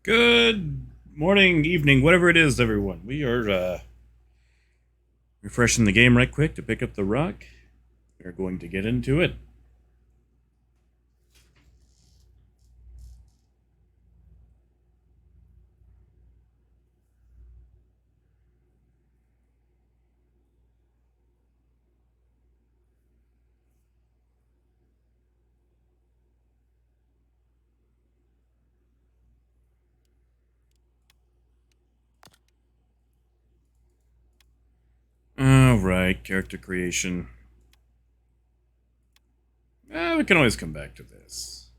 Good morning, evening, whatever it is, everyone. We are refreshing the game right quick to pick up the rock. We're going to get into it. Alright, character creation. We can always come back to this.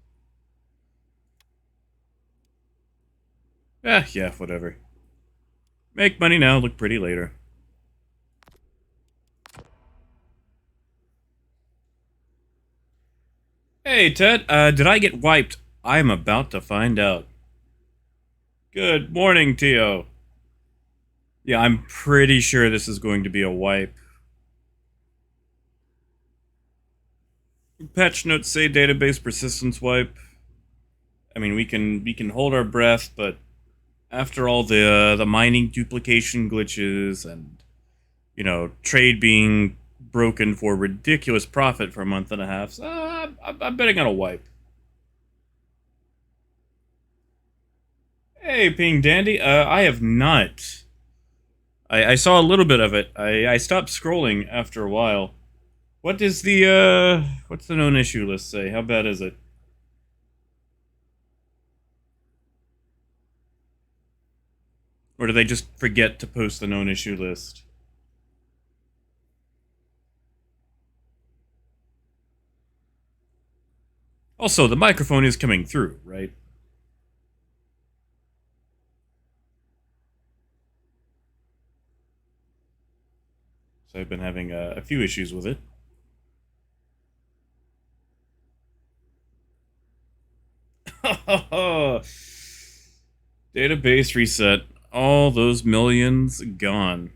Yeah, whatever. Make money now, look pretty later. Hey, Ted, did I get wiped? I'm about to find out. Good morning, Tio. Yeah, I'm pretty sure this is going to be a wipe. Patch notes say database persistence wipe. I mean, we can hold our breath, but after all the mining duplication glitches and trade being broken for ridiculous profit for a month and a half, so I'm betting on a wipe. Hey, Ping Dandy, I have not. I saw a little bit of it. I stopped scrolling after a while. What's the known issue list say? How bad is it? Or do they just forget to post the known issue list? Also, the microphone is coming through, right? So I've been having a few issues with it. Database reset. All those millions gone.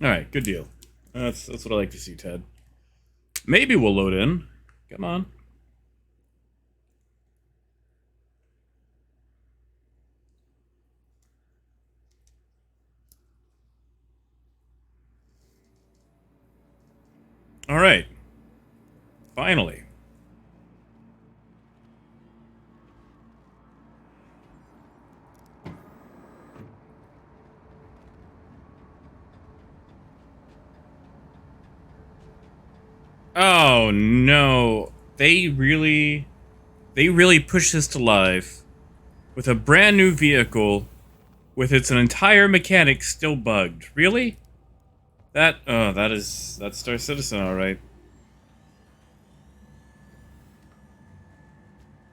Alright, good deal. That's what I like to see, Ted. Maybe we'll load in. Come on. Alright. Finally. Oh no. They really pushed this to life with a brand new vehicle with its entire mechanic still bugged. Really? That's Star Citizen, alright.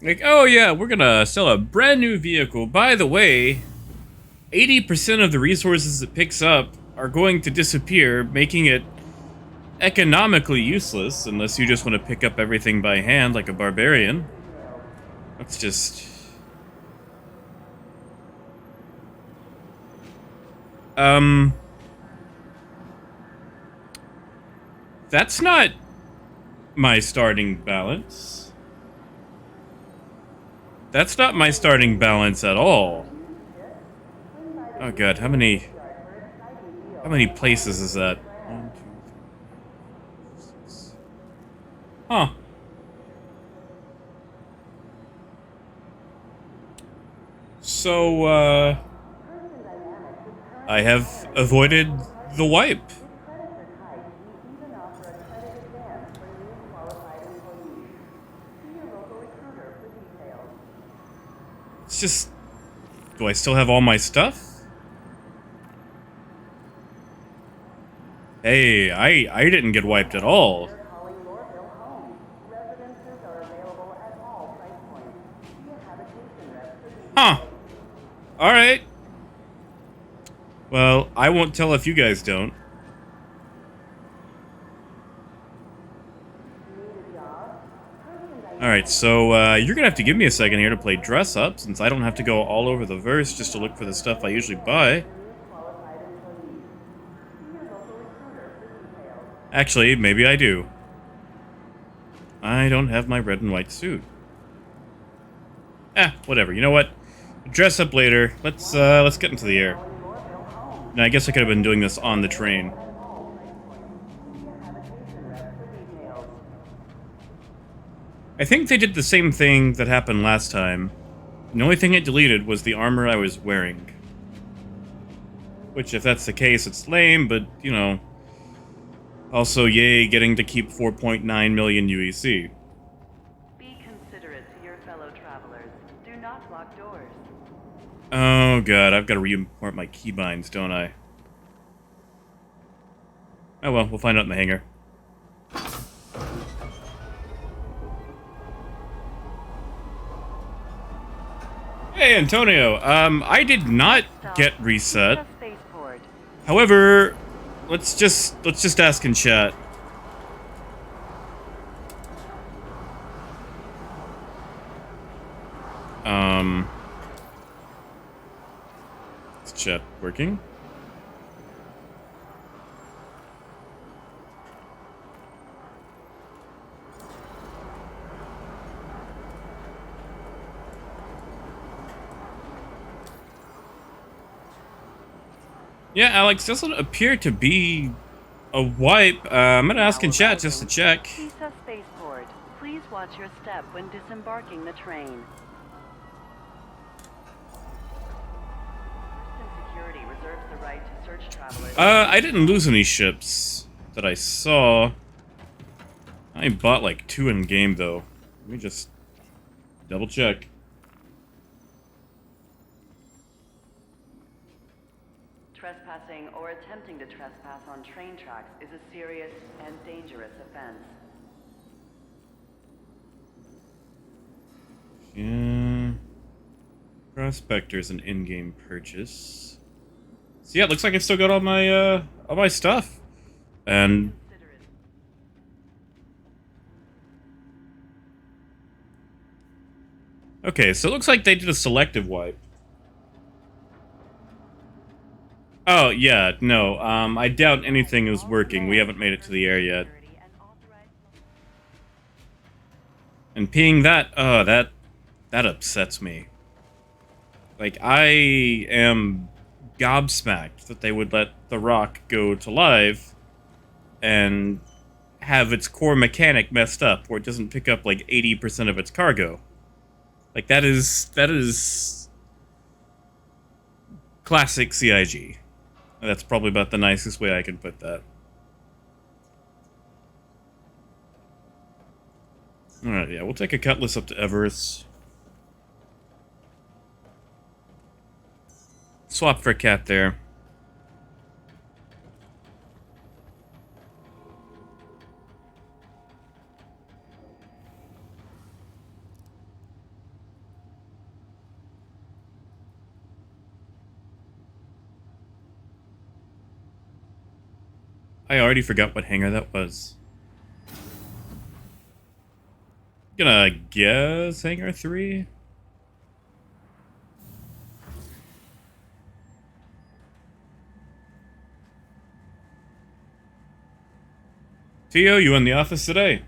Like, oh yeah, we're gonna sell a brand new vehicle. By the way, 80% of the resources it picks up are going to disappear, making it economically useless unless you just want to pick up everything by hand like a barbarian. That's just... Um... That's not my starting balance. That's not my starting balance at all. Oh god, how many places is that? 1, 2, 3, 6. Huh. So, I have avoided the wipe. It's just... Do I still have all my stuff? Hey, I didn't get wiped at all. Huh. Alright. Well, I won't tell if you guys don't. Alright, so you're gonna have to give me a second here to play dress up, since I don't have to go all over the verse just to look for the stuff I usually buy. Actually, maybe I do. I don't have my red and white suit. Whatever. You know what? Dress up later. Let's get into the air. Now, I guess I could have been doing this on the train. I think they did the same thing that happened last time. The only thing it deleted was the armor I was wearing. Which, if that's the case, it's lame, but, you know. Also, yay, getting to keep 4.9 million UEC. Be considerate to your fellow travelers. Do not lock doors. Oh god, I've got to re-import my keybinds, don't I? Oh well, we'll find out in the hangar. Hey, Antonio. I did not get reset. However, let's just ask in chat. Is chat working? Yeah, Alex, doesn't appear to be a wipe. I'm gonna ask in chat just to check. CISA spaceport. Please watch your step when disembarking the train. Security reserves the right to search travelers. I didn't lose any ships that I saw. I bought like 2 in game though. Let me just double check. Trespassing or attempting to trespass on train tracks is a serious and dangerous offense. Yeah. Prospector's an in-game purchase. So yeah, it looks like I still got all my stuff. And okay, so it looks like they did a selective wipe. Oh, yeah, no, I doubt anything is working. We haven't made it to the air yet. And peeing that, that upsets me. Like, I am gobsmacked that they would let the Rock go to live and have its core mechanic messed up where it doesn't pick up, like, 80% of its cargo. Like, that is classic CIG. That's probably about the nicest way I can put that. Alright, yeah, we'll take a Cutlass up to Everest. Swap for a cat there. I already forgot what hangar that was. Gonna guess hangar 3? Tio, you in the office today?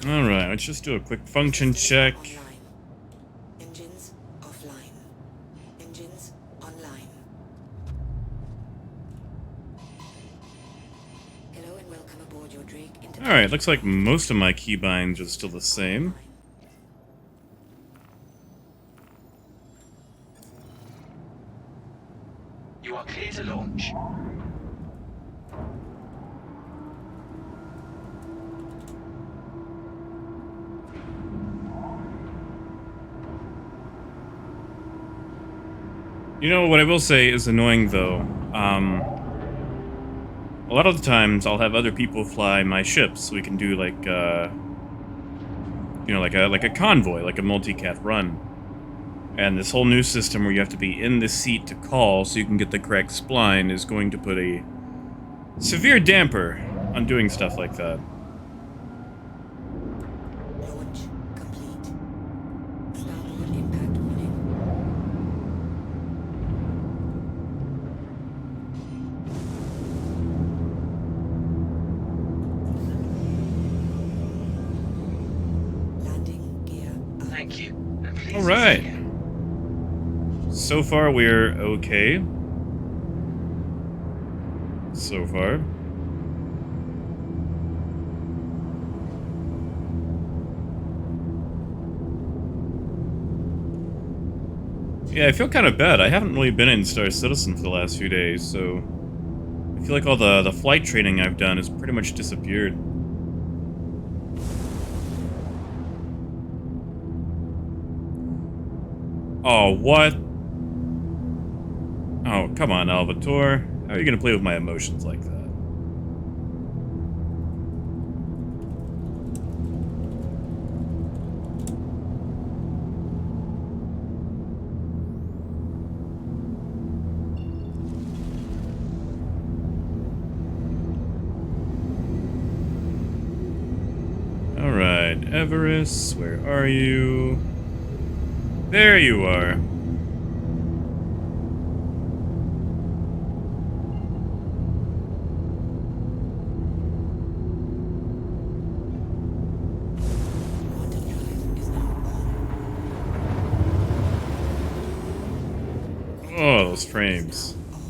Alright, let's just do a quick function check. Engines offline. Engines online. Hello and welcome aboard your Drake Interplanetary. Alright, looks like most of my keybinds are still the same. You are clear to launch. You know, what I will say is annoying, though. A lot of the times I'll have other people fly my ships so we can do, like, you know, like a convoy, like a multicat run. And this whole new system where you have to be in the seat to call so you can get the correct spline is going to put a severe damper on doing stuff like that. Launch complete. Starboard impact warning. Landing gear up. Thank you. And please All right. say again. So far, we're okay. So far. Yeah, I feel kind of bad. I haven't really been in Star Citizen for the last few days, so I feel like all the flight training I've done has pretty much disappeared. Oh, what? Oh, come on, Albator. How are you gonna play with my emotions like that? Alright, Everest, where are you? There you are. Quantum drive is now on. Oh, those frames. Now off.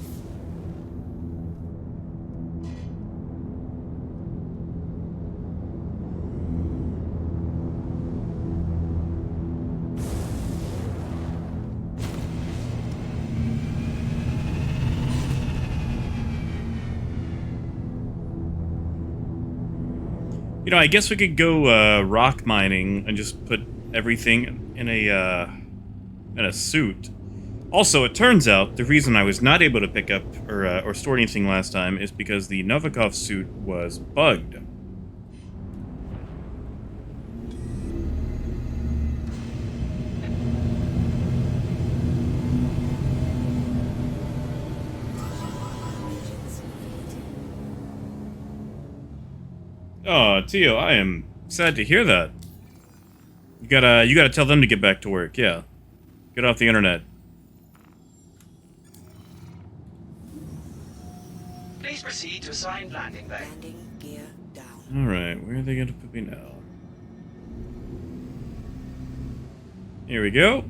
You know, I guess we could go rock mining and just put everything in a suit. Also, it turns out the reason I was not able to pick up or store anything last time is because the Novikov suit was bugged. Engines heat. Oh, Tio, I am sad to hear that. You gotta tell them to get back to work. Yeah, get off the internet. Please proceed to assigned landing bay. Landing gear down. All right, where are they gonna put me now? Here we go.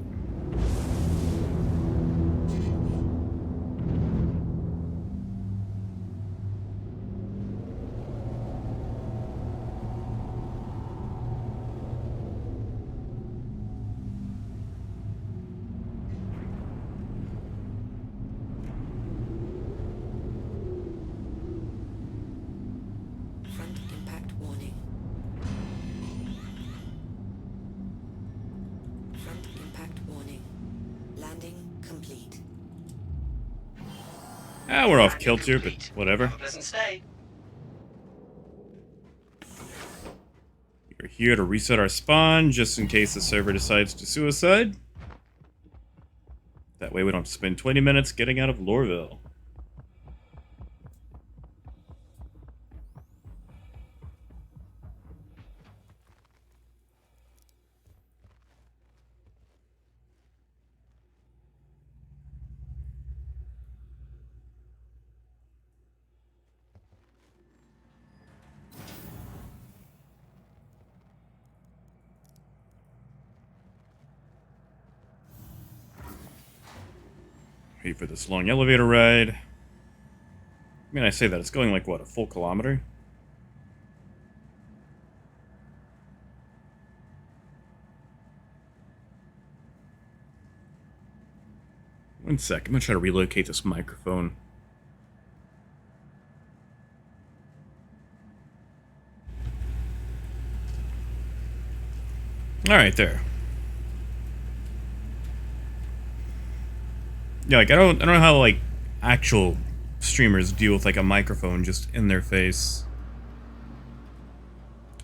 Front impact warning. Front impact warning. Landing complete. Ah, we're off Landing kilter, but complete. whatever. Have a pleasant stay. We're here to reset our spawn, just in case the server decides to suicide. That way we don't have to spend 20 minutes getting out of Lorville. Wait for this long elevator ride. I mean, I say that, it's going like, what, a full kilometer? One sec, I'm gonna try to relocate this microphone. Alright, there. Yeah, like I don't know how like actual streamers deal with like a microphone just in their face.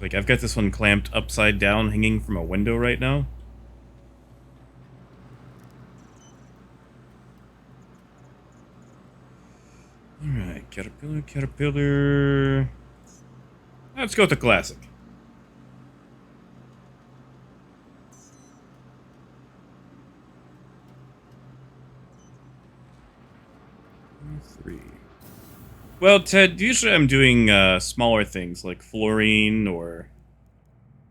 Like I've got this one clamped upside down, hanging from a window right now. Alright, caterpillar, caterpillar. Let's go with the classic. 3. Well, Ted, usually I'm doing smaller things like fluorine or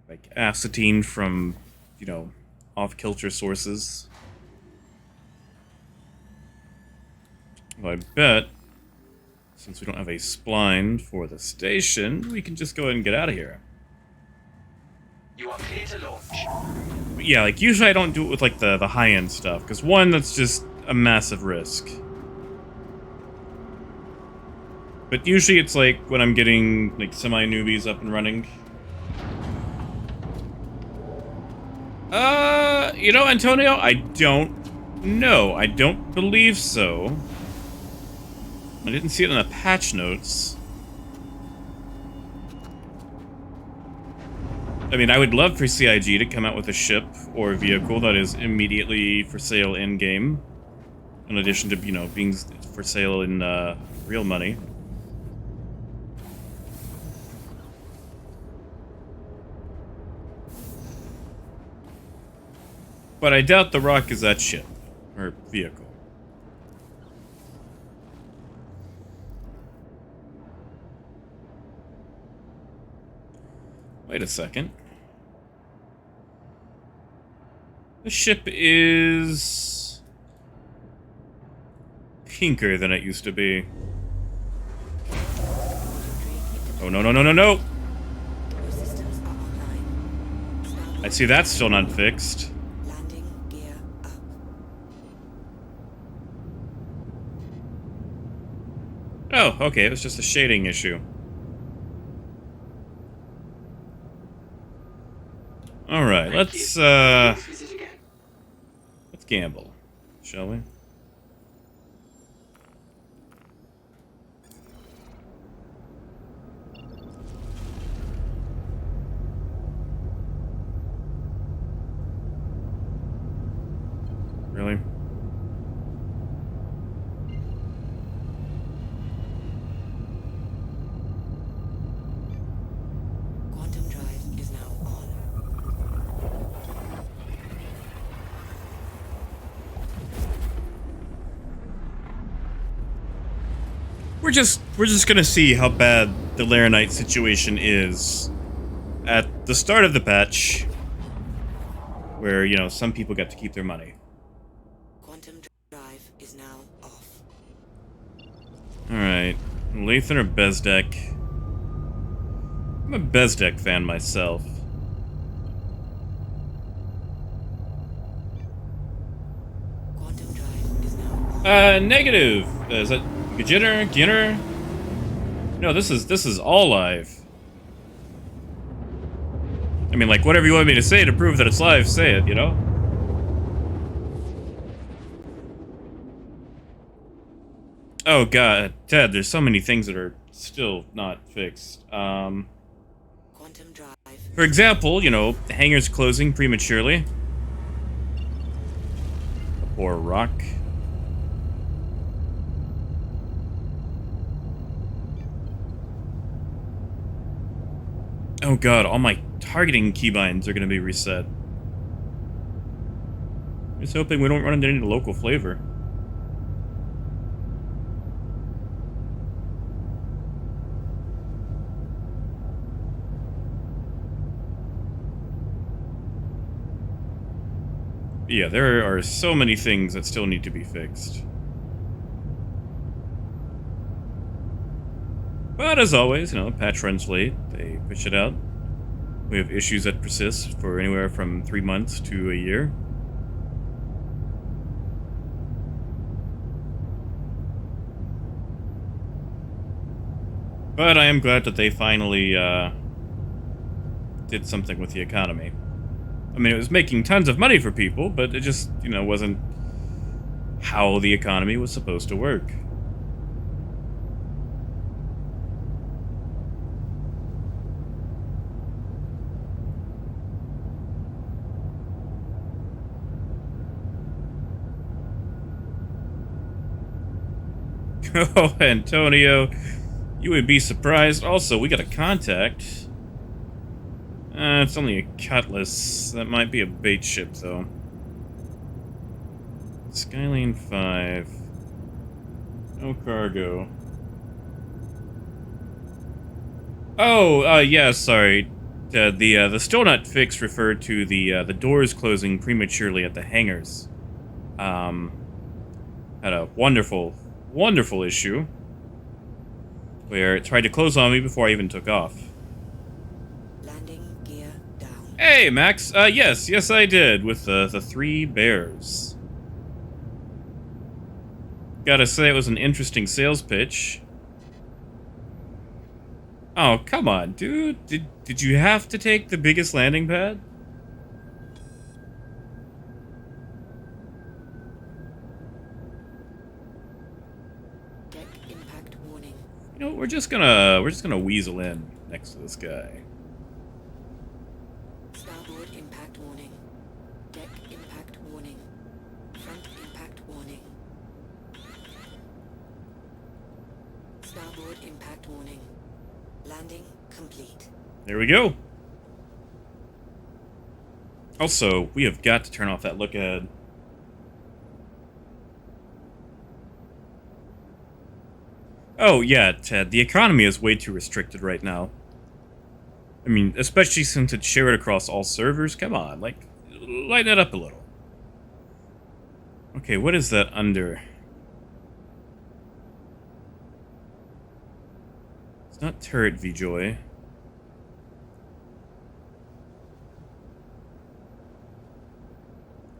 like acetine from, you know, off-kilter sources. Well, I bet, since we don't have a spline for the station, we can just go ahead and get out of here. You are clear to launch. But yeah, like, usually I don't do it with, like, the high-end stuff, because one, that's just a massive risk. But usually it's, like, when I'm getting, like, semi-newbies up and running. You know, Antonio, I don't know. I don't believe so. I didn't see it in the patch notes. I mean, I would love for CIG to come out with a ship or a vehicle that is immediately for sale in-game. In addition to, you know, being for sale in real money. But I doubt the Rock is that ship. Or vehicle. Wait a second. The ship is pinker than it used to be. Oh, no, no, no, no, no! Systems are online. I see that's still not fixed. Landing gear up. Oh, okay, it was just a shading issue. Alright, let's gamble, shall we? Really? Quantum drive is now on. We're just gonna see how bad the Laranite situation is at the start of the patch, where, you know, some people get to keep their money. Quantum drive is now off. Alright, Lathan or Bezdek? I'm a Bezdek fan myself. Quantum drive is now on. Negative! Is that Gajinner? Ginner? No, this is all live. I mean, like, whatever you want me to say to prove that it's live, say it, you know? Oh god, Ted, there's so many things that are still not fixed. Quantum drive. For example, you know, the hangar's closing prematurely. Or Rock. Oh god, all my targeting keybinds are gonna be reset. Just hoping we don't run into any local flavor. Yeah, there are so many things that still need to be fixed. But as always, you know, patch runs late, they push it out. We have issues that persist for anywhere from 3 months to a year. But I am glad that they finally did something with the economy. I mean, it was making tons of money for people, but it just, you know, wasn't how the economy was supposed to work. Oh, Antonio, you would be surprised. Also, we got a contact. It's only a cutlass. That might be a bait ship, though. Skylane 5. No cargo. Oh, yeah, sorry. The still not fixed referred to the doors closing prematurely at the hangars. Had a wonderful issue where it tried to close on me before I even took off. Landing gear down. Hey, Max. Yes, I did with the 3 bears. Gotta say, it was an interesting sales pitch. Oh, come on, dude. Did you have to take the biggest landing pad? Deck impact warning. You know, we're just gonna weasel in next to this guy. Starboard impact warning. Deck impact warning. Front impact warning. Starboard impact warning. Landing complete. There we go. Also, we have got to turn off that look ahead. Oh, yeah, Ted, the economy is way too restricted right now. I mean, especially since it's shared across all servers. Come on, like, lighten it up a little. Okay, what is that under? It's not turret V-Joy.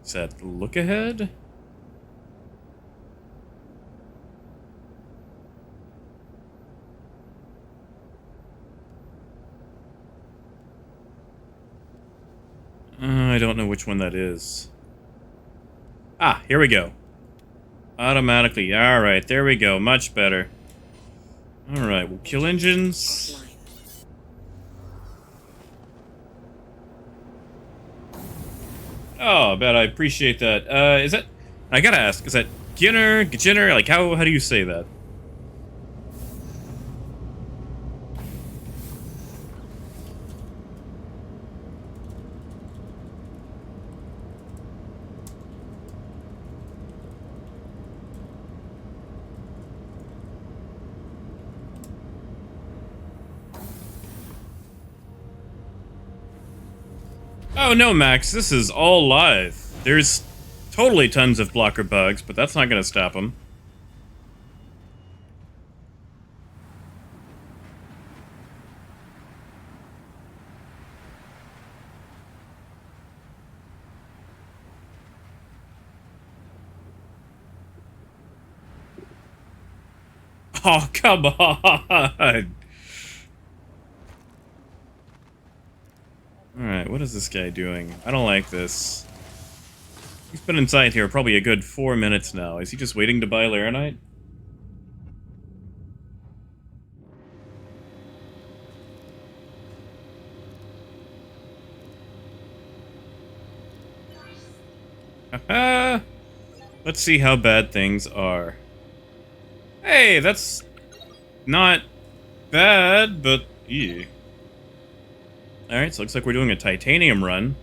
Is that look ahead? I don't know which one that is. Ah, here we go. Automatically. Alright, there we go. Much better. Alright, we'll kill engines. Offline. Oh, I bet I appreciate that. Is that... I gotta ask, is that Ginner? Like, how do you say that? Oh no, Max, this is all live. There's totally tons of blocker bugs, but that's not gonna stop them. Oh, come on! Alright, what is this guy doing? I don't like this. He's been inside here probably a good 4 minutes now. Is he just waiting to buy Laranite? Haha! Let's see how bad things are. Hey, that's not bad, but yeah. Alright, so looks like we're doing a titanium run.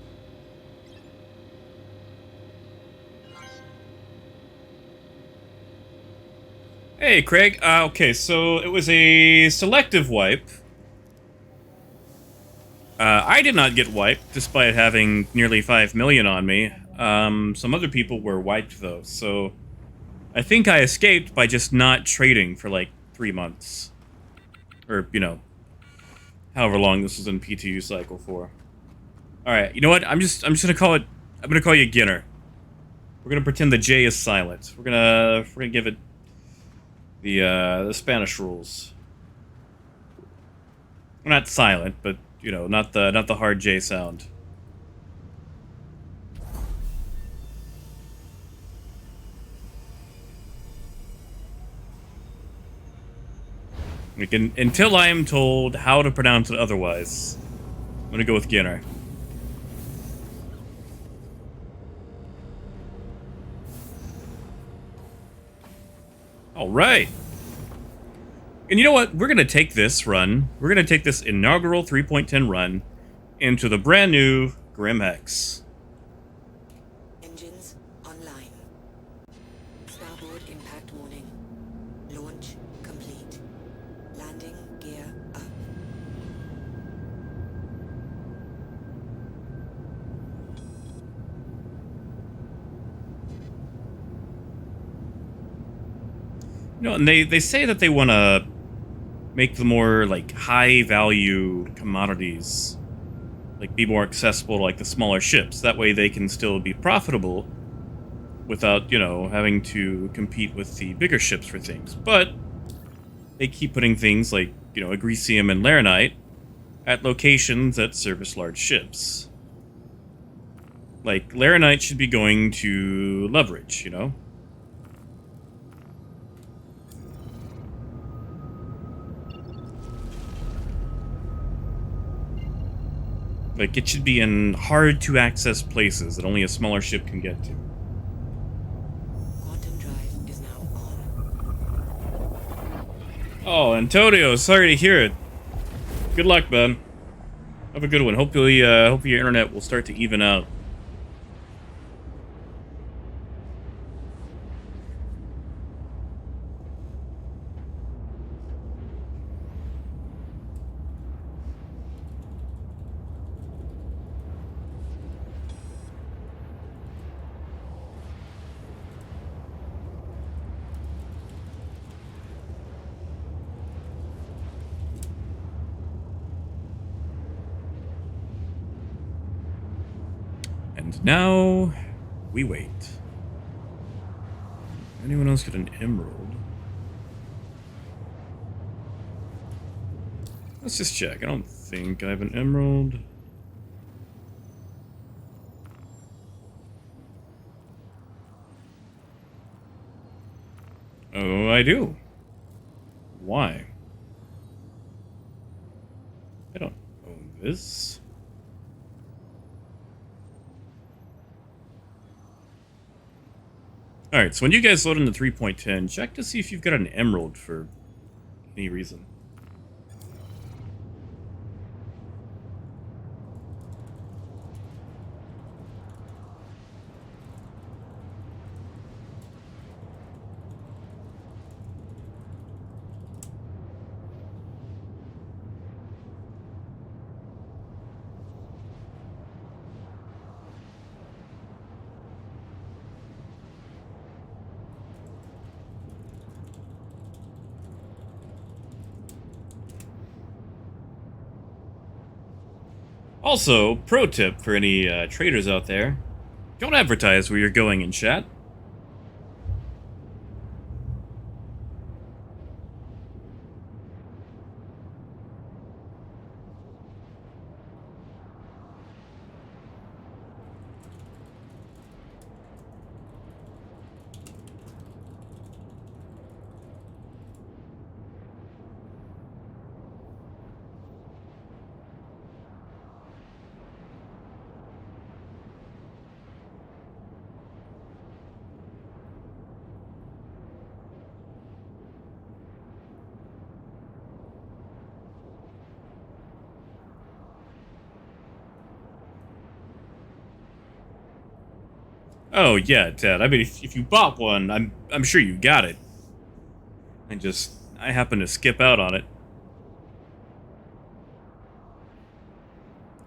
Hey, Craig. Okay, so it was a selective wipe. I did not get wiped, despite having nearly 5 million on me. Some other people were wiped, though, so... I think I escaped by just not trading for, like, 3 months. Or, you know, however long this was in PTU cycle for. Alright, you know what? I'm just gonna call it... I'm gonna call you Ginner. We're gonna pretend the J is silent. We're gonna give it... the Spanish rules. Well, not silent, but, you know, not the hard J sound. Like, until I am told how to pronounce it otherwise, I'm gonna go with Ginner. All right. And you know what? We're gonna take this run. We're gonna take this inaugural 3.10 run into the brand new Grim Hex. Engines online. Starboard impact warning. Launch complete. Landing gear up. You know, and they say that they want to make the more like high value commodities like be more accessible to like the smaller ships. That way they can still be profitable without, you know, having to compete with the bigger ships for things. But they keep putting things like, you know, agricium and laranite at locations that service large ships. Like, laranite should be going to leverage, you know? Like, it should be in hard-to-access places that only a smaller ship can get to. Quantum drive is now on. Oh, Antonio, sorry to hear it. Good luck, man. Have a good one. Hopefully your internet will start to even out. And now, we wait. Anyone else get an emerald? Let's just check. I don't think I have an emerald. Oh, I do. Why? I don't own this. Alright, so when you guys load into 3.10, check to see if you've got an emerald for any reason. Also, pro tip for any traders out there, don't advertise where you're going in chat. Oh yeah, Ted. I mean, if you bought one, I'm sure you got it. I happened to skip out on it.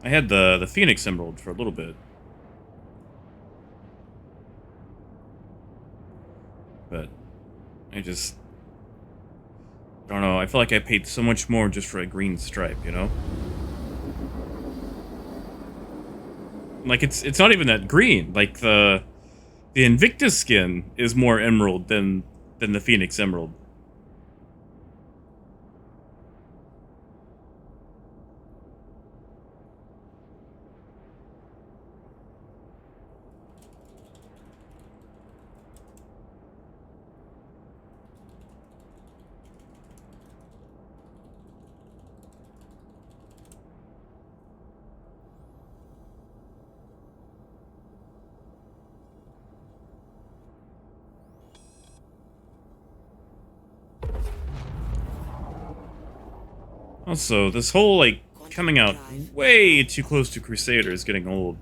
I had the Phoenix Emerald for a little bit, but I don't know. I feel like I paid so much more just for a green stripe, you know? Like it's not even that green. Like the Invictus skin is more emerald than the Phoenix Emerald. Also, this whole, like, coming out way too close to Crusader is getting old.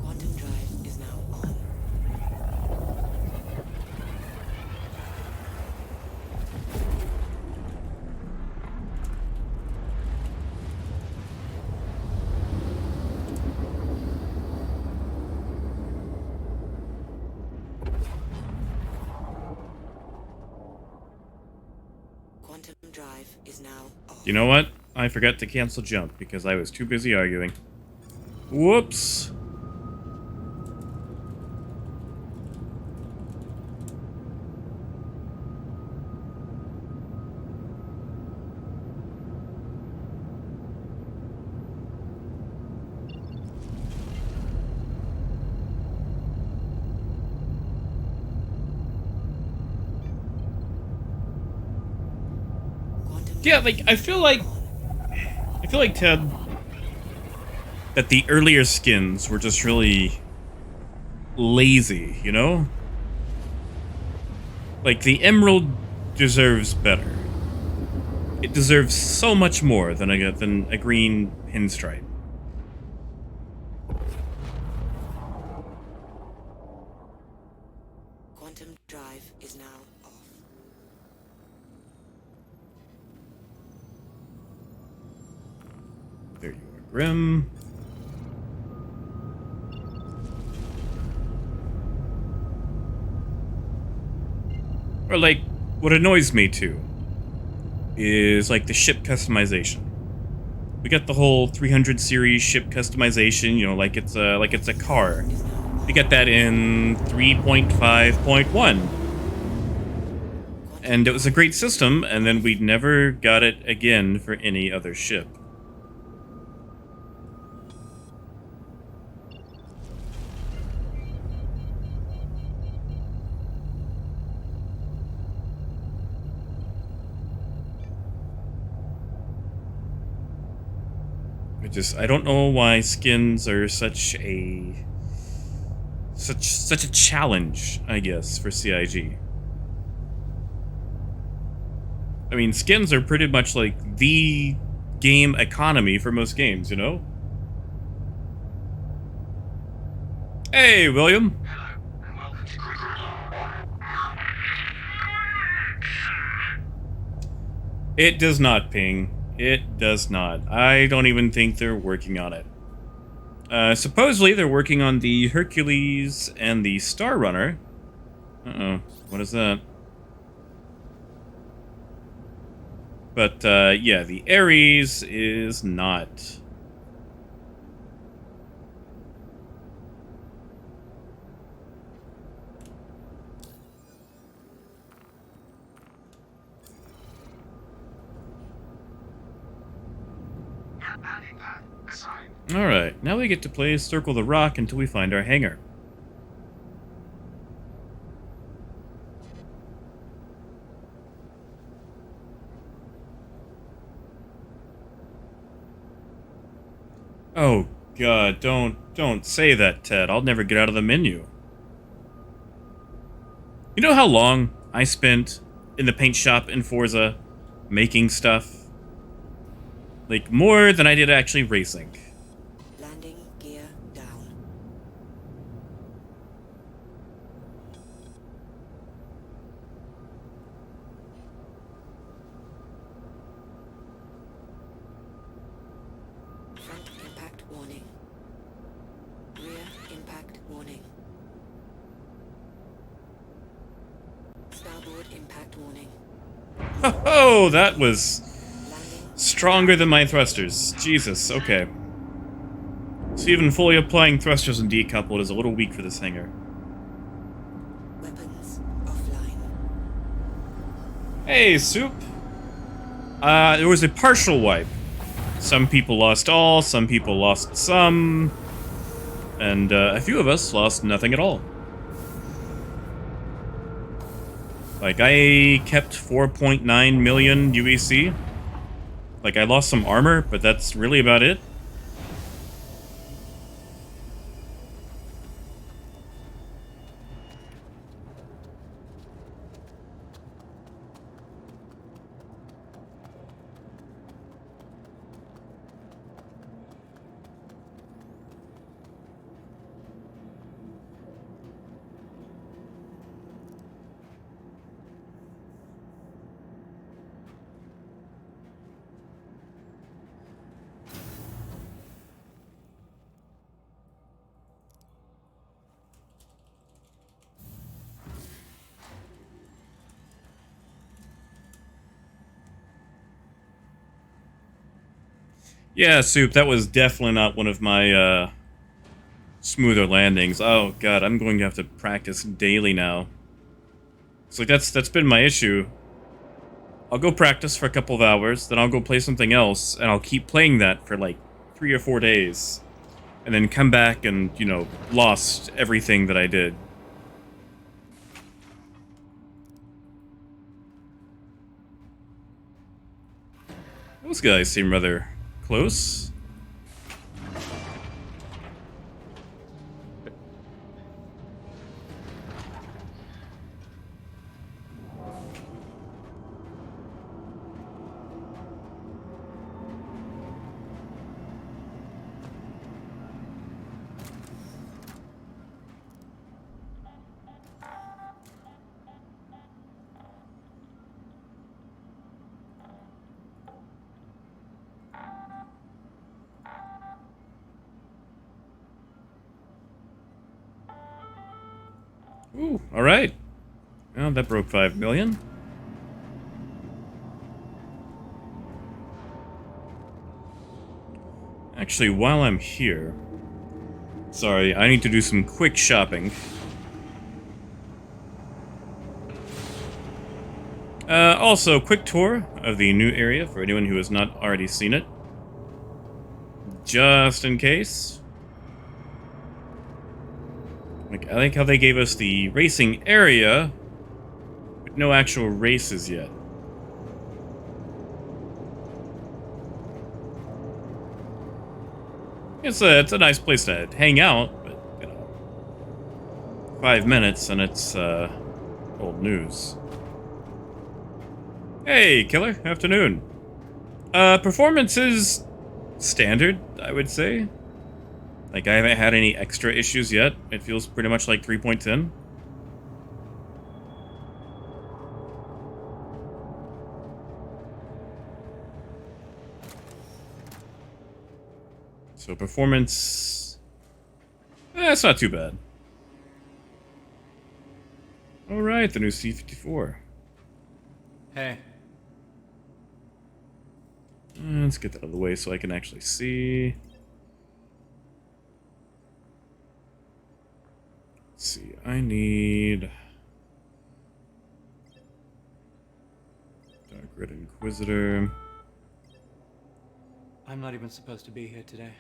Quantum drive is now on. Quantum drive is now off. You know what? I forgot to cancel jump because I was too busy arguing. Whoops. Quantum Yeah, like, I feel like, Ted, that the earlier skins were just really lazy, you know? Like, the Emerald deserves better. It deserves so much more than a green pinstripe. Quantum drive is now off. There you are, Grim. Or, like, what annoys me, too, is, like, the ship customization. We got the whole 300 series ship customization, you know, like it's a car. Is now off. We got that in 3.5.1. And it was a great system, and then we never got it again for any other ship. I don't know why skins are such a challenge, I guess, for CIG. I mean, skins are pretty much like the game economy for most games, you know? Hey, William. Hello, and welcome to It does not ping. It does not. I don't even think they're working on it. Supposedly they're working on the Hercules and the Star Runner. Uh-oh. What is that? But, yeah, the Ares is not. landing pad assigned. Alright, now we get to play Circle the Rock until we find our hangar. Oh god, don't say that, Ted. I'll never get out of the menu. You know how long I spent in the paint shop in Forza making stuff? Like, more than I did actually racing. Landing gear down. Front impact warning. Rear impact warning. Starboard impact warning. Oh, that was Landing. stronger than my thrusters. Jesus, okay. So even fully applying thrusters and decoupled is a little weak for this hangar. Weapons offline. Hey, Soup. There was a partial wipe. Some people lost all, some people lost some, and a few of us lost nothing at all. Like, I kept 4.9 million UEC. Like, I lost some armor, but that's really about it. Yeah, Soup, that was definitely not one of my, smoother landings. Oh god, I'm going to have to practice daily now. It's like, that's been my issue. I'll go practice for a couple of hours, then I'll go play something else, and I'll keep playing that for, like, 3 or 4 days. And then come back and, you know, lost everything that I did. Those guys seem rather close. Ooh, alright. Well, that broke 5 million. Actually, while I'm here... Sorry, I need to do some quick shopping. Also, quick tour of the new area for anyone who has not already seen it. Just in case. Like, I like how they gave us the racing area, but no actual races yet. It's a nice place to hang out, but, you know, 5 minutes and it's, old news. Hey, Killer. Afternoon. Performance is standard, I would say. Like, I haven't had any extra issues yet. It feels pretty much like 3.10. So performance... it's not too bad. Alright, the new C-54. Hey. Let's get that out of the way so I can actually see. Let's see, I need... Dark Red Inquisitor. I'm not even supposed to be here today.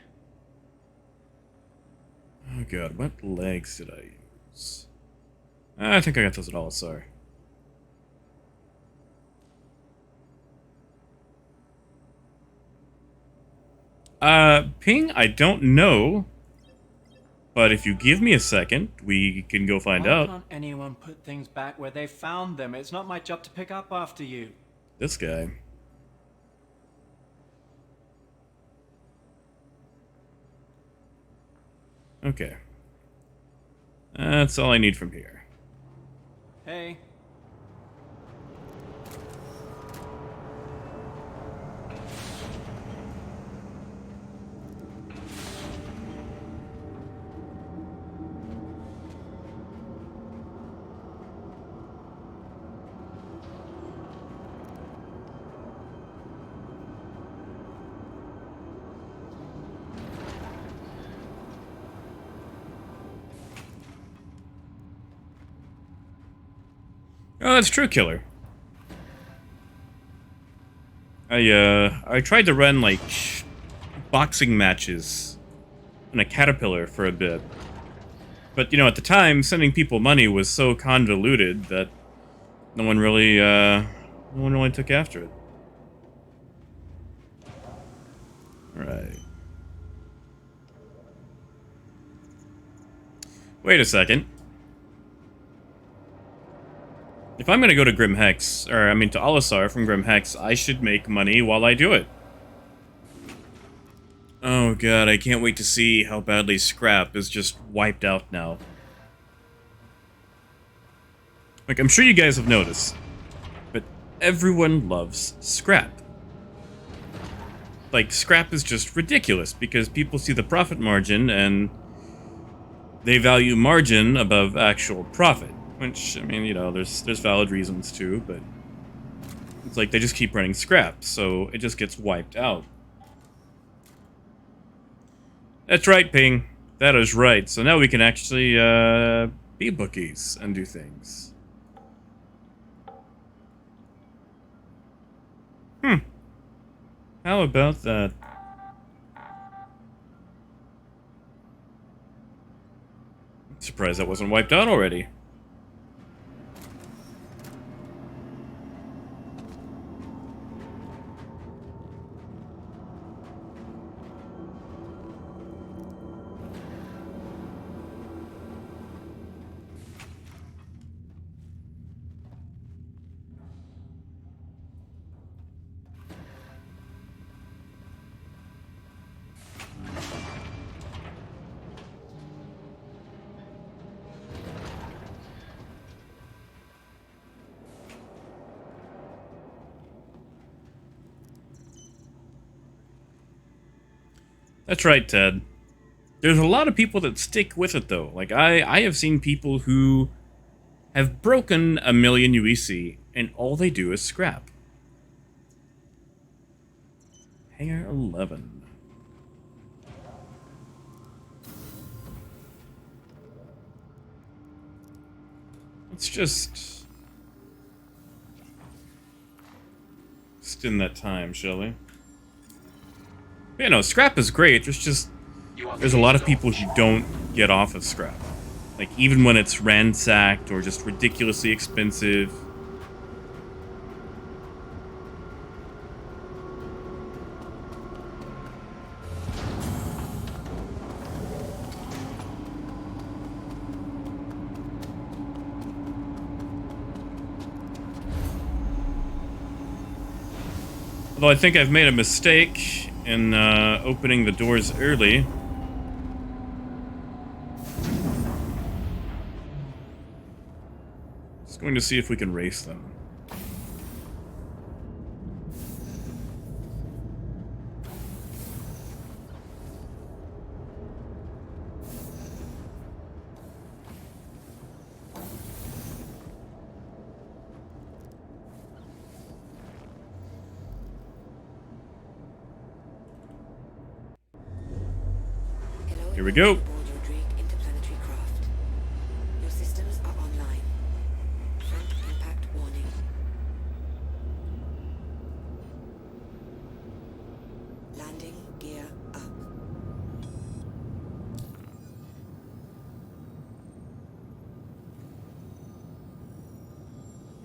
Oh god, what legs did I use? I think I got those at all, sorry. Ping, I don't know. But if you give me a second, we can go find out. Why can't anyone put things back where they found them? It's not my job to pick up after you. This guy. Okay. That's all I need from here. Hey. Oh, that's true, Killer. I tried to run, like, boxing matches on a Caterpillar for a bit. But, you know, at the time, sending people money was so convoluted that no one really took after it. Alright. Wait a second. If I'm gonna go to Grim Hex, to Olisar from Grim Hex, I should make money while I do it. Oh god, I can't wait to see how badly Scrap is just wiped out now. Like, I'm sure you guys have noticed, but everyone loves Scrap. Like, Scrap is just ridiculous, because people see the profit margin, and they value margin above actual profit. Which, I mean, you know, there's valid reasons too, but it's like they just keep running Scrap, so it just gets wiped out. That's right, Ping. That is right. So now we can actually be bookies and do things. How about that? Surprised that wasn't wiped out already. That's right, Ted. There's a lot of people that stick with it, though. Like, I have seen people who have broken 1,000,000 UEC, and all they do is Scrap. Hangar 11. Let's just extend that time, shall we? Yeah, no, Scrap is great. There's a lot of people who don't get off of Scrap. Like, even when it's ransacked or just ridiculously expensive. Although I think I've made a mistake in opening the doors early. Just going to see if we can race them. Here we go. Aboard your Drake interplanetary craft. Your systems are online. Front impact warning. Landing gear up.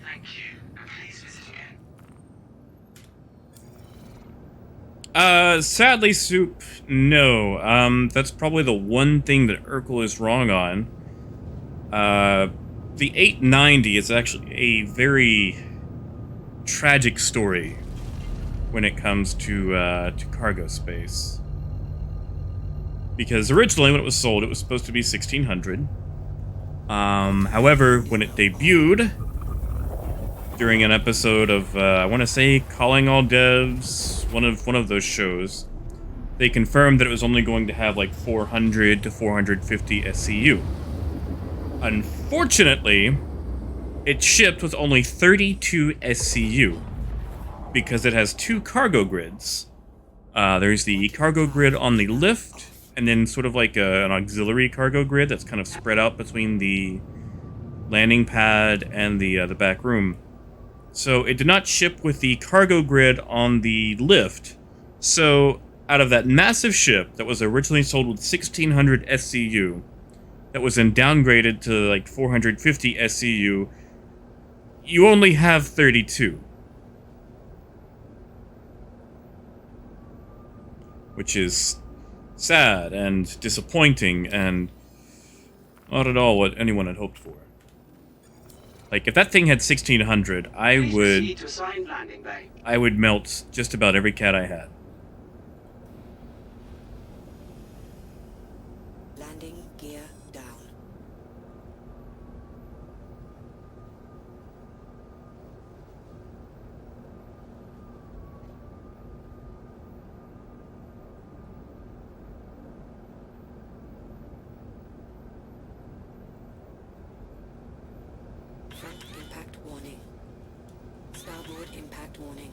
Thank you, and please visit again. Sadly, Soup, no. That's probably the one thing that Urkel is wrong on. The 890 is actually a very tragic story when it comes to cargo space. Because originally, when it was sold, it was supposed to be 1600. However, when it debuted, during an episode of, I want to say, Calling All Devs, one of those shows, they confirmed that it was only going to have like 400 to 450 SCU. Unfortunately, it shipped with only 32 SCU, because it has two cargo grids. There's the cargo grid on the lift, and then sort of like an auxiliary cargo grid that's kind of spread out between the landing pad and the back room. So it did not ship with the cargo grid on the lift. So out of that massive ship that was originally sold with 1600 SCU, that was then downgraded to like 450 SCU, you only have 32. Which is sad and disappointing and not at all what anyone had hoped for. Like, if that thing had 1600, Please proceed to assigned landing bay. I would melt just about every cat I had. Landing gear down. Front impact warning. Starboard impact warning.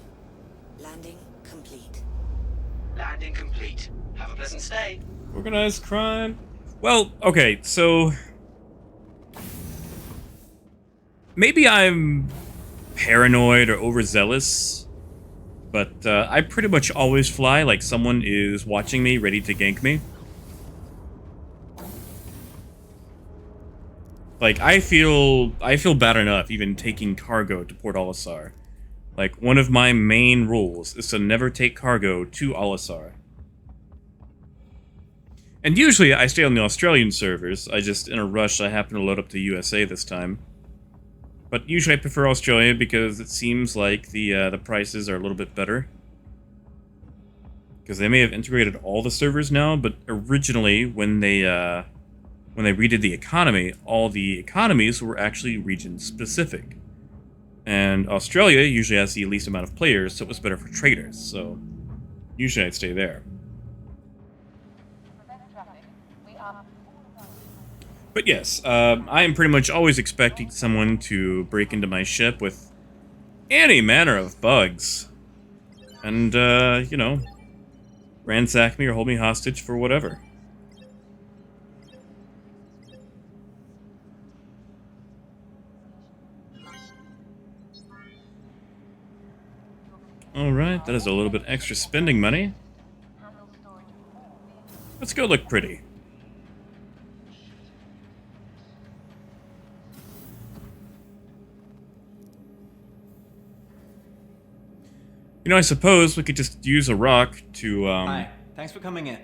Landing complete. Landing complete. Have a pleasant stay. Organized crime? Well, okay, so... maybe I'm paranoid or overzealous, but I pretty much always fly like someone is watching me, ready to gank me. Like, I feel bad enough even taking cargo to Port Olisar. Like, one of my main rules is to never take cargo to Olisar. And usually I stay on the Australian servers. I just, in a rush, I happen to load up to USA this time. But usually I prefer Australia because it seems like the prices are a little bit better. Because they may have integrated all the servers now, but originally when they redid the economy, all the economies were actually region-specific. And Australia usually has the least amount of players, so it was better for traders, so usually I'd stay there. But yes, I am pretty much always expecting someone to break into my ship with any manner of bugs. And, you know, ransack me or hold me hostage for whatever. Alright, that is a little bit extra spending money. Let's go look pretty. You know, I suppose we could just use a rock to, Hi, thanks for coming in.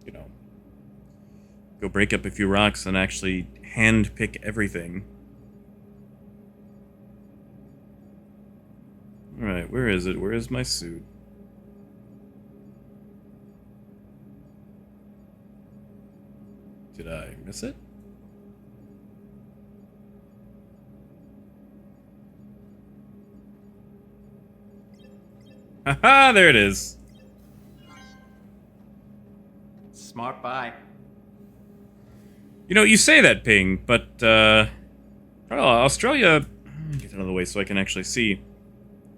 you know, go break up a few rocks and actually hand pick everything. Alright, where is it? Where is my suit? Did I miss it? Haha, there it is. Smart buy. You know, you say that, Ping, but, oh, Australia... Get out of the way so I can actually see.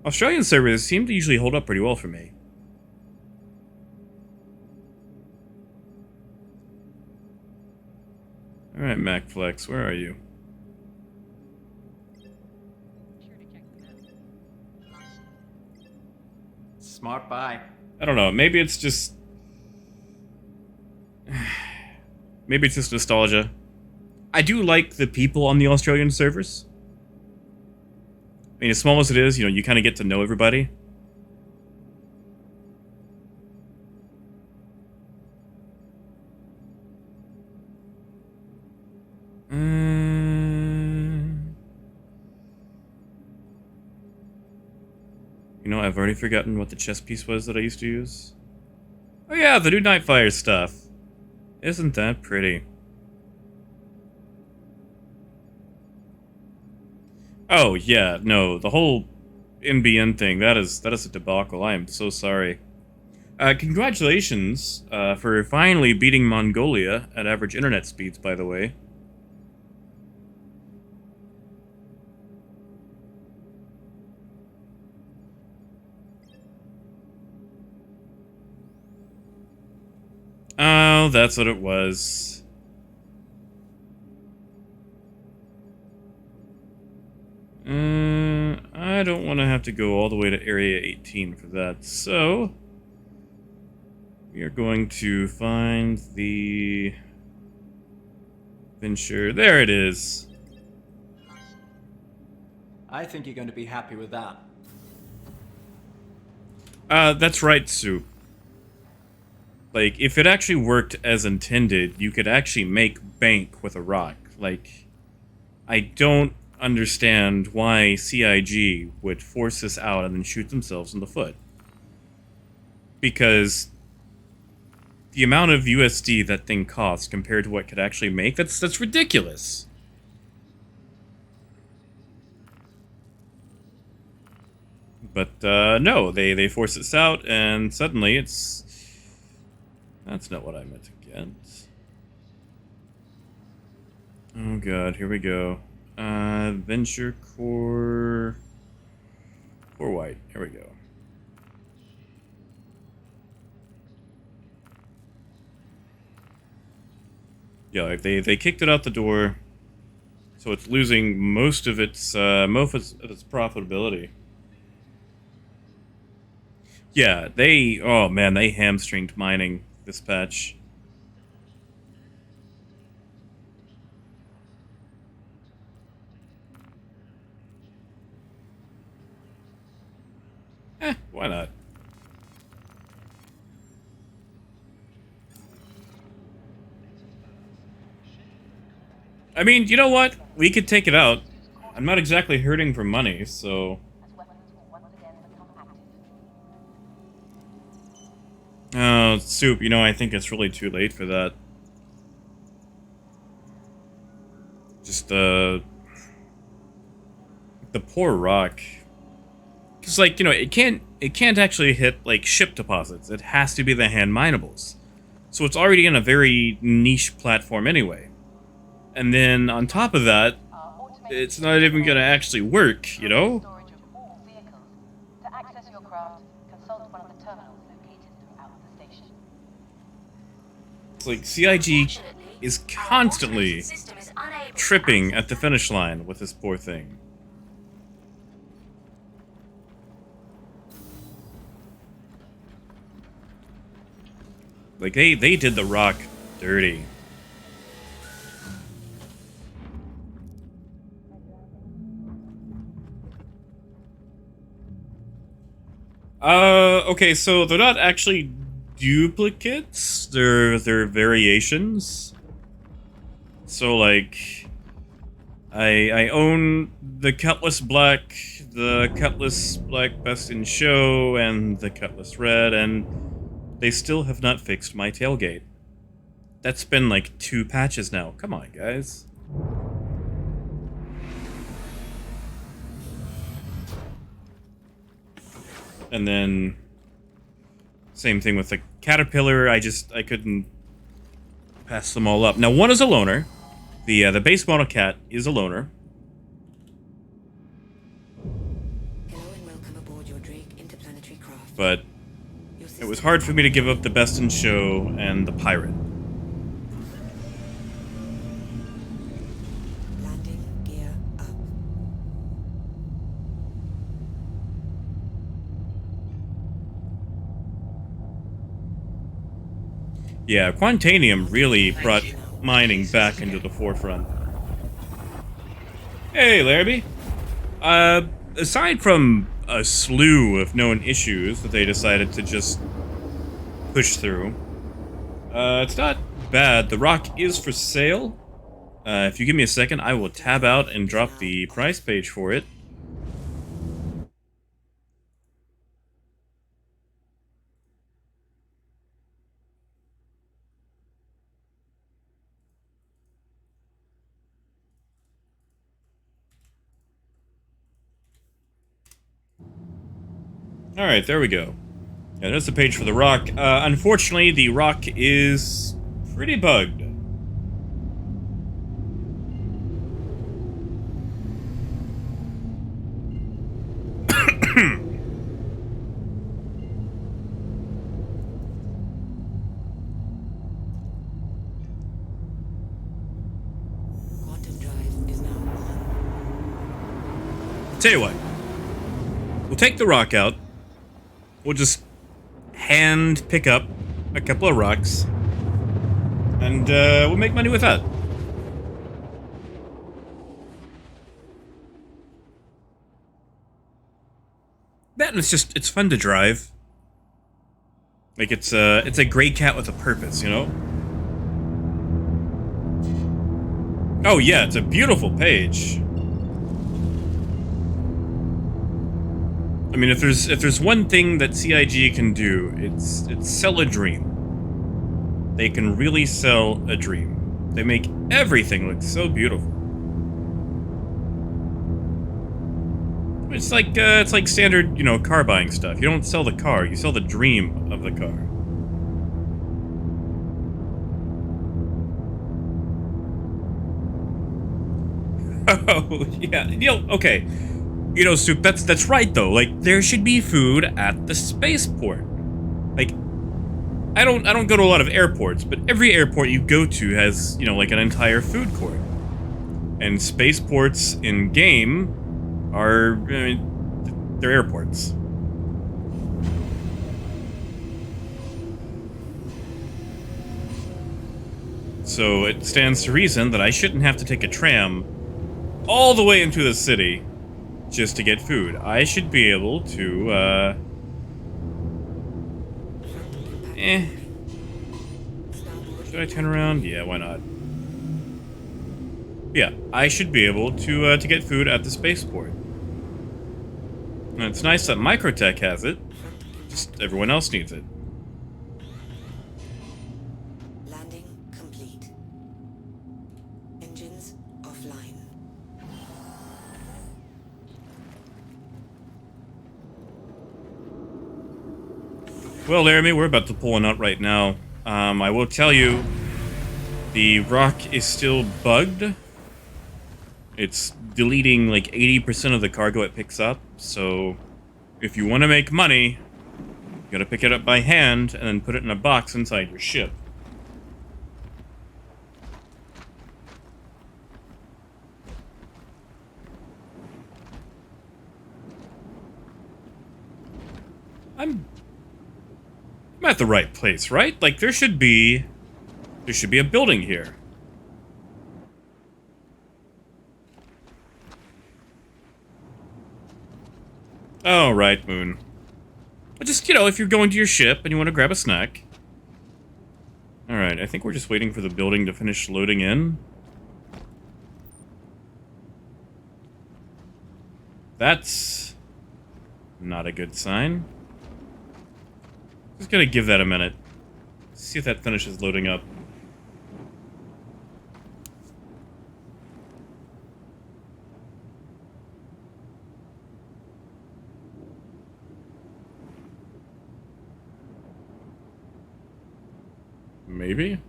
Australian servers seem to usually hold up pretty well for me. Alright, MacFlex, where are you? Smart buy. I don't know, maybe it's just... maybe it's just nostalgia. I do like the people on the Australian servers. I mean, as small as it is, you know, you kind of get to know everybody. You know, I've already forgotten what the chess piece was that I used to use. Oh yeah, the new Nightfire stuff. Isn't that pretty? Oh yeah, no, the whole NBN thing, that is a debacle. I am so sorry. Congratulations for finally beating Mongolia at average internet speeds, by the way. Oh, that's what it was. I don't want to have to go all the way to Area 18 for that, so... we are going to find the... Venture. There it is. I think you're going to be happy with that. That's right, Soup. Like, if it actually worked as intended, you could actually make bank with a rock. Like, I don't understand why CIG would force this out and then shoot themselves in the foot. Because the amount of USD that thing costs compared to what it could actually make, that's ridiculous. But, no, they force this out, and suddenly it's... That's not what I meant to get. Oh god, here we go. Venture Core... Core White, here we go. Yeah, like they kicked it out the door, so it's losing most of its profitability. Yeah, oh man, they hamstringed mining this patch. Why not? I mean, you know what? We could take it out. I'm not exactly hurting for money, so... Oh, Soup, you know, I think it's really too late for that. Just, the poor rock. Because, like, you know, it can't actually hit, like, ship deposits. It has to be the hand minables. So it's already in a very niche platform anyway. And then, on top of that, it's not even gonna actually work, you know? To access your craft, consult one of the terminals located throughout the station. It's like CIG is constantly tripping at the finish line with this poor thing. Like, they did the rock dirty. Okay, so they're not actually duplicates, they're variations. So, like, I own the Cutlass Black, the Cutlass Black Best in Show, and the Cutlass Red, and they still have not fixed my tailgate. That's been like 2 patches now. Come on, guys. And then same thing with the Caterpillar. I couldn't pass them all up. Now, one is a loner. The base model cat is a loner. Hello and welcome aboard your Drake interplanetary craft. But it was hard for me to give up the Best in Show and the Pirate. Landing gear up. Yeah, Quantanium really brought mining back into the forefront. Hey, Larrabee. Aside from a slew of known issues that they decided to just push through, it's not bad. The rock is for sale. If you give me a second, I will tab out and drop the price page for it. Alright, there we go. Yeah, there's the page for the rock. Unfortunately, the rock is pretty bugged. Quantum drive is now on. Tell you what. We'll take the rock out. We'll just hand pick up a couple of rocks. And we'll make money with that. and it's fun to drive. Like, it's a gray cat with a purpose, you know? Oh yeah, it's a beautiful page. I mean, if there's one thing that CIG can do, it's sell a dream. They can really sell a dream. They make everything look so beautiful. It's like standard, you know, car buying stuff. You don't sell the car, you sell the dream of the car. Oh, yeah. You know, okay. You know, Soup, that's right though. Like, there should be food at the spaceport. Like, I don't go to a lot of airports, but every airport you go to has, you know, like an entire food court. And spaceports in game are, I mean, they're airports. So it stands to reason that I shouldn't have to take a tram all the way into the city just to get food. I should be able to, Should I turn around? Yeah, why not? Yeah, I should be able to get food at the spaceport. And it's nice that Microtech has it. Just everyone else needs it. Landing complete. Engines offline. Well, Laramie, we're about to pull one out right now. I will tell you, the rock is still bugged. It's deleting like 80% of the cargo it picks up, so if you want to make money, you gotta pick it up by hand and then put it in a box inside your ship. I'm at the right place, right? Like, there should be a building here. Oh, right, Moon. But just, you know, if you're going to your ship and you want to grab a snack. Alright, I think we're just waiting for the building to finish loading in. That's not a good sign. Just gonna give that a minute. See if that finishes loading up. Maybe?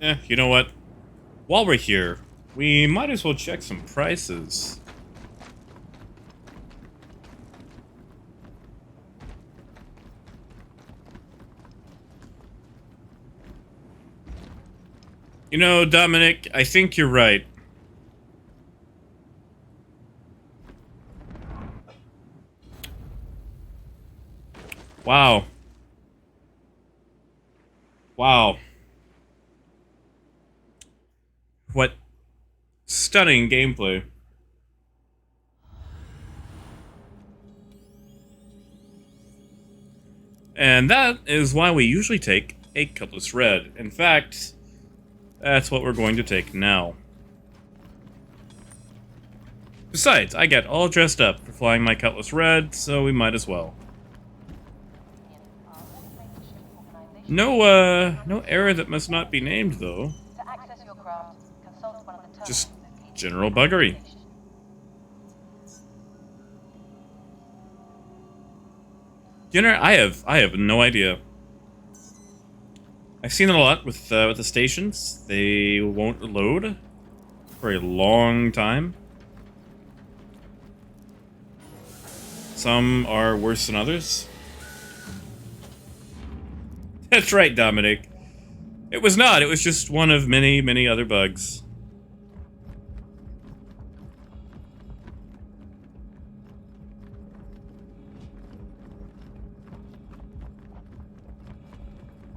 You know what? While we're here, we might as well check some prices. You know, Dominic, I think you're right. Wow. Wow. What stunning gameplay. And that is why we usually take a Cutlass Red. In fact, that's what we're going to take now. Besides, I get all dressed up for flying my Cutlass Red, so we might as well. No error that must not be named, though. To access your craft, consult one of the terminals Just located general on the buggery. station. Dinner? I have no idea. I've seen it a lot with the stations. They won't load for a long time. Some are worse than others. That's right, Dominic. It was not. It was just one of many, many other bugs.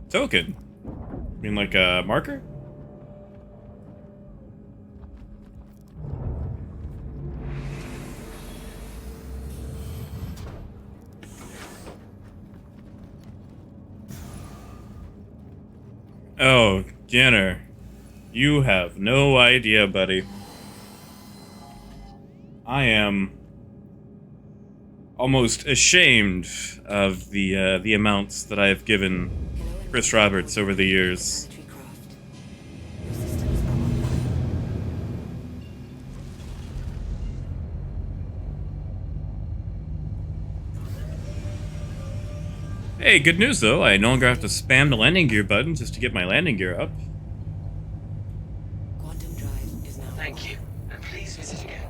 Token? You mean like a marker? Oh, Jenner. You have no idea, buddy. I am almost ashamed of the amounts that I have given Chris Roberts over the years. Planetary craft. Your systems are online. Hey, good news though. I no longer have to spam the landing gear button just to get my landing gear up. Quantum drive is now Thank you, and please visit again.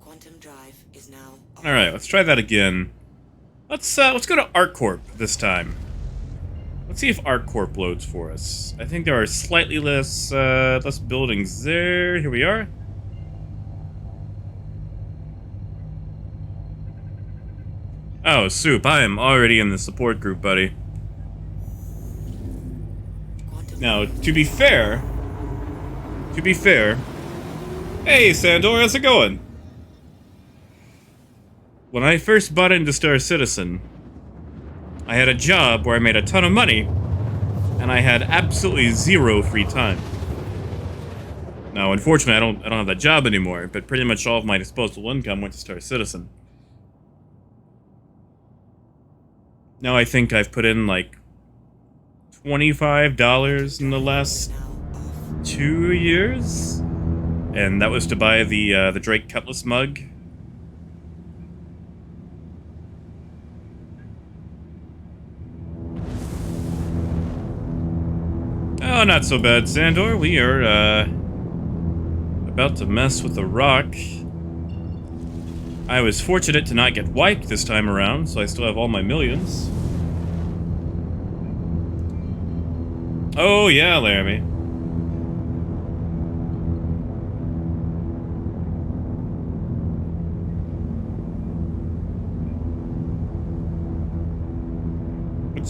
Quantum drive is now on. All right, let's try that again. Let's go to ArcCorp this time. Let's see if ArcCorp loads for us. I think there are slightly less buildings there. Here we are. Oh, Soup, I am already in the support group, buddy. Quantum Now, to be fair, hey, Sandor, how's it going? When I first bought into Star Citizen, I had a job where I made a ton of money, and I had absolutely zero free time. Now, unfortunately, I don't have that job anymore, but pretty much all of my disposable income went to Star Citizen. Now I think I've put in like $25 in the last now off. 2 years, and that was to buy the Drake Cutlass mug. Oh, not so bad, Sandor. We are about to mess with a rock. I was fortunate to not get wiped this time around, so I still have all my millions. Oh yeah, Laramie.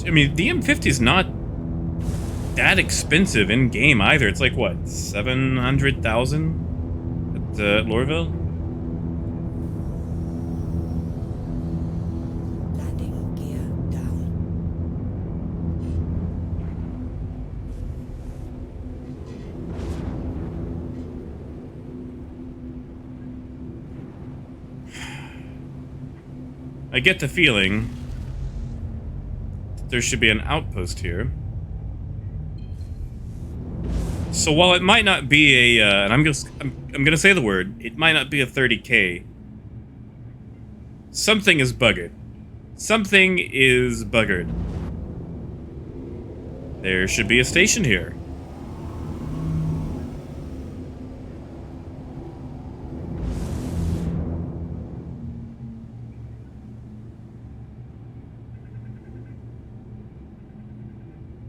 I mean, the M50's not that expensive in game either. It's like what, 700,000 at Lorville? Landing gear down. I get the feeling that there should be an outpost here. So while it might not be a, and I'm gonna say the word, it might not be a 30K. Something is buggered. Something is buggered. There should be a station here.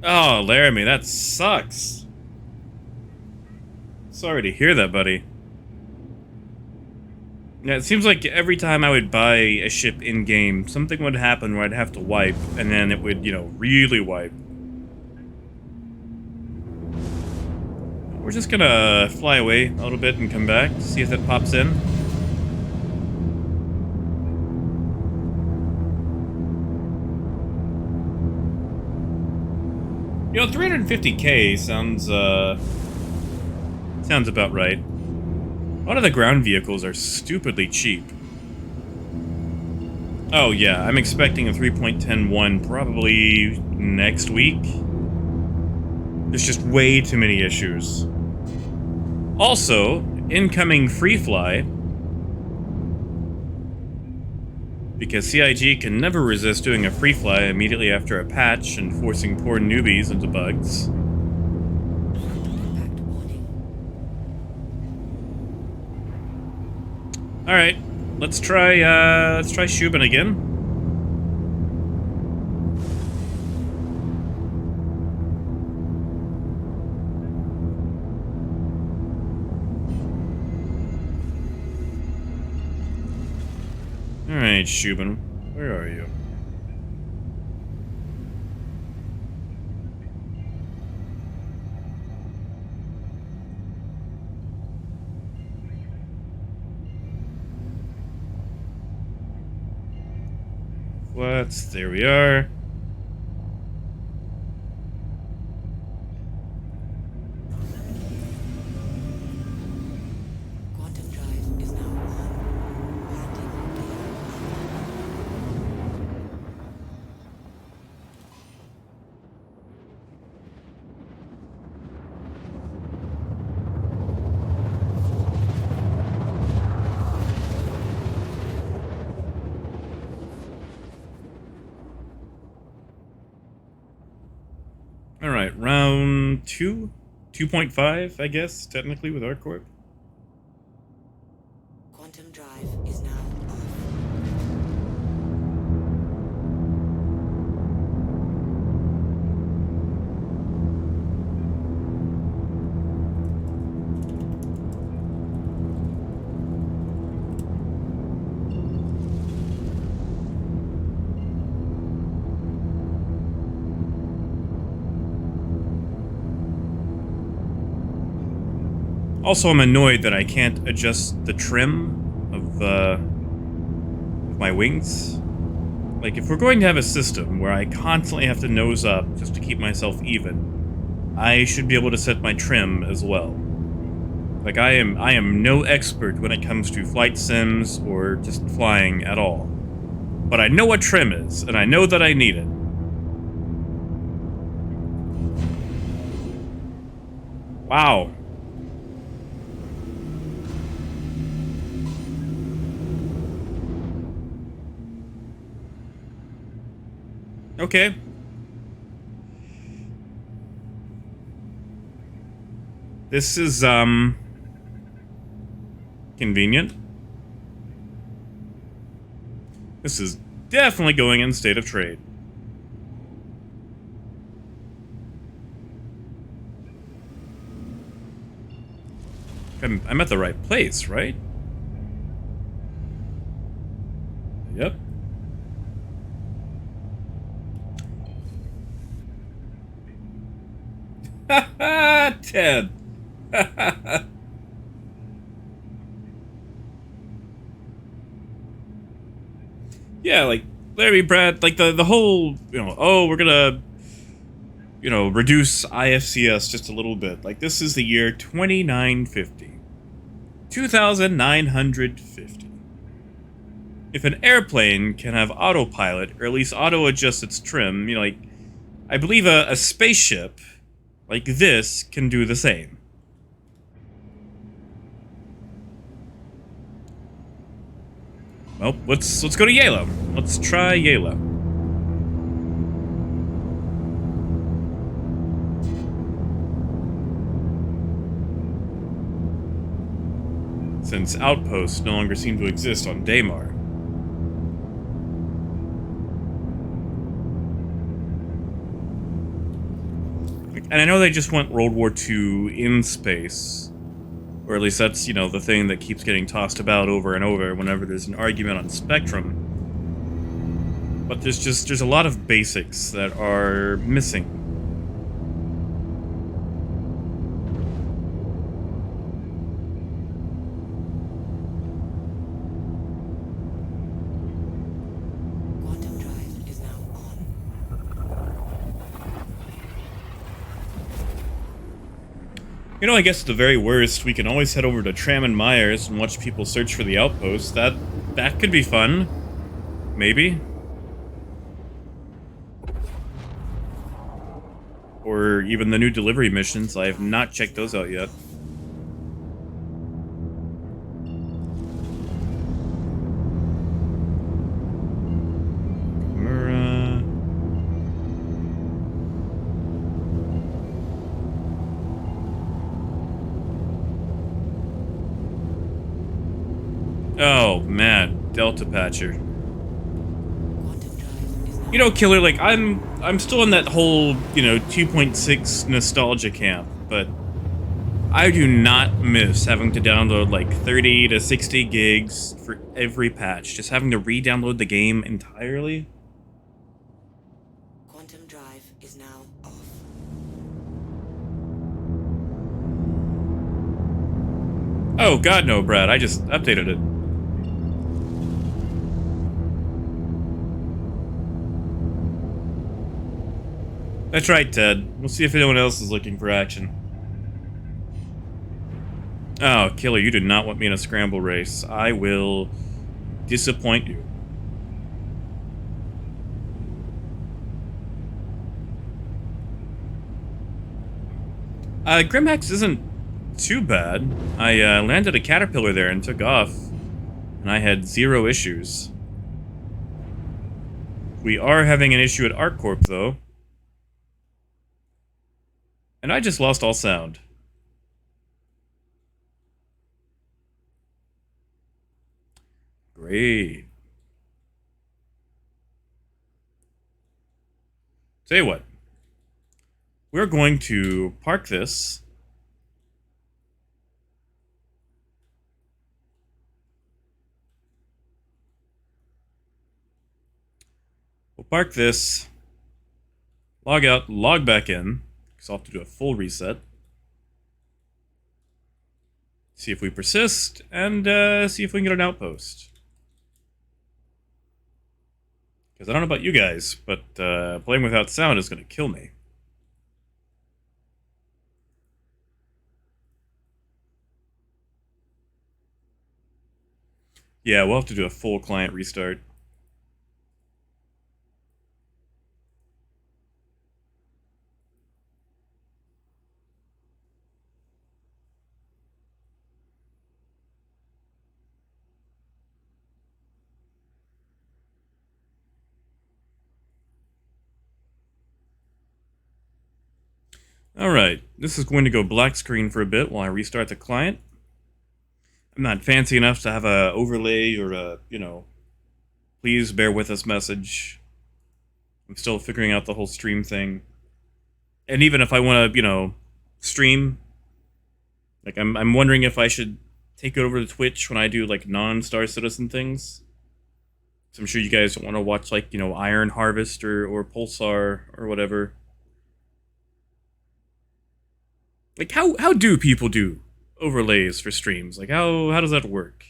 Oh, Laramie, that sucks. Sorry to hear that, buddy. Yeah, it seems like every time I would buy a ship in-game, something would happen where I'd have to wipe, and then it would, you know, really wipe. We're just gonna fly away a little bit and come back, see if that pops in. You know, 350K sounds about right. A lot of the ground vehicles are stupidly cheap. Oh yeah, I'm expecting a 3.10.1 probably next week. There's just way too many issues. Also, incoming free fly. Because CIG can never resist doing a free fly immediately after a patch and forcing poor newbies into bugs. Impact warning. All right, let's try Shubin again. All right, Shubin, where are you? squats. There we are. Quantum drive is now on. Landing gear. All right, round 2, 2.5, I guess, technically with ArcCorp. Quantum drive is now off. Also, I'm annoyed that I can't adjust the trim of my wings. Like, if we're going to have a system where I constantly have to nose up just to keep myself even, I should be able to set my trim as well. Like, I am no expert when it comes to flight sims or just flying at all. But I know what trim is, and I know that I need it. Wow. Okay. This is, convenient. This is definitely going in state of trade. I'm at the right place, right? Yep. Ted. Yeah, like Larry Brad, like the whole, oh, we're gonna, reduce IFCS just a little bit. Like, this is the year 2950. 2950. If an airplane can have autopilot, or at least auto-adjust its trim, like, I believe a spaceship like this can do the same. Well, let's go to Yalo. Let's try Yalo. Since outposts no longer seem to exist on Daymar. And I know they just went World War II in space. Or at least that's, the thing that keeps getting tossed about over and over whenever there's an argument on Spectrum. But there's a lot of basics that are missing. Quantum drive is now on. I guess at the very worst, we can always head over to Tram and Myers and watch people search for the outpost. That could be fun. Maybe. Or even the new delivery missions. I have not checked those out yet. Oh, man. Delta Patcher. Killer, like, I'm still in that whole, 2.6 nostalgia camp, but I do not miss having to download, like, 30 to 60 gigs for every patch. Just having to re-download the game entirely. Quantum drive is now off. Oh, God, no, Brad. I just updated it. That's right, Ted. We'll see if anyone else is looking for action. Oh, Killer, you did not want me in a scramble race. I will disappoint you. Grimhex isn't too bad. I landed a caterpillar there and took off, and I had 0 issues. We are having an issue at ArcCorp, though. And I just lost all sound. Great. Tell you what. We're going to park this. We'll park this. Log out, log back in. Because I'll have to do a full reset. See if we persist, and see if we can get an outpost. Because I don't know about you guys, but playing without sound is going to kill me. Yeah, we'll have to do a full client restart. Alright, this is going to go black screen for a bit while I restart the client. I'm not fancy enough to have a overlay or a, please bear with us message. I'm still figuring out the whole stream thing. And even if I want to, stream, like I'm wondering if I should take it over to Twitch when I do like non-Star Citizen things. So I'm sure you guys don't want to watch like, Iron Harvest or Pulsar or whatever. Like how do people do overlays for streams? Like how does that work?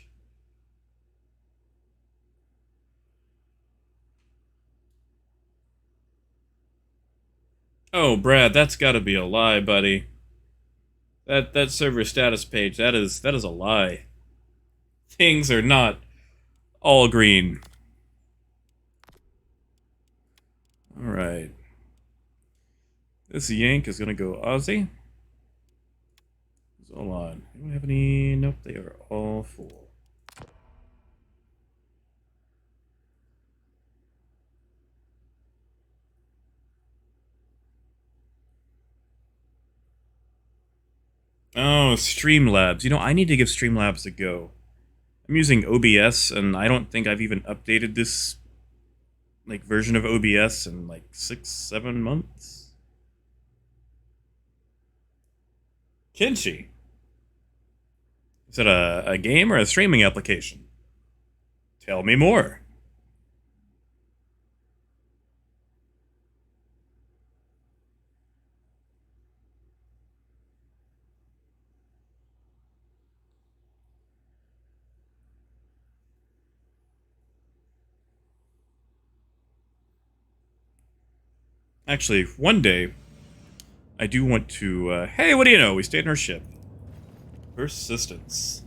Oh, Brad, that's got to be a lie, buddy. That server status page, that is a lie. Things are not all green. All right. This yank is gonna go Aussie. Hold on. Anyone have any? Nope, they are all full. Oh, Streamlabs. I need to give Streamlabs a go. I'm using OBS, and I don't think I've even updated this version of OBS in 6-7 months. Kenshi. Is it a game or a streaming application? Tell me more. Actually, one day, I do want to, hey, what do you know? We stayed in our ship. Persistence.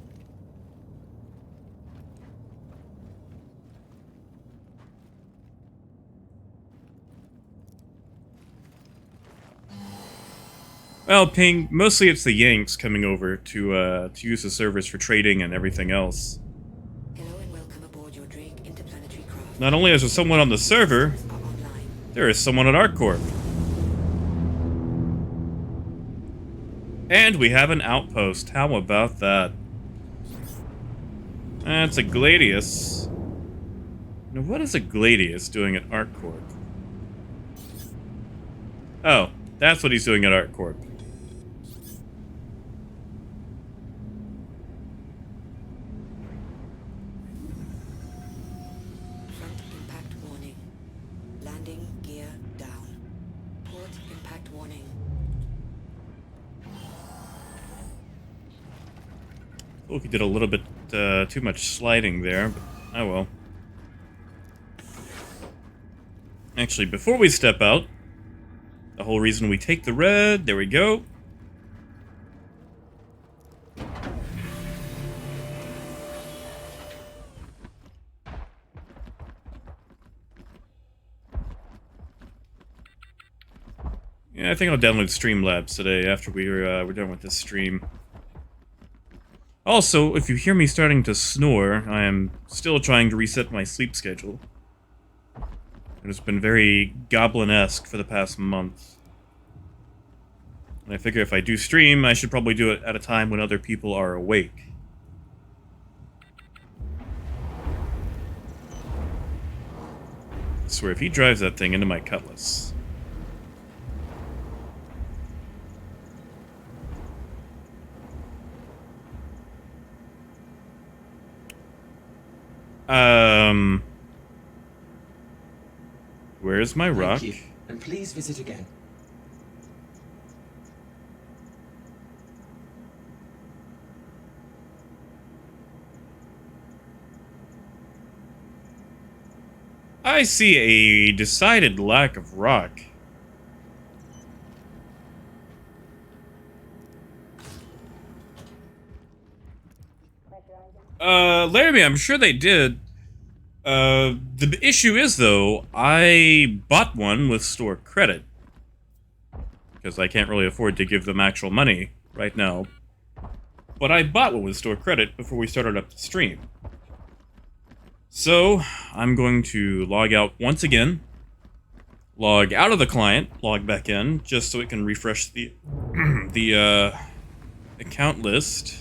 Well, Ping, mostly it's the Yanks coming over to use the servers for trading and everything else. Hello and welcome aboard your Drake interplanetary craft. Not only is there someone on the server, there is someone at ArcCorp. And we have an outpost. How about that? That's a Gladius. Now, what is a Gladius doing at ArcCorp? Oh, that's what he's doing at ArcCorp. Front impact warning. Landing gear down. Port impact warning. Look, he did a little bit too much sliding there, but oh well. Actually, before we step out, The whole reason we take the red. There we go. Yeah, I think I'll download Streamlabs today after we're done with this stream. Also, if you hear me starting to snore, I am still trying to reset my sleep schedule. It has been very goblin-esque for the past month. And I figure if I do stream, I should probably do it at a time when other people are awake. I swear, if he drives that thing into my cutlass... Where's my rock? Thank you, and please visit again. I see a decided lack of rock. Laramie, I'm sure they did. The issue is, though, I bought one with store credit. Because I can't really afford to give them actual money right now. But I bought one with store credit before we started up the stream. So, I'm going to log out once again. Log out of the client, log back in, just so it can refresh the, the, account list.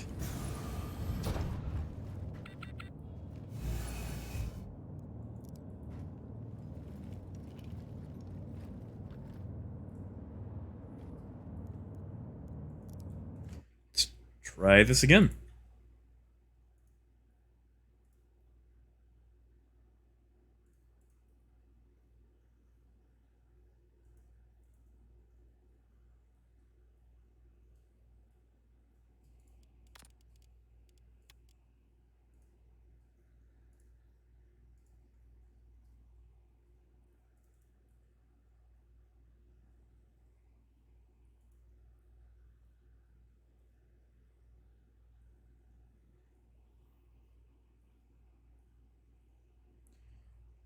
Try this again.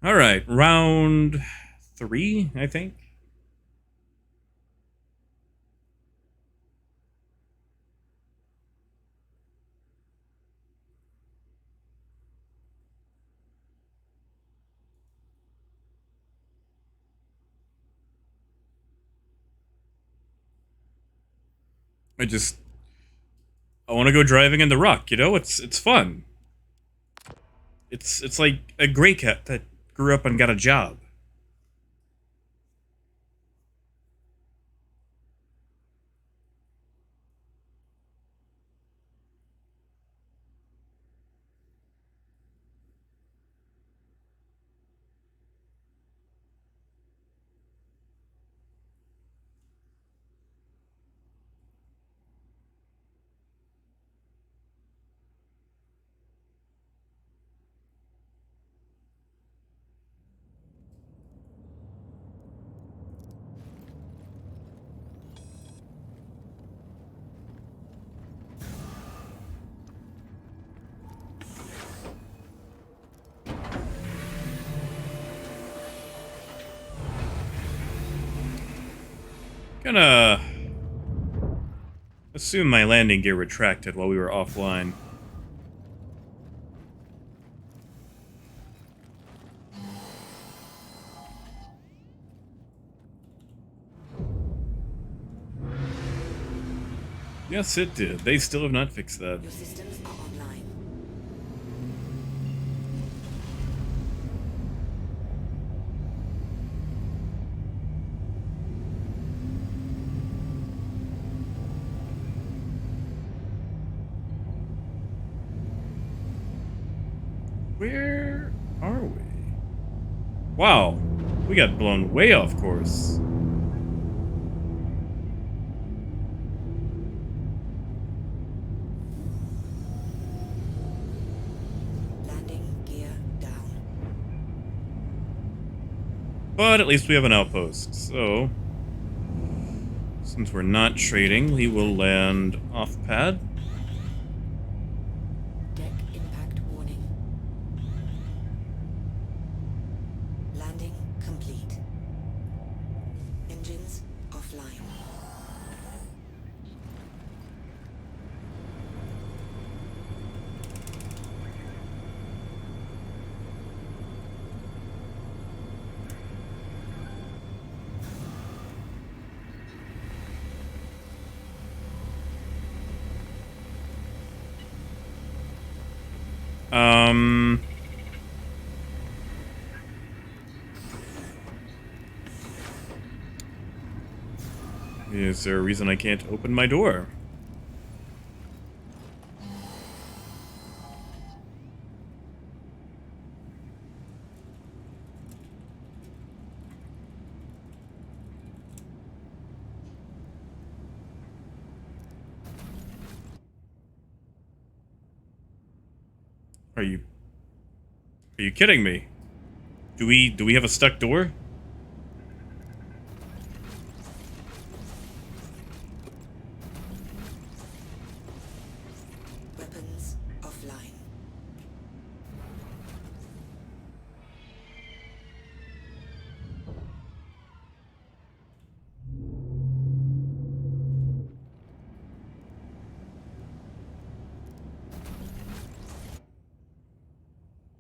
Alright, round 3, I think. I want to go driving in the rock, you know? It's fun. It's like a gray cat that grew up and got a job. Gonna assume my landing gear retracted while we were offline. Yes, it did. They still have not fixed that. Your systems are online. Where are we? Wow, we got blown way off course. Landing gear down. But at least we have an outpost, so Since we're not trading, we will land off pad. Deck impact warning. Landing complete. Engines offline. Is there a reason I can't open my door? Are you kidding me? Do we have a stuck door? Weapons offline.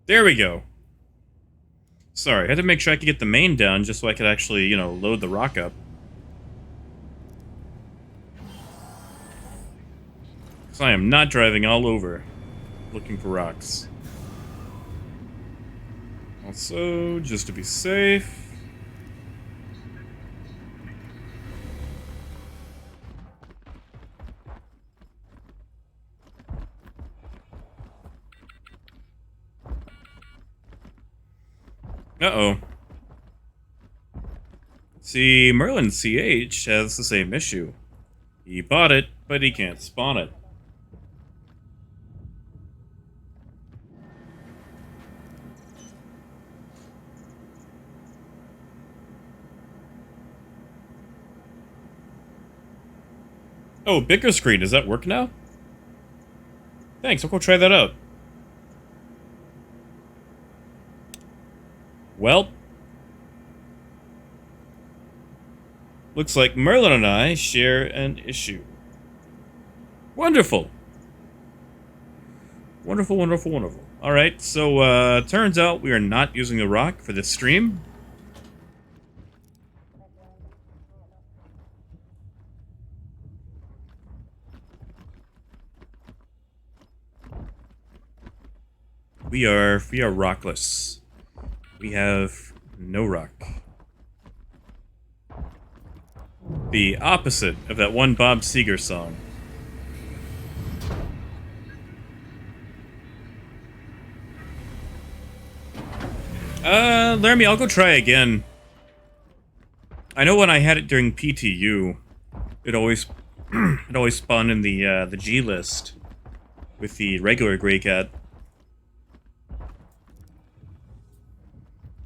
There we go. Sorry, I had to make sure I could get the main down just so I could actually, you know, load the rock up. Because I am not driving all over looking for rocks. Also, just to be safe... Uh-oh. See, Merlin CH has the same issue. He bought it, but he can't spawn it. Oh, bigger screen, does that work now? Thanks, I'll go try that out. Well, looks like Merlin and I share an issue. Wonderful. Wonderful, wonderful, wonderful. Alright, so, turns out we are not using the rock for this stream. We are rockless. We have no rock. The opposite of that one Bob Seger song. Laramie, I'll go try again. I know when I had it during PTU, it always spawned in the G list with the regular Grey Cat.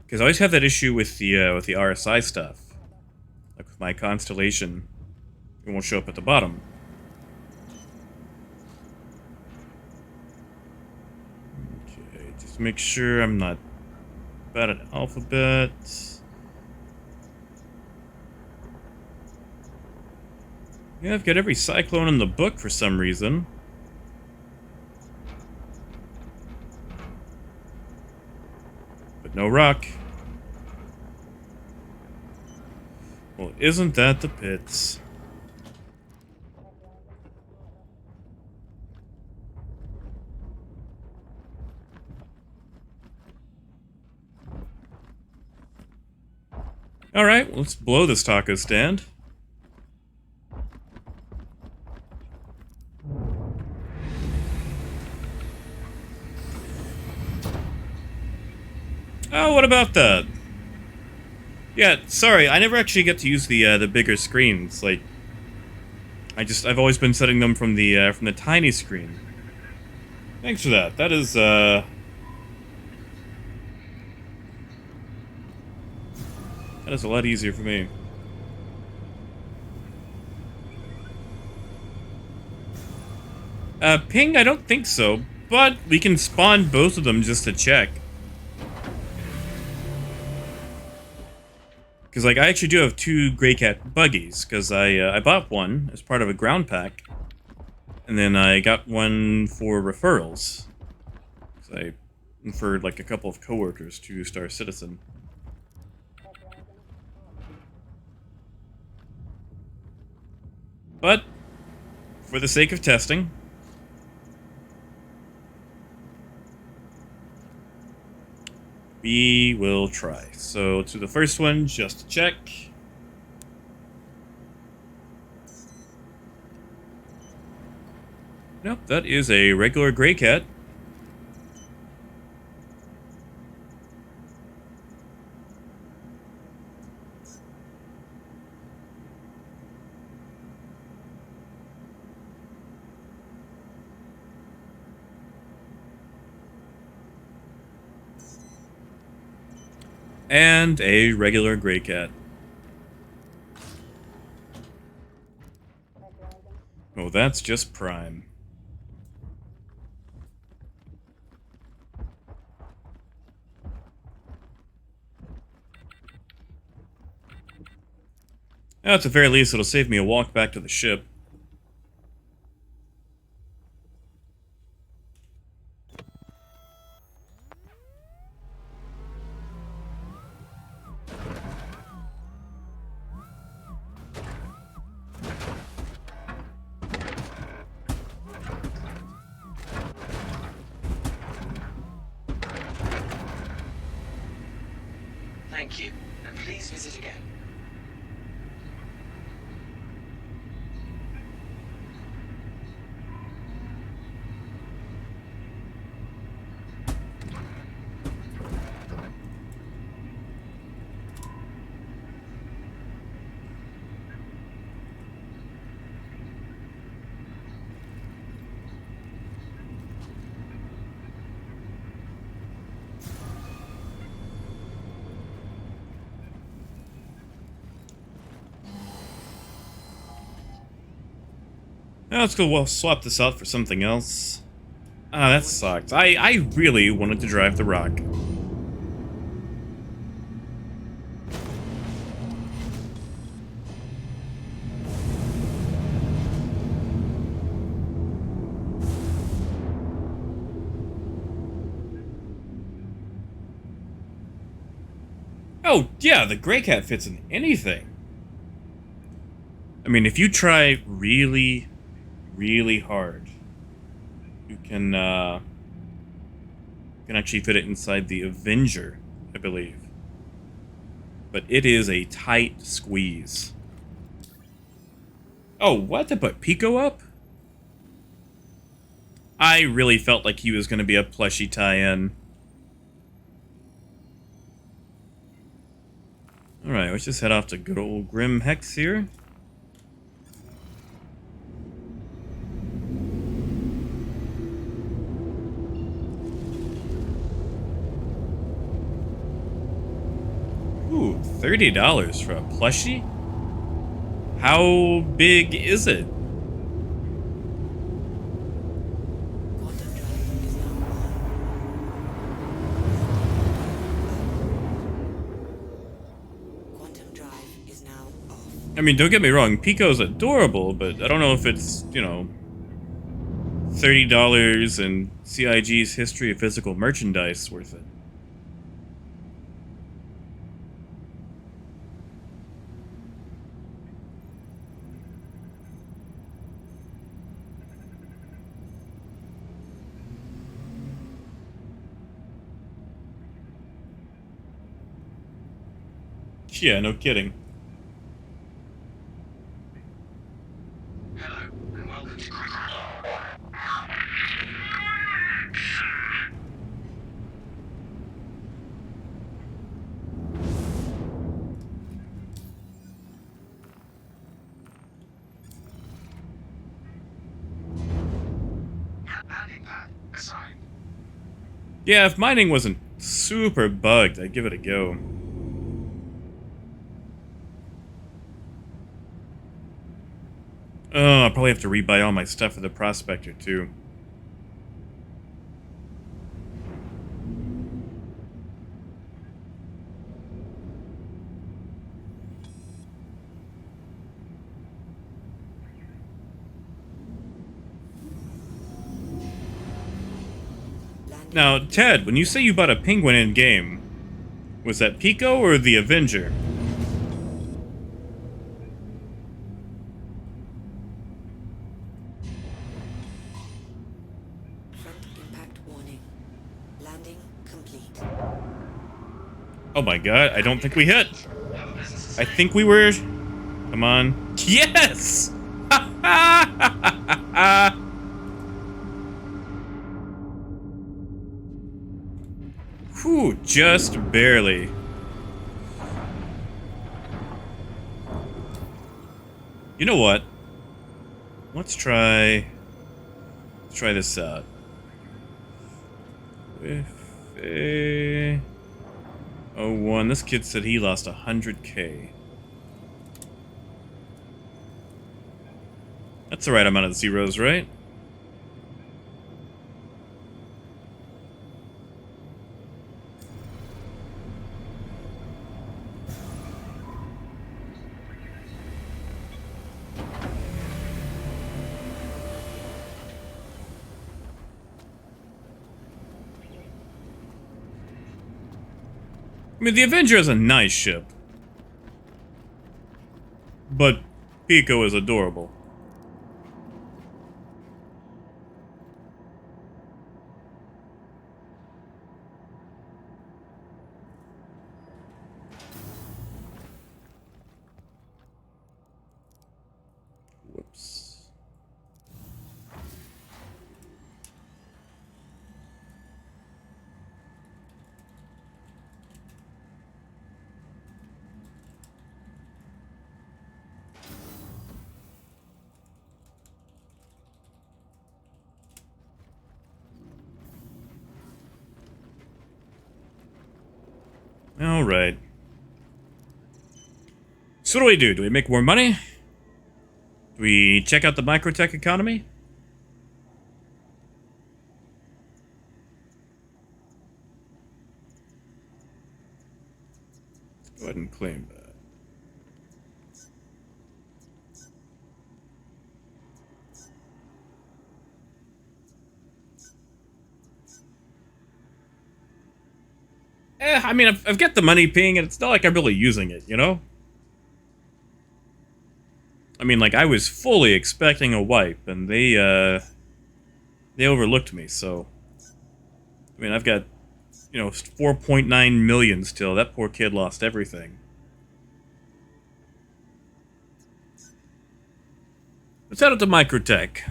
Because I always have that issue with the RSI stuff. Like with my Constellation, it won't show up at the bottom. Okay, just make sure I'm not bad at alphabet. Yeah, I've got every cyclone in the book for some reason. But no rock. Well, isn't that the pits? Alright, let's blow this taco stand. Oh, what about that? Yeah, sorry, I never actually get to use the bigger screens. Like, I've always been setting them from the tiny screen. Thanks for that. That is a lot easier for me. Ping, I don't think so, but we can spawn both of them just to check. Because, like, I actually do have 2 Grey Cat buggies, because I bought one as part of a ground pack, and then I got one for referrals. So I referred, like, a couple of coworkers to Star Citizen. But, for the sake of testing, we will try. So, to the first one, just to check. Nope, that is a regular Grey Cat. And a regular Grey Cat. Oh, that's just prime. Now, at the very least, it'll save me a walk back to the ship. Thank you, and please visit again. Now let's go swap this out for something else. Ah, that sucked. I really wanted to drive the Rock. Oh, yeah, the Grey Cat fits in anything. I mean, if you try really, really hard, you can actually fit it inside the Avenger, I believe. But it is a tight squeeze. Oh, what? They put Pico up? I really felt like he was going to be a plushy tie-in. Alright, let's just head off to good old Grim Hex here. Ooh, $30 for a plushie? How big is it? Quantum drive is now off. I mean, don't get me wrong, Pico's adorable, but I don't know if it's, you know, $30 and CIG's history of physical merchandise worth it. Yeah, no kidding. Hello, and welcome to landing pad assigned. Yeah, if mining wasn't super bugged, I'd give it a go. Oh, I'll probably have to rebuy all my stuff for the Prospector, too. Now, Ted, when you say you bought a penguin in-game, was that Pico or the Avenger? Front impact warning. Landing complete. Oh my god, I don't think we hit. I think we were... Come on. Yes! Whew, just barely. You know what? Let's try this out. With a 01, this kid said he lost 100K. That's the right amount of zeros, right? I mean, the Avenger is a nice ship. But Pico is adorable. Whoops. All right. So what do we do? Do we make more money? Do we check out the Microtech economy? Let's go ahead and claim that. I mean, I've got the money ping, and it's not like I'm really using it, you know? I mean, like, I was fully expecting a wipe, and they overlooked me, so... I mean, I've got, 4.9 million still. That poor kid lost everything. Let's head out to Microtech.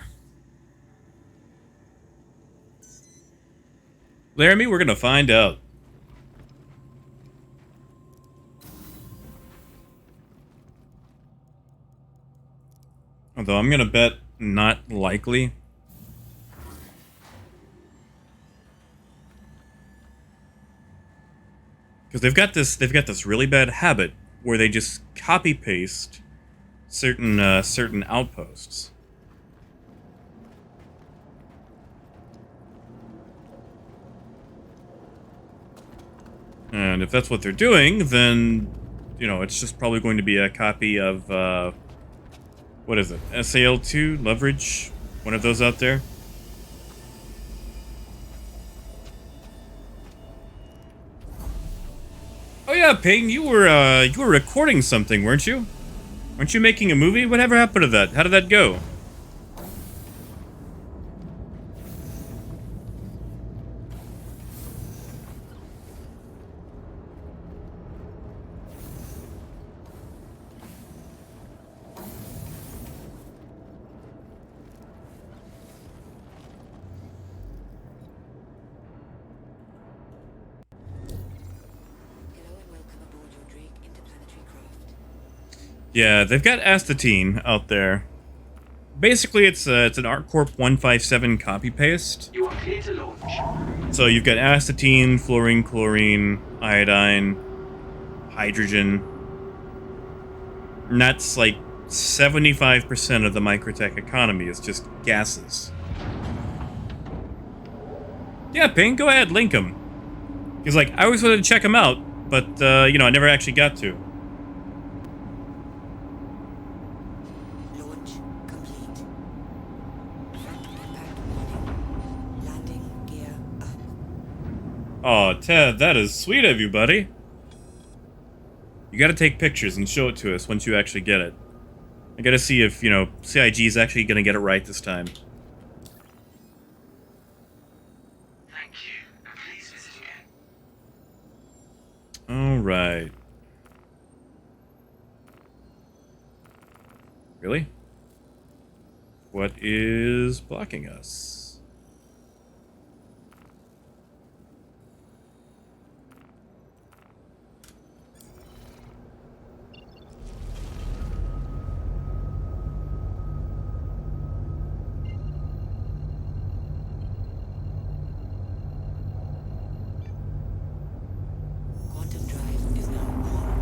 Laramie, we're gonna find out. Although I'm gonna bet not likely. Because they've got this really bad habit where they just copy paste certain outposts. And if that's what they're doing, then it's just probably going to be a copy of what is it? SAL2 leverage, one of those out there. Oh yeah, Ping, you were recording something, weren't you? Weren't you making a movie? Whatever happened to that? How did that go? Yeah, they've got astatine out there. Basically, it's an ArcCorp 157 copy paste. You are clear to launch. So you've got astatine, fluorine, chlorine, iodine, hydrogen. And that's like 75% of the Microtech economy is just gases. Yeah, Ping, go ahead, link them. Because, like, I always wanted to check them out, but, you know, I never actually got to. Launch complete. Front impact warning. Landing gear up. Aw, Ted, that is sweet of you, buddy. You gotta take pictures and show it to us once you actually get it. I gotta see if, you know, CIG is actually gonna get it right this time. Thank you, and please visit again. Alright. Really? What is blocking us? Quantum drive is now on.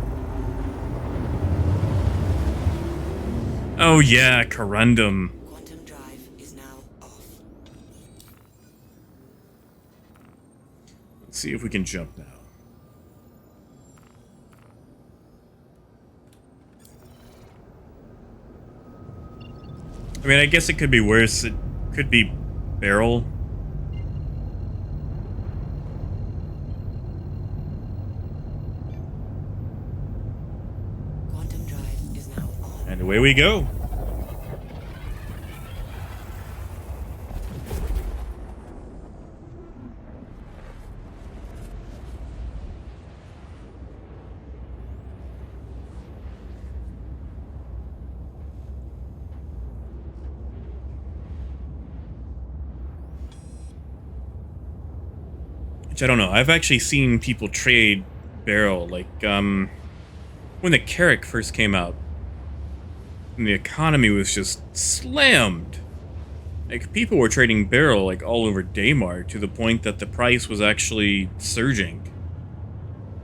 Oh yeah, Corundum. Quantum drive is now off. Let's see if we can jump now. I mean, I guess it could be worse. It could be barrel. Quantum drive is now on. And away we go. Which I don't know. I've actually seen people trade barrel, like, when the Carrack first came out, and the economy was just slammed. Like, people were trading barrel, like, all over Daymar, to the point that the price was actually surging.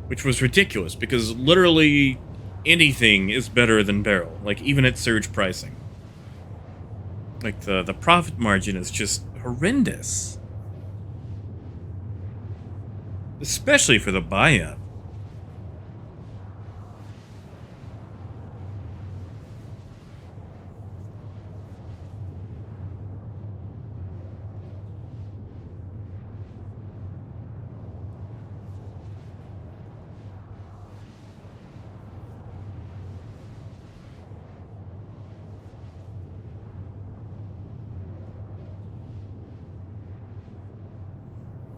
Which was ridiculous, because literally anything is better than barrel, like, even at surge pricing. Like, the profit margin is just horrendous. Especially for the buy-up.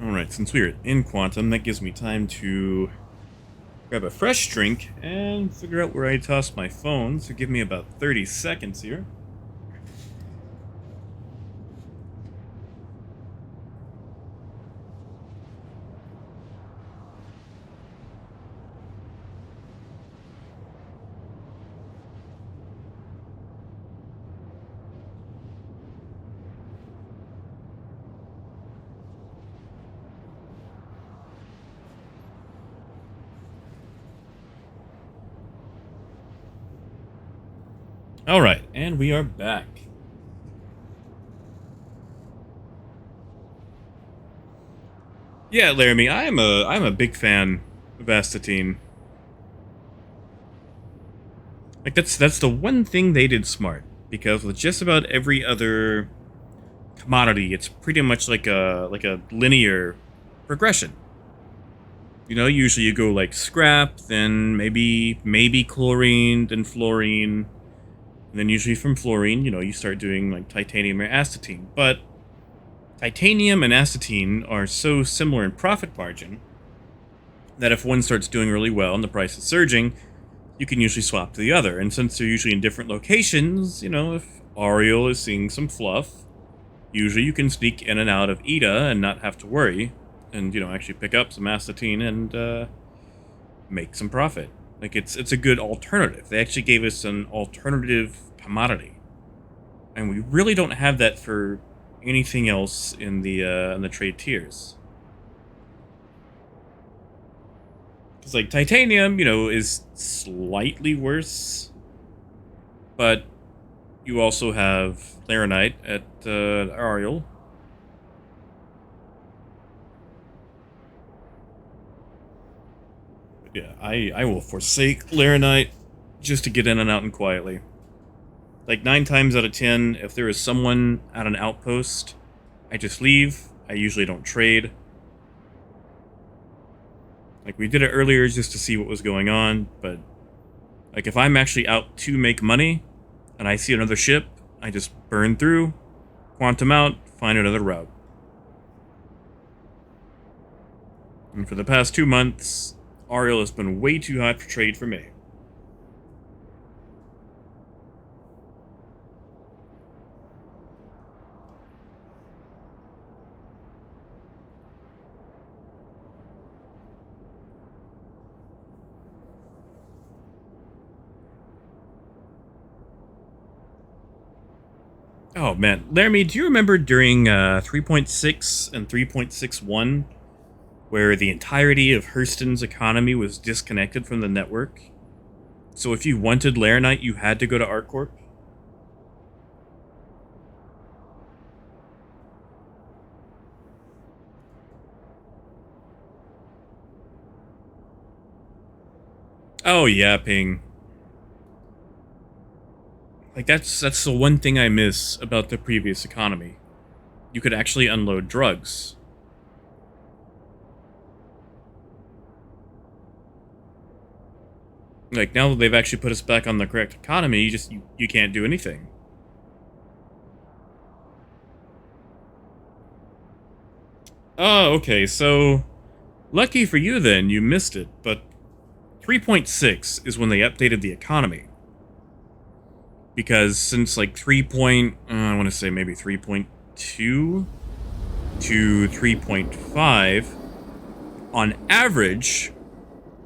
Alright, since we're in Quantum, that gives me time to grab a fresh drink and figure out where I tossed my phone, so give me about 30 seconds here. Alright, and we are back. Yeah, Laramie, I'm a big fan of astatine. Like, that's the one thing they did smart, because with just about every other commodity, it's pretty much like a linear progression. You know, usually you go like scrap, then maybe chlorine, then fluorine. And then usually from fluorine, you know, you start doing like titanium or astatine. But titanium and astatine are so similar in profit margin that if one starts doing really well and the price is surging, you can usually swap to the other. And since they're usually in different locations, you know, if Ariel is seeing some fluff, usually you can sneak in and out of Ida and not have to worry. And, you know, actually pick up some astatine and make some profit. Like, it's a good alternative. They actually gave us an alternative commodity. And we really don't have that for anything else in the trade tiers. Because, like, titanium, you know, is slightly worse. But you also have Laranite at Ariel. Yeah, I will forsake Laranite just to get in and out and quietly. Like 9 times out of 10, if there is someone at an outpost, I just leave. I usually don't trade. Like, we did it earlier just to see what was going on, but like, if I'm actually out to make money and I see another ship, I just burn through, quantum out, find another route. And for the past 2 months, Ariel has been way too hot for trade for me. Oh man, Laramie, do you remember during 3.6 and 3.61 where the entirety of Hurston's economy was disconnected from the network? So if you wanted Laranite, you had to go to ArcCorp? Oh yeah, ping. Like, that's the one thing I miss about the previous economy. You could actually unload drugs. Like, now that they've actually put us back on the correct economy, you can't do anything. Oh, okay, so lucky for you then, you missed it, but 3.6 is when they updated the economy. Because since like I want to say maybe 3.2 to 3.5, on average,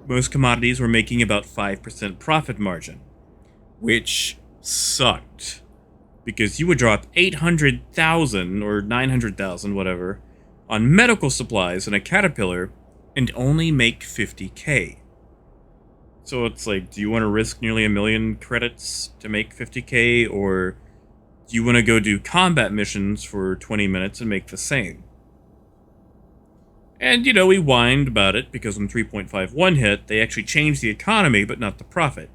most commodities were making about 5% profit margin, which sucked. Because you would drop 800,000 or 900,000, whatever, on medical supplies in a Caterpillar and only make 50k. So it's like, do you want to risk nearly 1 million credits to make 50k, or do you want to go do combat missions for 20 minutes and make the same? And, you know, we whined about it because when 3.51 hit, they actually changed the economy, but not the profit.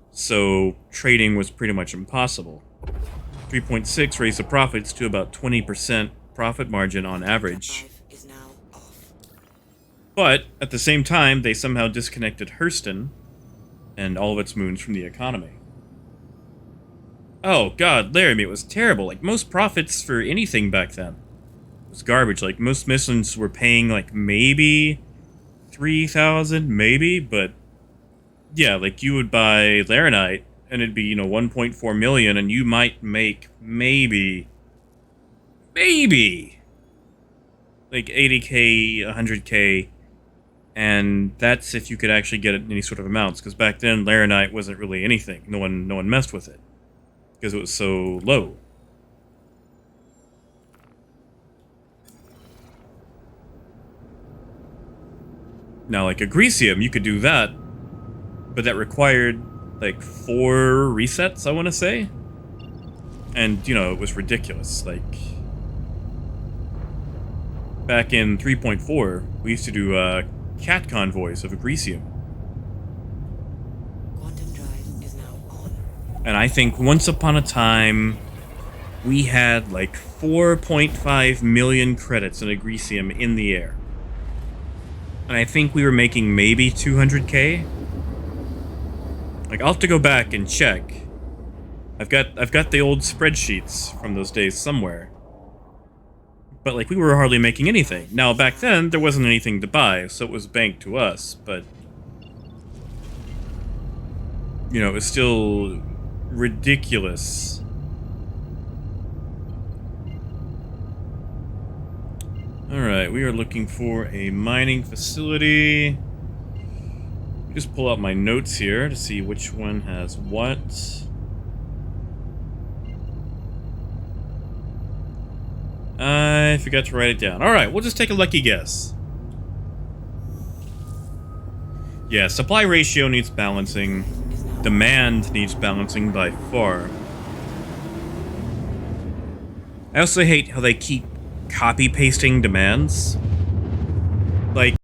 So trading was pretty much impossible. 3.6 raised the profits to about 20% profit margin on average. Is now off. But, at the same time, they somehow disconnected Hurston and all of its moons from the economy. Oh god, Laramie, it was terrible. Like, most profits for anything back then was garbage. Like, most missions were paying, like, maybe 3,000, maybe, but yeah, like, you would buy Laranite, and it'd be, you know, 1.4 million, and you might make maybe, like, 80k, 100k, and that's if you could actually get it in any sort of amounts, because back then Laranite wasn't really anything. No one messed with it because it was so low. Now, like Agricium, you could do that, but that required like 4 resets, I want to say, and you know, it was ridiculous. Like, back in 3.4, we used to do cat convoys of Agricium. Quantum drive is now on. And I think once upon a time, we had like 4.5 million credits in Agricium in the air. And I think we were making maybe 200k. Like, I'll have to go back and check. I've got the old spreadsheets from those days somewhere. But, like, we were hardly making anything. Now, back then, there wasn't anything to buy, so it was banked to us, but... you know, it was still ridiculous. Alright, we are looking for a mining facility. Just pull out my notes here to see which one has what. I forgot to write it down. Alright, we'll just take a lucky guess. Yeah, supply ratio needs balancing. demand needs balancing by far. I also hate how they keep copy-pasting demands. Like,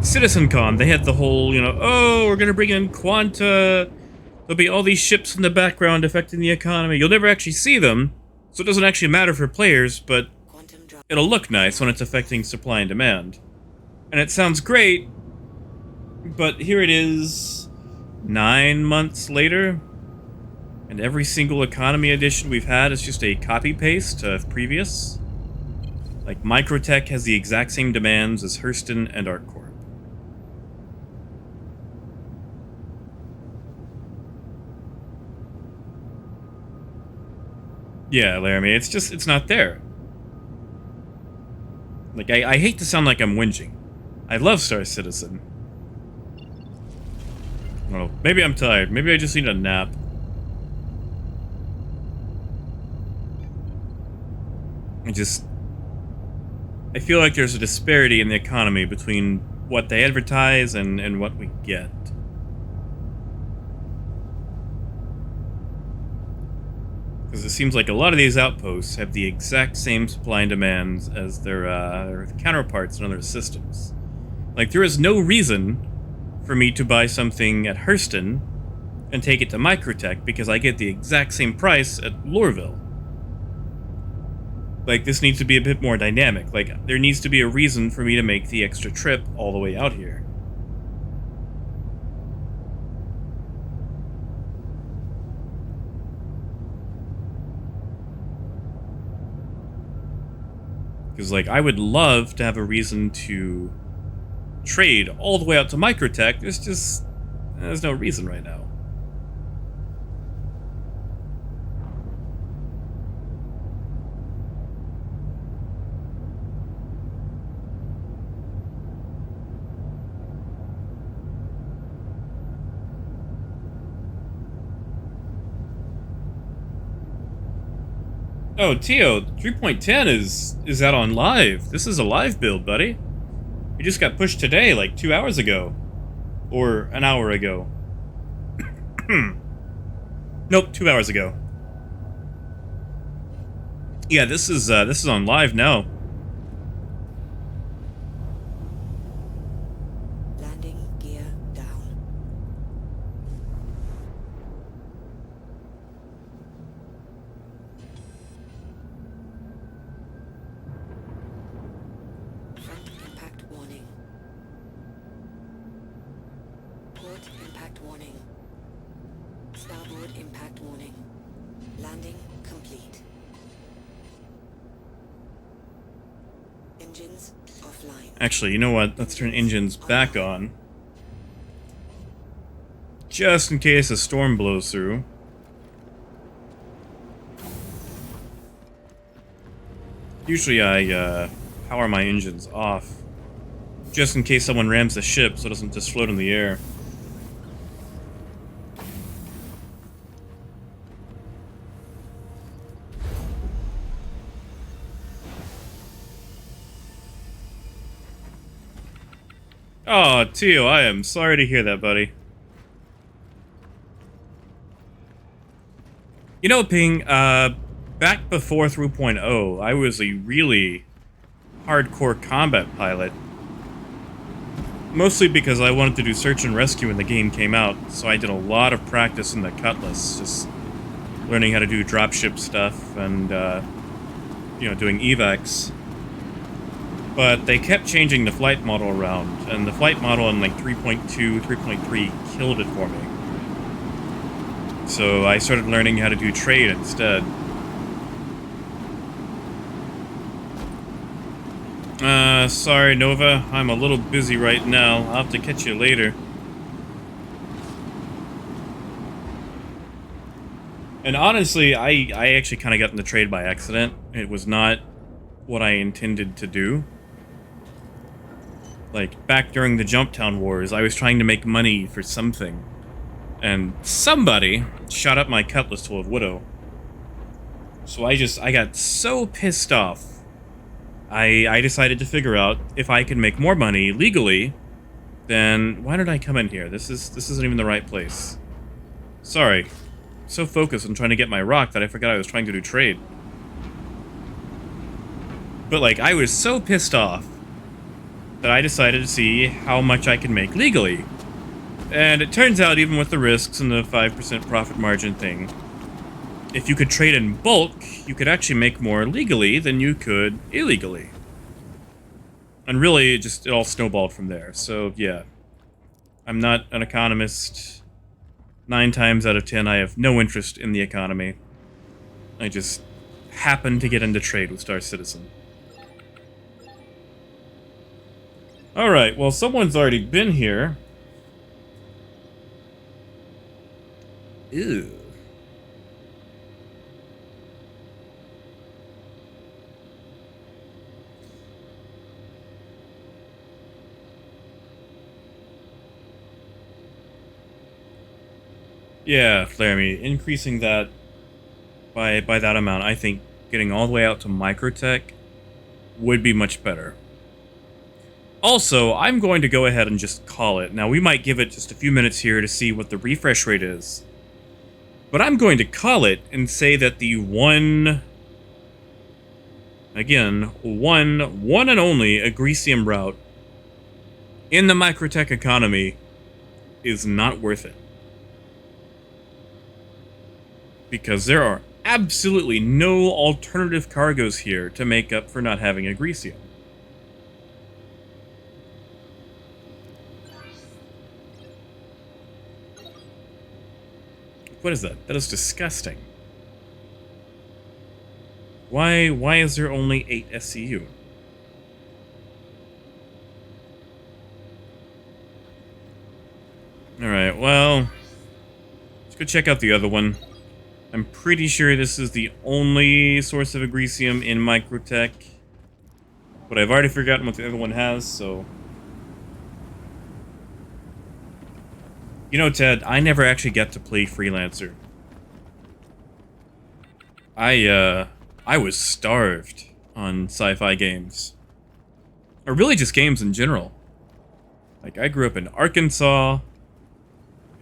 CitizenCon, they had the whole, oh, we're gonna bring in Quanta, there'll be all these ships in the background affecting the economy. You'll never actually see them, so it doesn't actually matter for players, but it'll look nice when it's affecting supply and demand. And it sounds great, but here it is, 9 months later, and every single economy edition we've had is just a copy-paste of previous. Like, Microtech has the exact same demands as Hurston and ArcCorp. Yeah, Laramie, it's not there. Like, I hate to sound like I'm whinging. I love Star Citizen. Well, maybe I'm tired. Maybe I just need a nap. I feel like there's a disparity in the economy between what they advertise and what we get. Because it seems like a lot of these outposts have the exact same supply and demands as their counterparts in other systems. Like, there is no reason for me to buy something at Hurston and take it to Microtech because I get the exact same price at Lorville. Like, this needs to be a bit more dynamic. Like, there needs to be a reason for me to make the extra trip all the way out here. Because, like, I would love to have a reason to trade all the way out to Microtech. There's no reason right now. Oh, Tio, 3.10 is out on live. This is a live build, buddy. We just got pushed today, like 2 hours ago. Or an hour ago. Nope, 2 hours ago. Yeah, this is on live now. Landing gear down. Front impact warning. Port impact warning. Starboard impact warning. Landing complete. Engines offline. Actually, you know what? Let's turn engines back on. Just in case a storm blows through. Usually I power my engines off. Just in case someone rams the ship so it doesn't just float in the air. Oh, Tio, I am sorry to hear that, buddy. You know, Ping, back before 3.0, I was a really hardcore combat pilot. Mostly because I wanted to do search and rescue when the game came out, so I did a lot of practice in the Cutlass, just learning how to do dropship stuff and, doing evacs. But they kept changing the flight model around, and the flight model in like 3.2, 3.3 killed it for me. So I started learning how to do trade instead. Sorry Nova, I'm a little busy right now. I'll have to catch you later. And honestly, I actually kind of got in the trade by accident. It was not what I intended to do. Like, back during the Jumptown Wars, I was trying to make money for something. And somebody shot up my Cutlass to a Widow. So I got so pissed off. I decided to figure out if I could make more money legally, then why did I come in here? This isn't even the right place. Sorry. So focused on trying to get my rock that I forgot I was trying to do trade. But, like, I was so pissed off that I decided to see how much I can make legally. And it turns out, even with the risks and the 5% profit margin thing, if you could trade in bulk, you could actually make more legally than you could illegally. And really, it all snowballed from there. So, yeah. I'm not an economist. 9 times out of 10, I have no interest in the economy. I just happen to get into trade with Star Citizen. Alright, well, someone's already been here. Ew. Yeah, Flaremy, increasing that by that amount, I think getting all the way out to Microtech would be much better. Also, I'm going to go ahead and just call it. Now, we might give it just a few minutes here to see what the refresh rate is. But I'm going to call it and say that the one and only Agresium route in the Microtech economy is not worth it. Because there are absolutely no alternative cargoes here to make up for not having Agresium. What is that? That is disgusting. Why is there only 8 SCU? Alright, well, let's go check out the other one. I'm pretty sure this is the only source of Agresium in Microtech. But I've already forgotten what the other one has, so... You know, Ted, I never actually get to play Freelancer. I was starved on sci-fi games. Or really just games in general. Like, I grew up in Arkansas,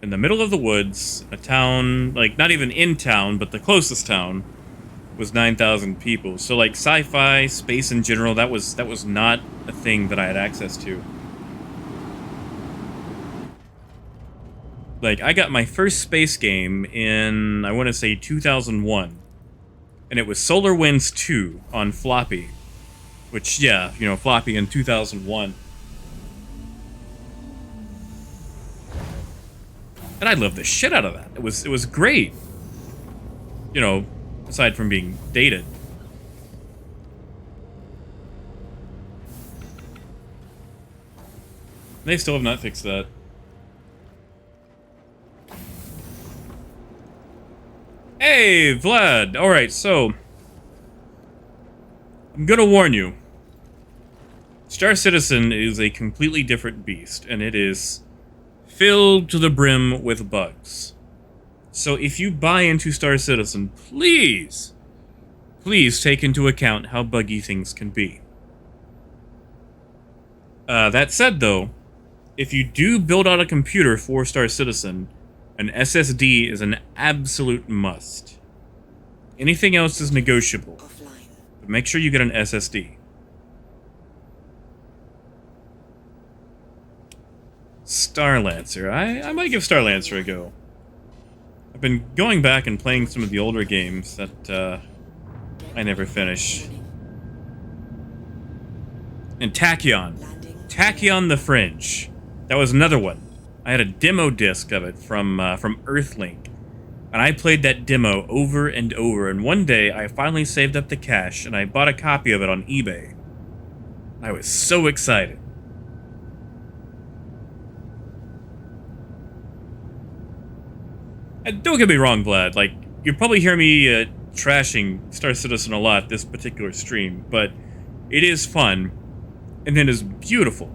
in the middle of the woods, a town, like, not even in town, but the closest town was 9,000 people. So, like, sci-fi, space in general, that was not a thing that I had access to. Like, I got my first space game in, I want to say, 2001. And it was Solar Winds 2 on floppy. Which, yeah, you know, floppy in 2001. And I loved the shit out of that. It was great. You know, aside from being dated. They still have not fixed that. Hey, Vlad! Alright, so... I'm gonna warn you. Star Citizen is a completely different beast, and it is filled to the brim with bugs. So if you buy into Star Citizen, please take into account how buggy things can be. That said, though, if you do build out a computer for Star Citizen, an SSD is an absolute must. Anything else is negotiable, but make sure you get an SSD. Starlancer. I might give Starlancer a go. I've been going back and playing some of the older games that I never finished. And Tachyon. Tachyon the Fringe. That was another one. I had a demo disc of it from Earthlink. And I played that demo over and over. And one day, I finally saved up the cash and I bought a copy of it on eBay. I was so excited. And don't get me wrong, Vlad. Like, you'll probably hear me trashing Star Citizen a lot this particular stream. But it is fun. And it is beautiful.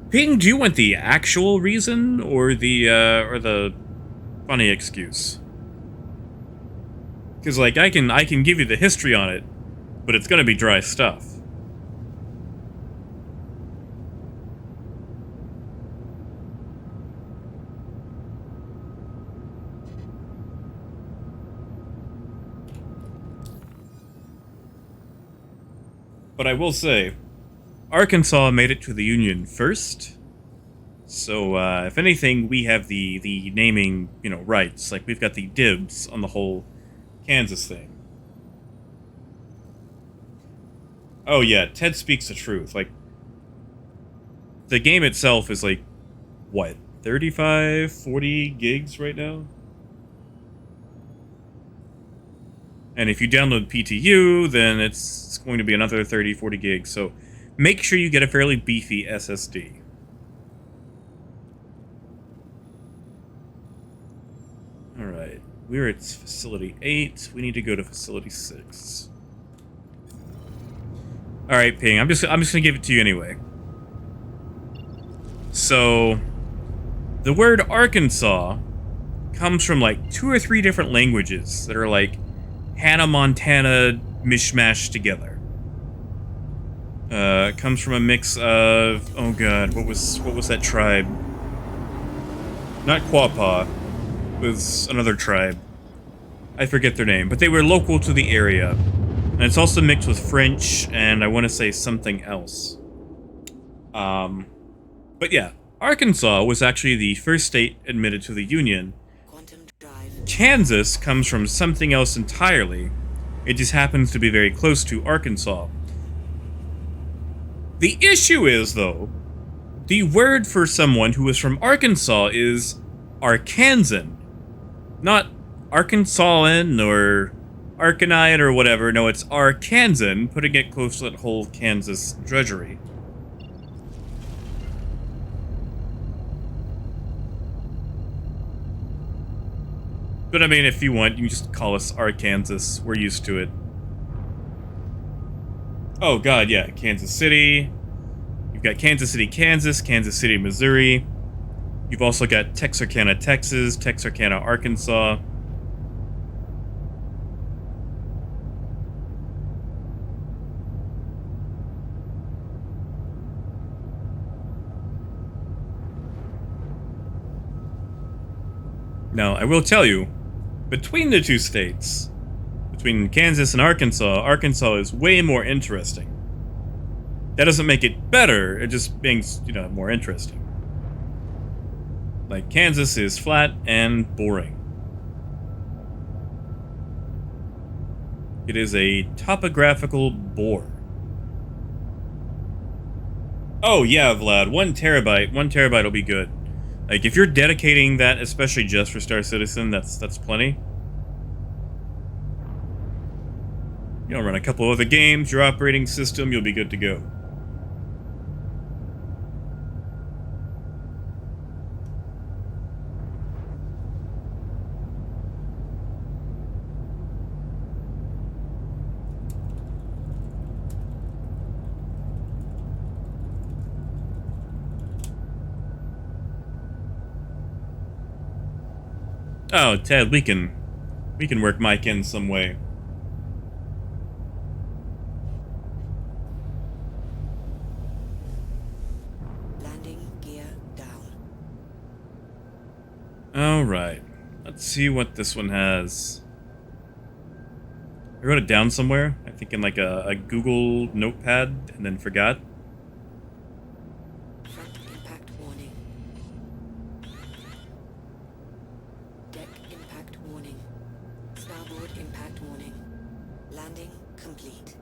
Ping, do you want the actual reason or the funny excuse? Because, like, I can give you the history on it, but it's gonna be dry stuff. But I will say, Arkansas made it to the Union first. So, if anything, we have the naming, rights. Like, we've got the dibs on the whole Kansas thing. Oh yeah, Ted speaks the truth. Like, the game itself is like, what, 35, 40 gigs right now? And if you download PTU, then it's going to be another 30, 40 gigs. So make sure you get a fairly beefy SSD. Alright, we're at Facility 8. We need to go to Facility 6. Alright, Ping, I'm just gonna give it to you anyway. So, the word Arkansas comes from like 2 or 3 different languages that are like Hannah Montana mishmashed together. It comes from a mix of, oh god, what was that tribe? Not Quapaw. It was another tribe. I forget their name, but they were local to the area. And it's also mixed with French, and I want to say something else. But yeah, Arkansas was actually the first state admitted to the Union. Kansas comes from something else entirely. It just happens to be very close to Arkansas. The issue is, though, the word for someone who is from Arkansas is Arkansan. Not Arkansalan or Arcanite or whatever. No, it's Arkansan, putting it close to that whole Kansas drudgery. But I mean, if you want, you can just call us Arkansas. We're used to it. Oh god, yeah, Kansas City. You've got Kansas City, Kansas, Kansas City, Missouri. You've also got Texarkana, Texas, Texarkana, Arkansas. Now, I will tell you, between the two states, between Kansas and Arkansas, Arkansas is way more interesting. That doesn't make it better, it just makes, more interesting. Like, Kansas is flat and boring. It is a topographical bore. Oh yeah, Vlad, 1 terabyte. 1 terabyte will be good. Like, if you're dedicating that, especially just for Star Citizen, that's plenty. Run a couple other games, your operating system, you'll be good to go. Oh, Ted, we can work Mike in some way. Landing gear down. Alright. Let's see what this one has. I wrote it down somewhere. I think in like a Google notepad and then forgot. Front impact warning. Deck impact warning. Starboard impact warning. Landing complete.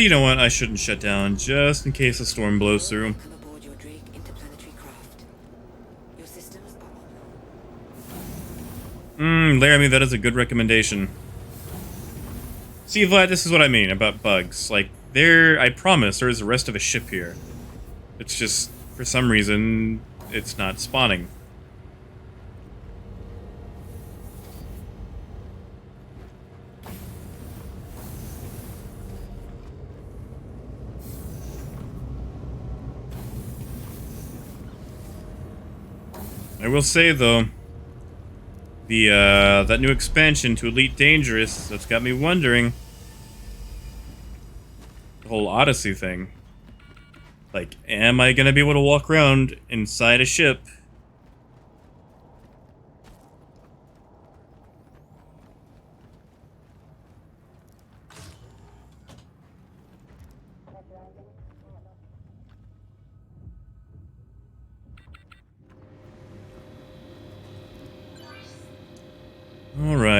You know what? I shouldn't shut down just in case a storm blows through. Welcome aboard your Drake interplanetary craft. Your systems are online. Laramie, that is a good recommendation. See, Vlad, this is what I mean about bugs. Like, I promise there is the rest of a ship here. It's just, for some reason, it's not spawning. I will say, though, that new expansion to Elite Dangerous, that's got me wondering. The whole Odyssey thing. Like, am I gonna be able to walk around inside a ship?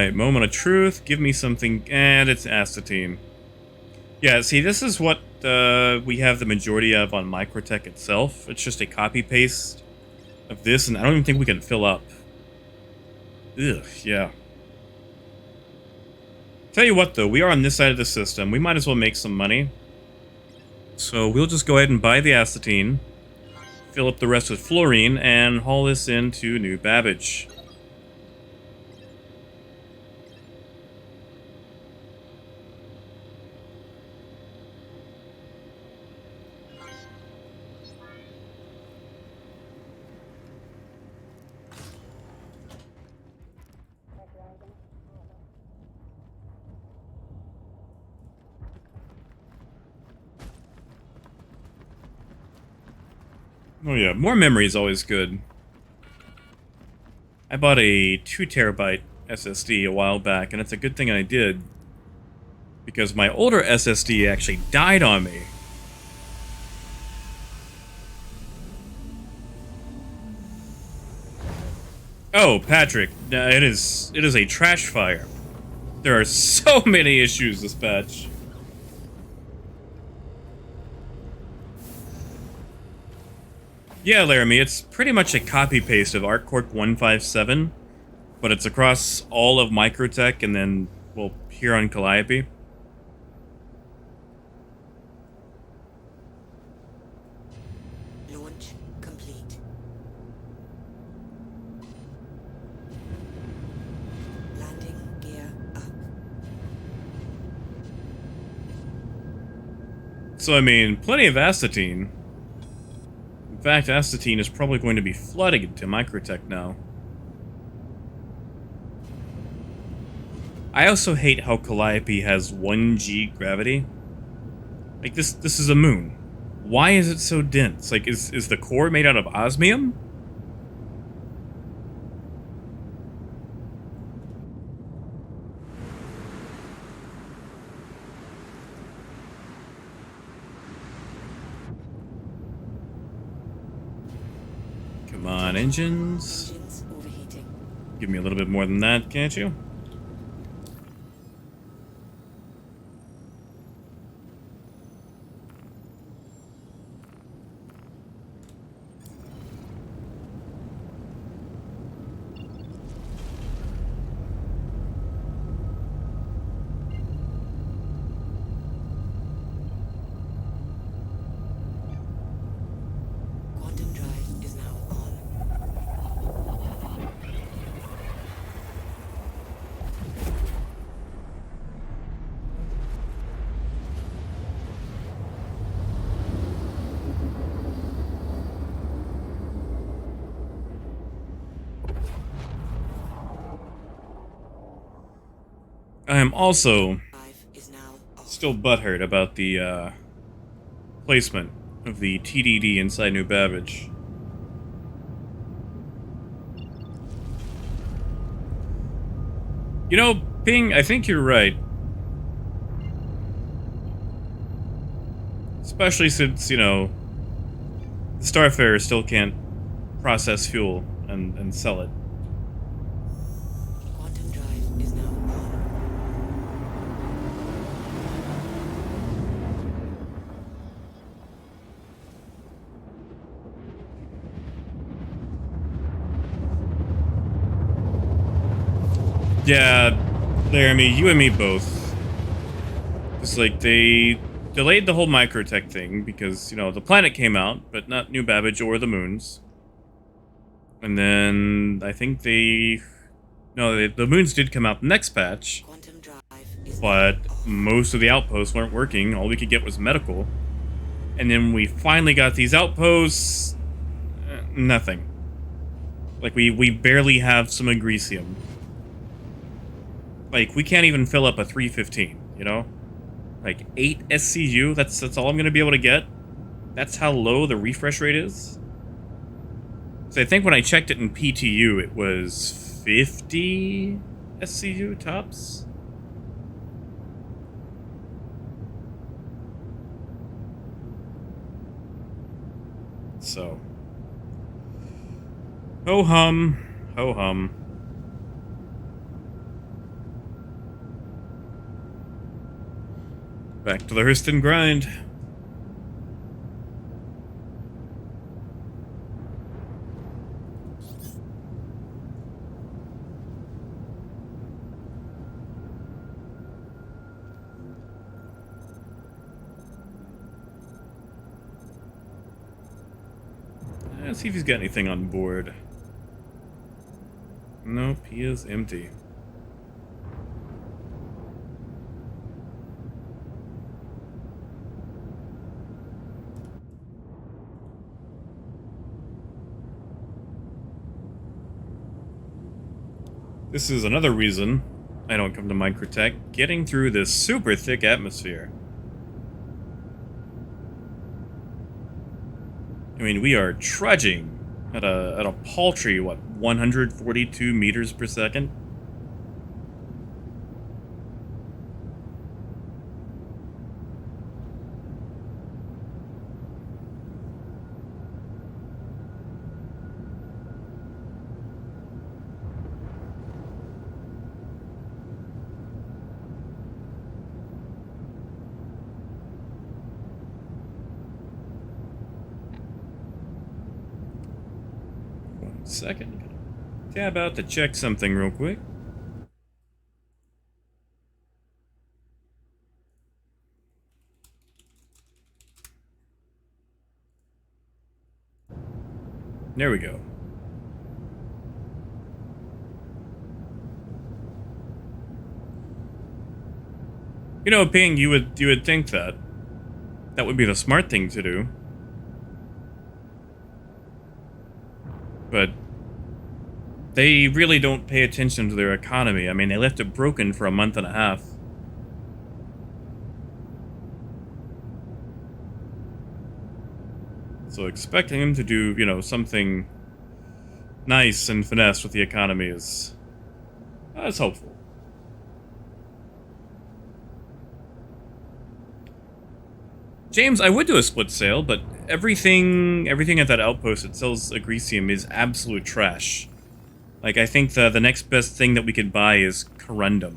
Alright, moment of truth. Give me something. And it's acetine. Yeah, see, this is what we have the majority of on Microtech itself. It's just a copy-paste of this, and I don't even think we can fill up. Ugh, yeah. Tell you what, though, we are on this side of the system. We might as well make some money. So we'll just go ahead and buy the acetine, fill up the rest with fluorine, and haul this into New Babbage. Oh yeah, more memory is always good. I bought a 2 terabyte SSD a while back, and it's a good thing I did. Because my older SSD actually died on me. Oh, Patrick, it is a trash fire. There are so many issues this patch. Yeah, Laramie, it's pretty much a copy-paste of ArcCorp 157, but it's across all of Microtech and then, well, here on Calliope. Launch complete. Landing gear up. So, I mean, plenty of acetine. In fact, acetine is probably going to be flooding to Microtech now. I also hate how Calliope has 1G gravity. Like, this is a moon. Why is it so dense? Like, is the core made out of osmium? Come on, engines. Engines overheating. Give me a little bit more than that, can't you? Quantum drive is now on. I am also Drive is now off. still butthurt about the placement of the TDD inside New Babbage. You know, Ping, I think you're right. Especially since, you know, the Starfarer still can't process fuel and sell it. Quantum drive is now on. Yeah, Laramie, you and me both. It's like they delayed the whole Microtech thing because, you know, the planet came out, but not New Babbage or the moons. And then I think the moons did come out the next patch, Quantum drive is but now off. most of the outposts weren't working. All we could get was medical. And then we finally got these outposts. Nothing. Like, we barely have some agresium. Like, we can't even fill up a 315, you know? Like, 8 SCU, that's all I'm going to be able to get? That's how low the refresh rate is? So I think when I checked it in PTU, it was 50 SCU tops? So. Ho hum. Ho hum. Back to the Hurston grind. Let's see if he's got anything on board. Nope, he is empty. This is another reason I don't come to Microtech, getting through this super thick atmosphere. I mean, we are trudging at a paltry, what, 142 meters per second? Second. Tab out to check something real quick. There we go. You know, Ping, you would think that would be the smart thing to do. But they really don't pay attention to their economy. I mean, they left it broken for a month and a half. So expecting them to do, you know, something nice and finesse with the economy is hopeful. James, I would do a split sale, but everything at that outpost that sells agresium is absolute trash. Like, I think the next best thing that we could buy is corundum.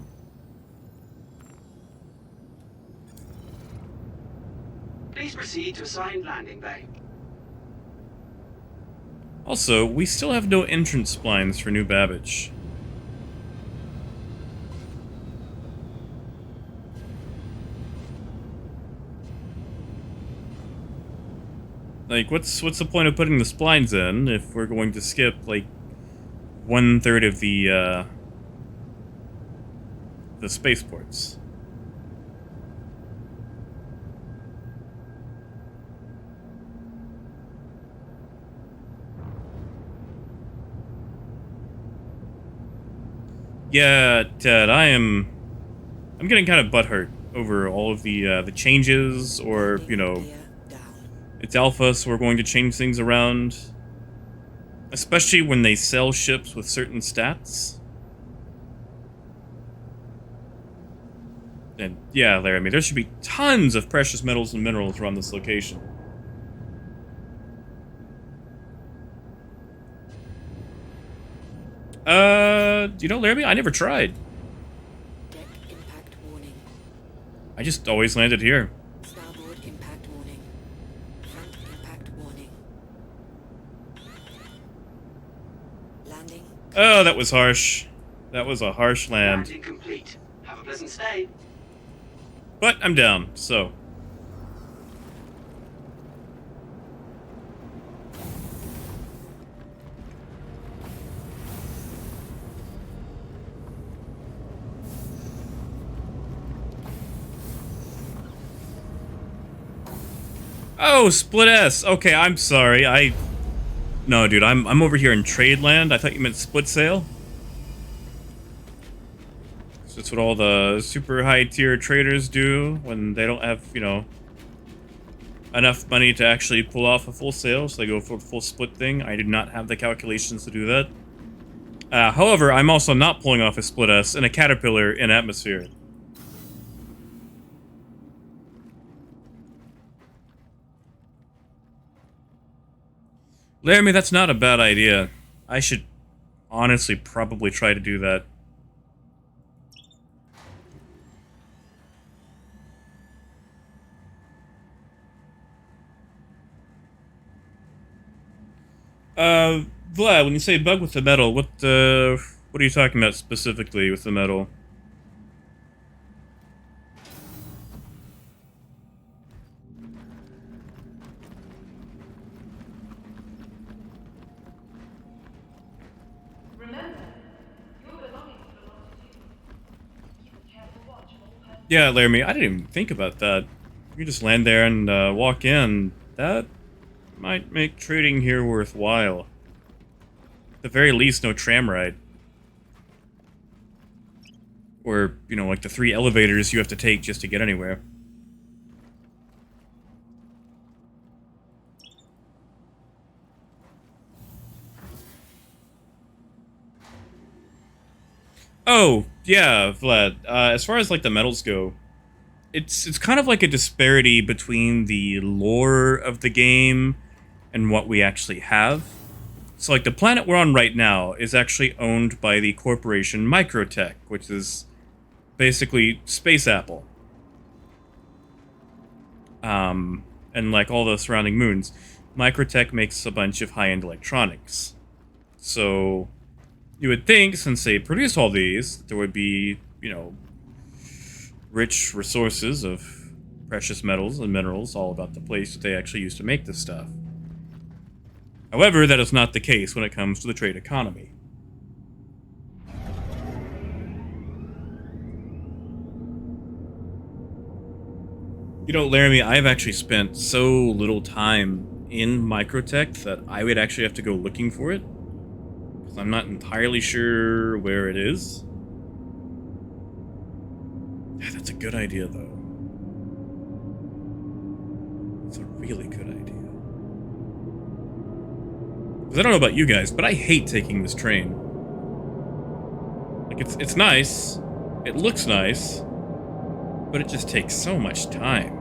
Please proceed to assigned landing bay. Also, we still have no entrance splines for new Babbage. Like, what's the point of putting the splines in if we're going to skip, like, 1/3 of the spaceports? Yeah, Ted, I'm getting kind of butthurt over all of the changes, or, you know, it's alpha, so we're going to change things around. Especially when they sell ships with certain stats. And yeah, Laramie, there should be tons of precious metals and minerals around this location. You know, Laramie, I never tried. Deck impact warning. I just always landed here. Starboard impact warning. Front impact warning. Landing. Oh, that was harsh. That was a harsh land. Landing complete. Have a pleasant stay. But I'm down, so. Oh, split S. Okay, I'm sorry. No, dude, I'm over here in trade land. I thought you meant split sale. So that's what all the super high tier traders do when they don't have, you know, enough money to actually pull off a full sale, so they go for a full split thing. I did not have the calculations to do that. However, I'm also not pulling off a split S in a caterpillar in atmosphere. Laramie, that's not a bad idea. I should honestly probably try to do that. Vlad, when you say bug with the metal, what are you talking about specifically with the metal? Yeah, Laramie, I didn't even think about that. You just land there and walk in. That might make trading here worthwhile. At the very least, no tram ride. Or, you know, like the 3 elevators you have to take just to get anywhere. Oh, yeah, Vlad. As far as, like, the metals go, it's kind of like a disparity between the lore of the game and what we actually have. So, like, the planet we're on right now is actually owned by the corporation Microtech, which is basically Space Apple. And, like, all the surrounding moons. Microtech makes a bunch of high-end electronics. So, you would think, since they produce all these, there would be, you know, rich resources of precious metals and minerals all about the place that they actually use to make this stuff. However, that is not the case when it comes to the trade economy. You know, Laramie, I've actually spent so little time in Microtech that I would actually have to go looking for it. Because I'm not entirely sure where it is. Yeah, that's a good idea, though. It's a really good idea. Because I don't know about you guys, but I hate taking this train. Like, it's nice. It looks nice. But it just takes so much time.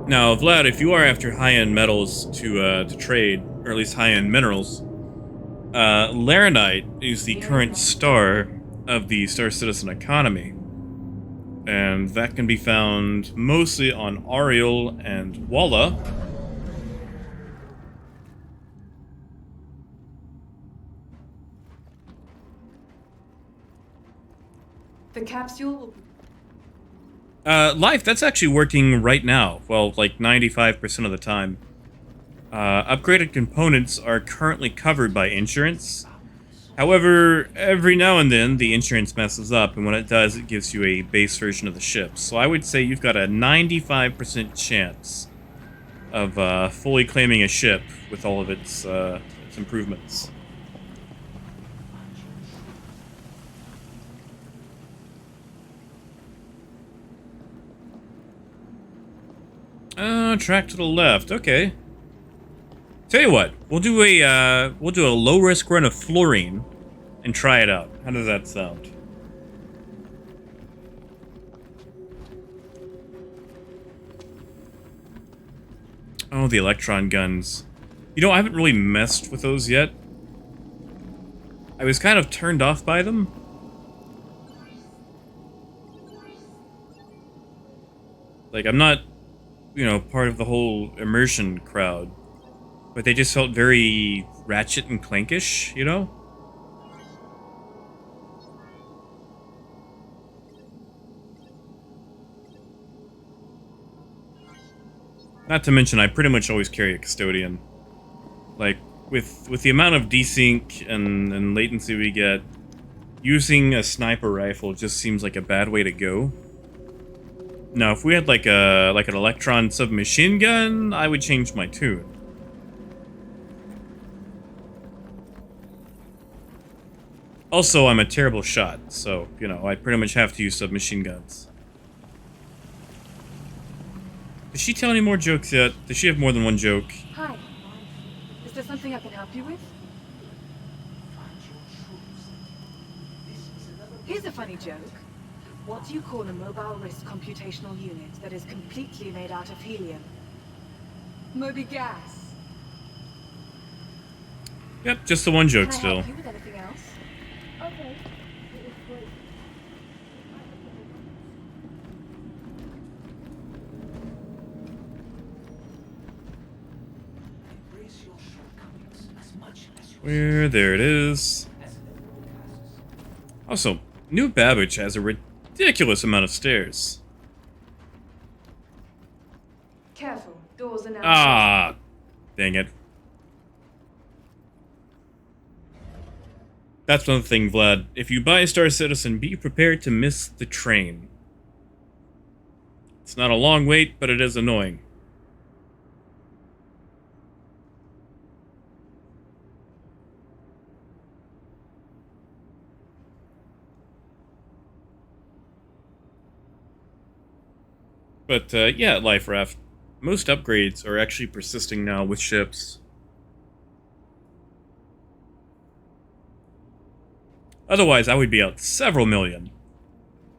Now, Vlad, if you are after high-end metals to trade, or at least high-end minerals, Laranite is the current star of the Star Citizen economy. And that can be found mostly on Ariel and Walla. The capsule. Life, that's actually working right now. Well, like 95% of the time. Upgraded components are currently covered by insurance. However, every now and then, the insurance messes up, and when it does, it gives you a base version of the ship. So I would say you've got a 95% chance of fully claiming a ship with all of its improvements. Track to the left. Okay. Tell you what, we'll do a low risk run of fluorine and try it out. How does that sound? Oh, the electron guns. You know, I haven't really messed with those yet. I was kind of turned off by them. Like, I'm not, you know, part of the whole immersion crowd. But they just felt very Ratchet and Clankish, you know? Not to mention, I pretty much always carry a custodian. Like, with the amount of desync and latency we get, using a sniper rifle just seems like a bad way to go. Now, if we had like an electron submachine gun, I would change my tune. Also, I'm a terrible shot, so, you know, I pretty much have to use submachine guns. Did she tell any more jokes yet? Does she have more than one joke? Hi. Is there something I can help you with? Here's a funny joke. What do you call a mobile risk computational unit that is completely made out of helium? Moby gas. Yep, just the one joke Can I still. help you with anything else? Where? There it is. Also, new Babbage has a ridiculous amount of stairs. Careful, doors are now Ah, dang it. That's one thing, Vlad. If you buy Star Citizen, be prepared to miss the train. It's not a long wait, but it is annoying. But, yeah, Life Raft. Most upgrades are actually persisting now with ships. Otherwise, I would be out several million.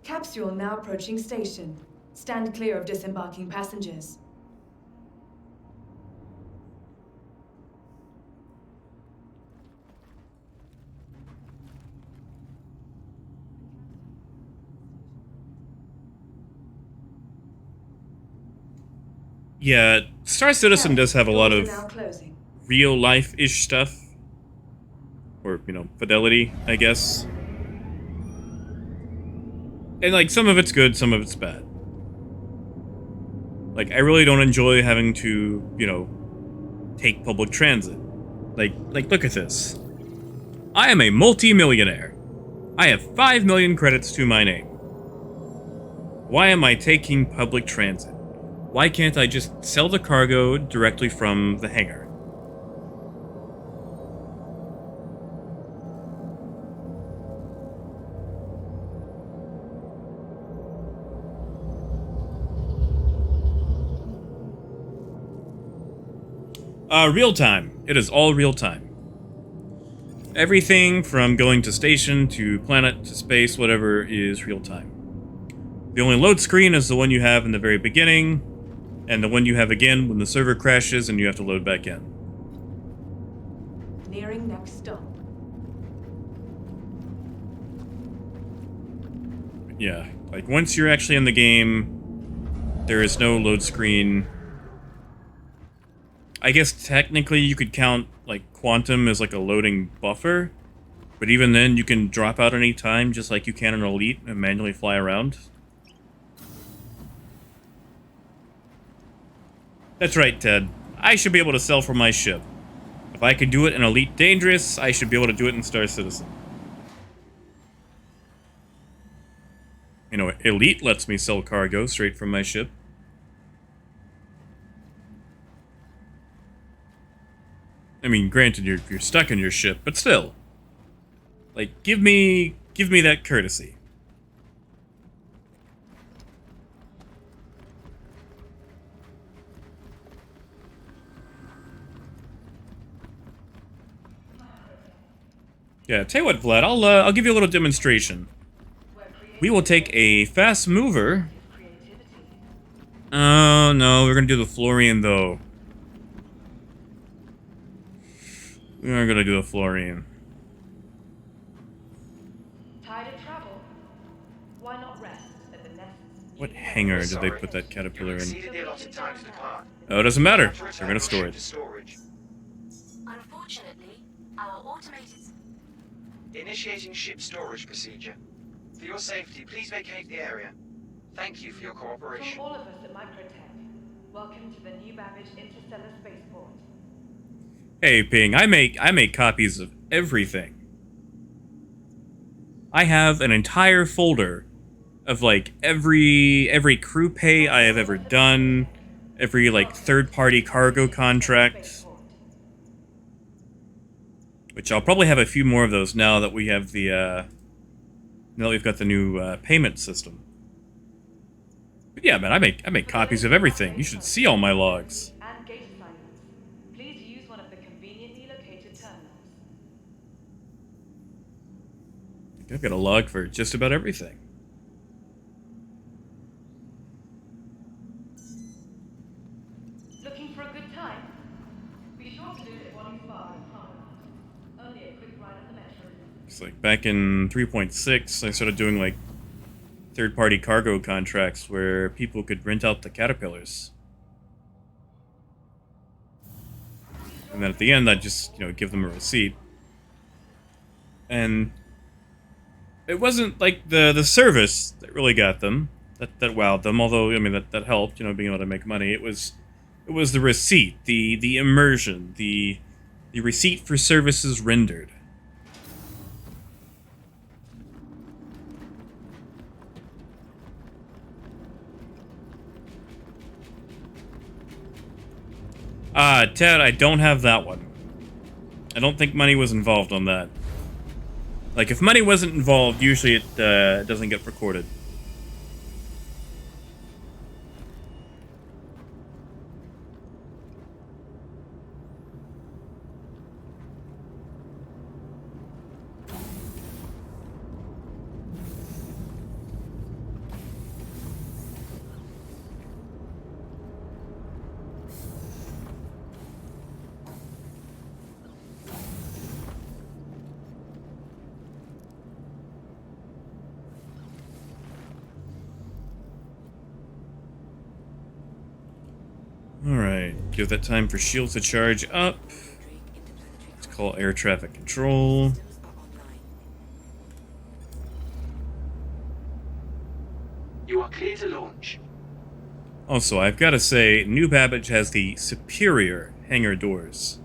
Capsule now approaching station. Stand clear of disembarking passengers. Yeah, Star Citizen does have a lot Doors of are now closing. real-life-ish stuff. Or, you know, fidelity, I guess. And, like, some of it's good, some of it's bad. Like, I really don't enjoy having to, you know, take public transit. Like, look at this. I am a multi-millionaire. I have 5 million credits to my name. Why am I taking public transit? Why can't I just sell the cargo directly from the hangar? Real time. It is all real time. Everything from going to station to planet to space, whatever, is real time. The only load screen is the one you have in the very beginning, and the one you have again when the server crashes and you have to load back in. Nearing next stop. Yeah, like once you're actually in the game, there is no load screen. I guess technically you could count like Quantum as like a loading buffer, but even then you can drop out any time just like you can in Elite and manually fly around. That's right, Ted. I should be able to sell from my ship. If I could do it in Elite Dangerous, I should be able to do it in Star Citizen. You know, Elite lets me sell cargo straight from my ship. I mean, granted, you're stuck in your ship, but still. Like, give me that courtesy. Yeah, tell you what, Vlad, I'll give you a little demonstration. We will take a fast mover. Oh no, we're gonna do the Florian though. We are gonna do the Florian. Tired of travel? Why not rest at the nests? What hangar did they put that caterpillar in? Exceeded the allotted time to depart. Oh, it doesn't matter. To They're return gonna the store ship it. to storage. Unfortunately, our automated... Initiating ship storage procedure. For your safety, please vacate the area. Thank you for your From cooperation. all of us at Microtech, welcome to the new Babbage interstellar spaceport. Hey, Ping, I make copies of everything. I have an entire folder of like every crew pay I have ever done, every like third-party cargo contract, which I'll probably have a few more of those now that we have the now that we've got the new payment system. But yeah, man, I make copies of everything. You should see all my logs. And gate assignments. Please use one of the conveniently located terminals. I've got a log for just about everything. Looking for a good time? Be sure to do it while you far in Parliament. Only a quick ride on the metro. It's like back in 3.6, I started doing like third-party cargo contracts where people could rent out the caterpillars. And then at the end, I'd just, you know, give them a receipt. And it wasn't like the service that really got them, that wowed them, although, I mean, that helped, you know, being able to make money. It was the receipt, the immersion, the receipt for services rendered. Ted, I don't have that one. I don't think money was involved on that. Like, if money wasn't involved, usually it doesn't get recorded. Alright, give that time for shields to charge up. Let's call air traffic control. Systems are online. You are clear to launch. Also, I've got to say, New Babbage has the superior hangar doors.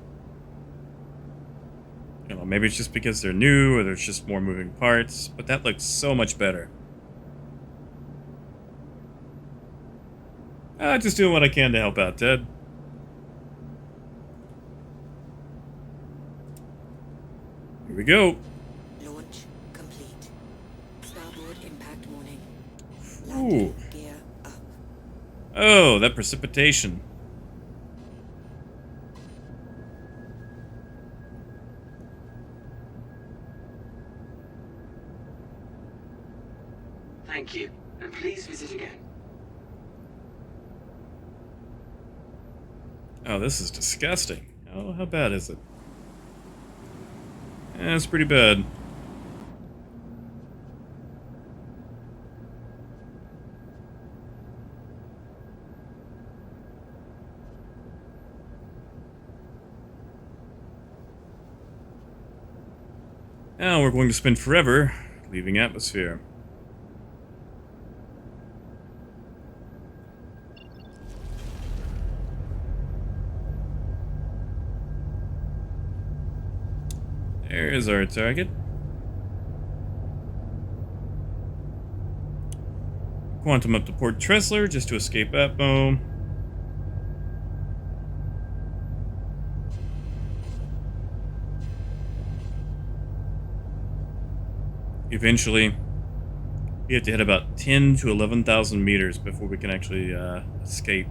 You know, maybe it's just because they're new, or there's just more moving parts, but that looks so much better. Just doing what I can to help out, Ted. Here we go. Launch complete. Starboard impact warning. Ooh. Landing gear up. Oh, that precipitation. Thank you, and please visit again. Oh, this is disgusting. Oh, how bad is it? It's pretty bad. Now we're going to spend forever leaving atmosphere. There is our target. Quantum up to Port Tressler just to escape Atmo. Eventually, we have to hit about 10 to 11,000 meters before we can actually escape.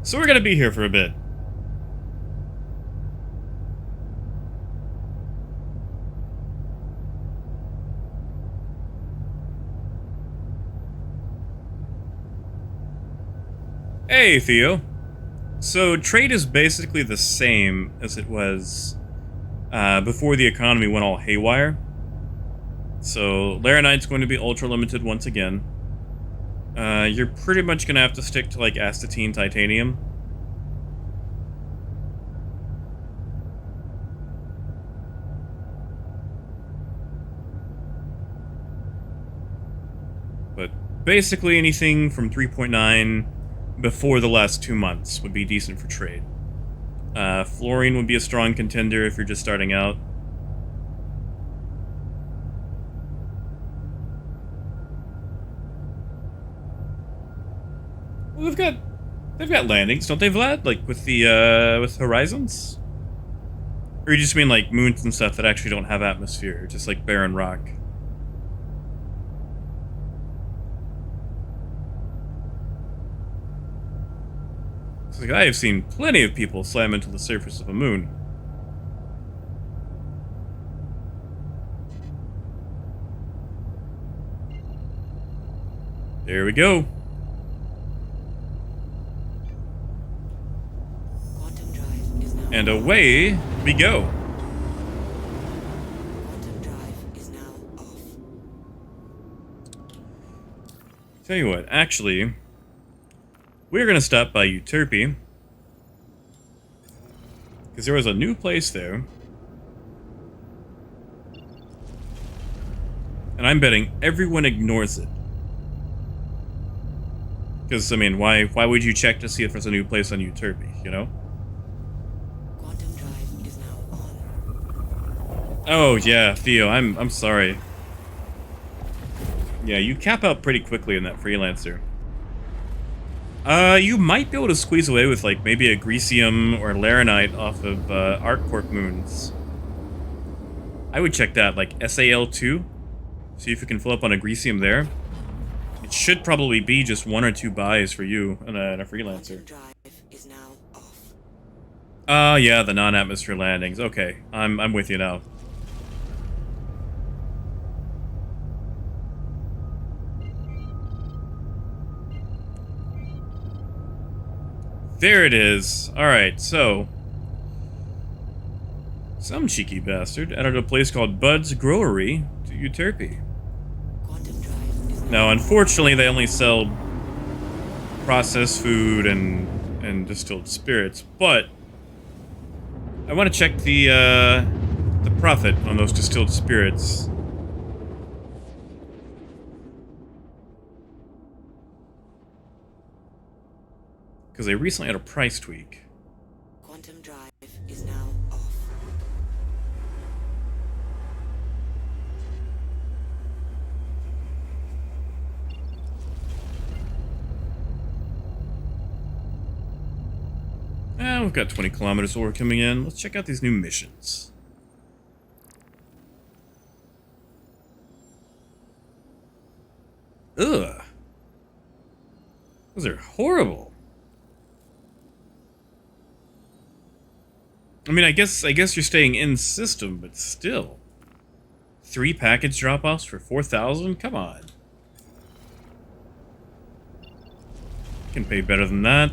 So we're gonna be here for a bit. Hey, Theo. So trade is basically the same as it was before the economy went all haywire. So Laranite's going to be ultra limited once again. You're pretty much gonna have to stick to like astatine titanium. But basically anything from 3.9 before the last 2 months would be decent for trade. Fluorine would be a strong contender if you're just starting out. Well, they've got landings, don't they, Vlad? Like with the with Horizons? Or you just mean like moons and stuff that actually don't have atmosphere, just like barren rock? Like, I have seen plenty of people slam into the surface of a moon. There we go. Quantum drive is now And away we go. Quantum drive is now off. Tell you what, actually, we're gonna stop by Euterpe. Because there was a new place there. And I'm betting everyone ignores it. Because, I mean, why would you check to see if there's a new place on Euterpe, you know? Quantum drive is now on. Oh, yeah, Theo, I'm sorry. Yeah, you cap out pretty quickly in that Freelancer. You might be able to squeeze away with, like, maybe a Grecium or Laranite off of, ArcCorp moons. I would check that, like, SAL2. See if you can fill up on a Grecium there. It should probably be just 1 or 2 buys for you in a Freelancer. Quantum drive is now off. Yeah, the non-atmosphere landings. Okay, I'm with you now. There it is. Alright, so... some cheeky bastard added a place called Bud's Growery to Euterpe. Quantum drive is Now, unfortunately, they only sell processed food and distilled spirits, but I want to check the profit on those distilled spirits. Because they recently had a price tweak. Quantum drive is now off. We've got 20 kilometers ore coming in. Let's check out these new missions. Ugh. Those are horrible. I mean, I guess you're staying in system, but still. 3 package drop-offs for 4,000? Come on. Can pay better than that.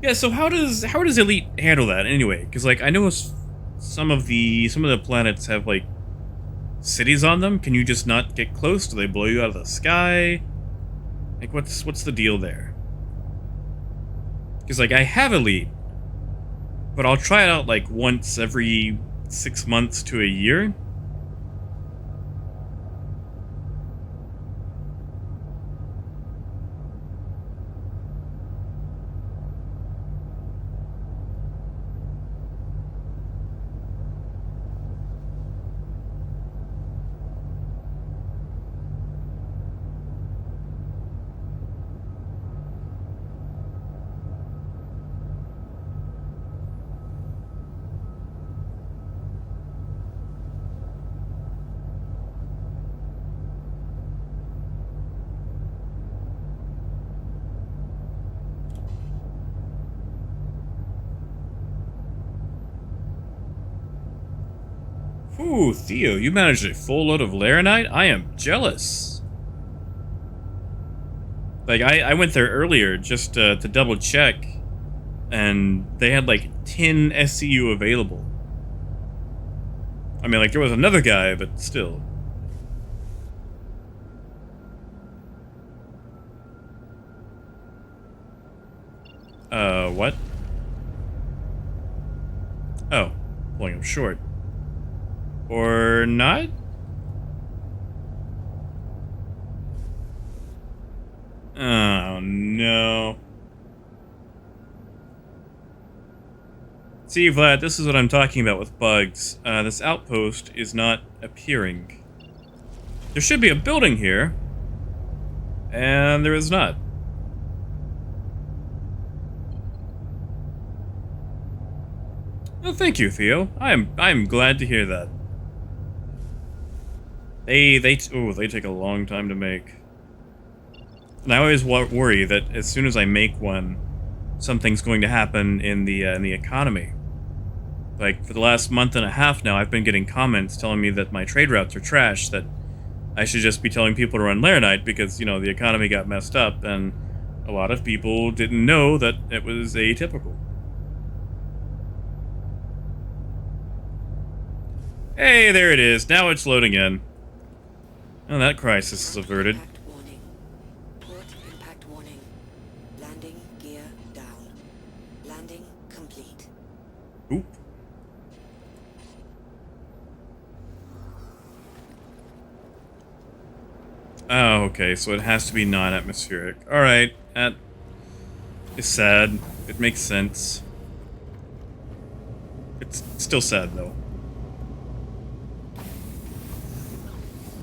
Yeah, so how does Elite handle that anyway? Because like I know some of the planets have like cities on them. Can you just not get close? Do they blow you out of the sky? Like what's the deal there? Because like I have Elite, but I'll try it out like once every 6 months to a year. Ooh, Theo, you managed a full load of Laranite? I am jealous. Like, I went there earlier just to double check, and they had like 10 SCU available. I mean, like, there was another guy, but still. What? Oh, pulling him short. Or not? Oh, no. See, Vlad, this is what I'm talking about with bugs. This outpost is not appearing. There should be a building here, and there is not. Oh, thank you, Theo. I'm glad to hear that. They take a long time to make. And I always worry that as soon as I make one, something's going to happen in the economy. Like, for the last month and a half now, I've been getting comments telling me that my trade routes are trash, that I should just be telling people to run Laranite because, you know, the economy got messed up, and a lot of people didn't know that it was atypical. Hey, there it is. Now it's loading in. Oh, that crisis is averted. Impact warning. Port impact warning. Landing gear down. Landing complete. Oop. Oh, okay, so it has to be non-atmospheric. Alright, that is sad. It makes sense. It's still sad, though.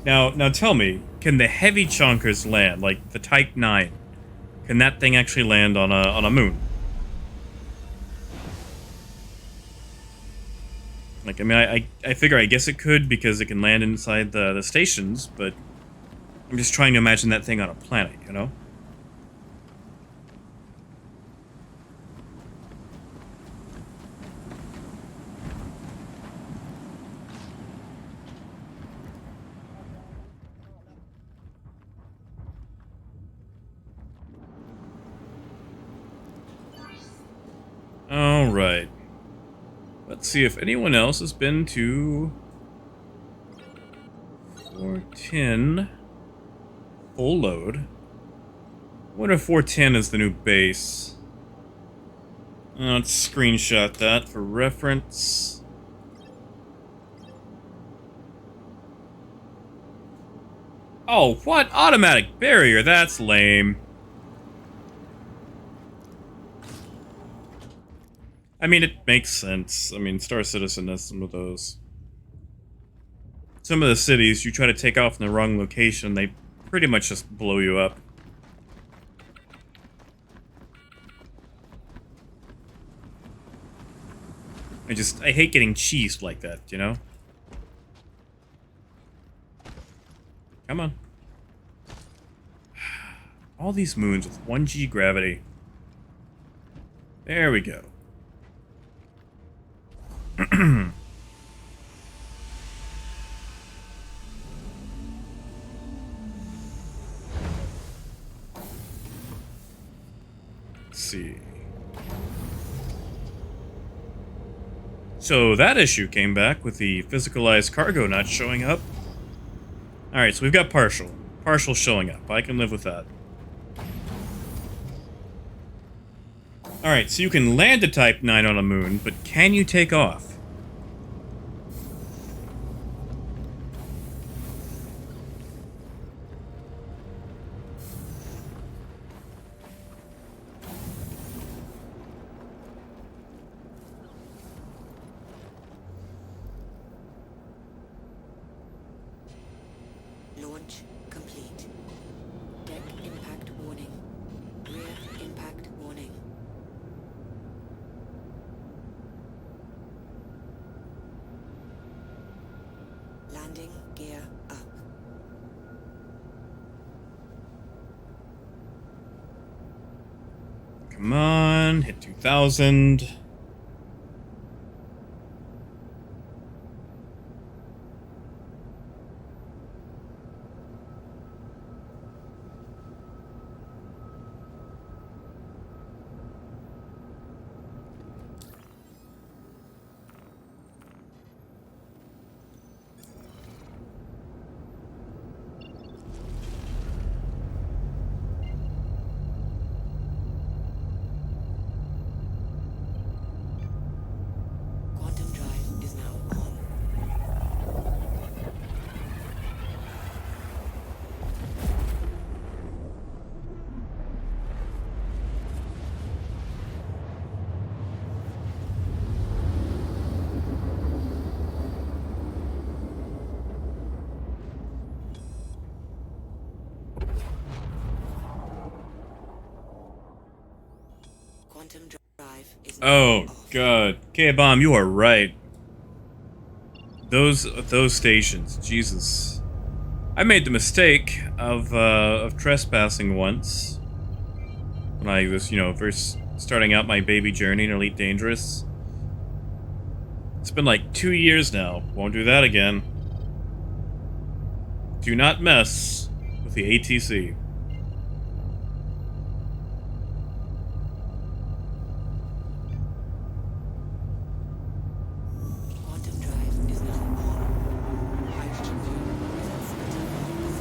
Now tell me, can the heavy chunkers land, like the Type 9? Can that thing actually land on a moon? Like, I mean, I figure I guess it could because it can land inside the stations, but I'm just trying to imagine that thing on a planet, you know? Alright. Let's see if anyone else has been to 410 full load. I wonder if 410 is the new base. Let's screenshot that for reference. Oh, what? Automatic barrier? That's lame. I mean, it makes sense. I mean, Star Citizen has some of those. Some of the cities, you try to take off in the wrong location, they pretty much just blow you up. I hate getting cheesed like that, you know? Come on. All these moons with 1G gravity. There we go. Let's see. So that issue came back with the physicalized cargo not showing up. Alright, so we've got partial. Partial showing up. I can live with that. Alright, so you can land a Type 9 on a moon, but can you take off? Launch complete. Deck impact warning. Rear impact warning. Landing gear up. Come on, hit 2,000. Quantum drive is now on. Quantum drive is now Oh, off. God. K-Bomb, you are right. Those stations, Jesus. I made the mistake of trespassing once. When I was, first starting out my baby journey in Elite Dangerous. It's been like 2 years now. Won't do that again. Do not mess with the ATC. Quantum drive is now on. Hydrogen fuel is at 75%.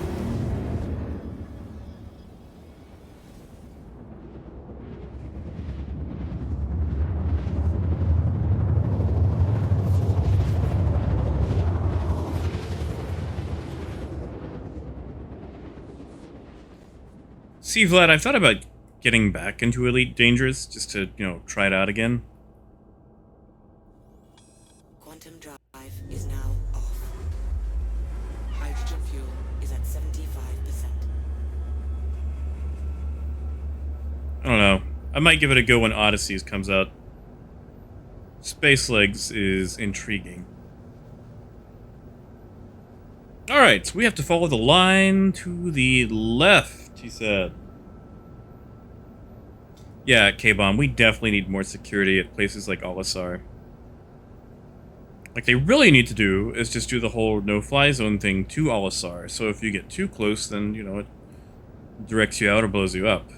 See, Vlad, I've thought about getting back into Elite Dangerous just to, try it out again. Quantum drive is now off. Hydrogen fuel is at 75%. I don't know. I might give it a go when Odysseys comes out. Space Legs is intriguing. Alright, so we have to follow the line to the left, he said. Yeah, K-Bomb, we definitely need more security at places like Olisar. Like, they really need to do is just do the whole no-fly zone thing to Olisar, so if you get too close, then, it directs you out or blows you up.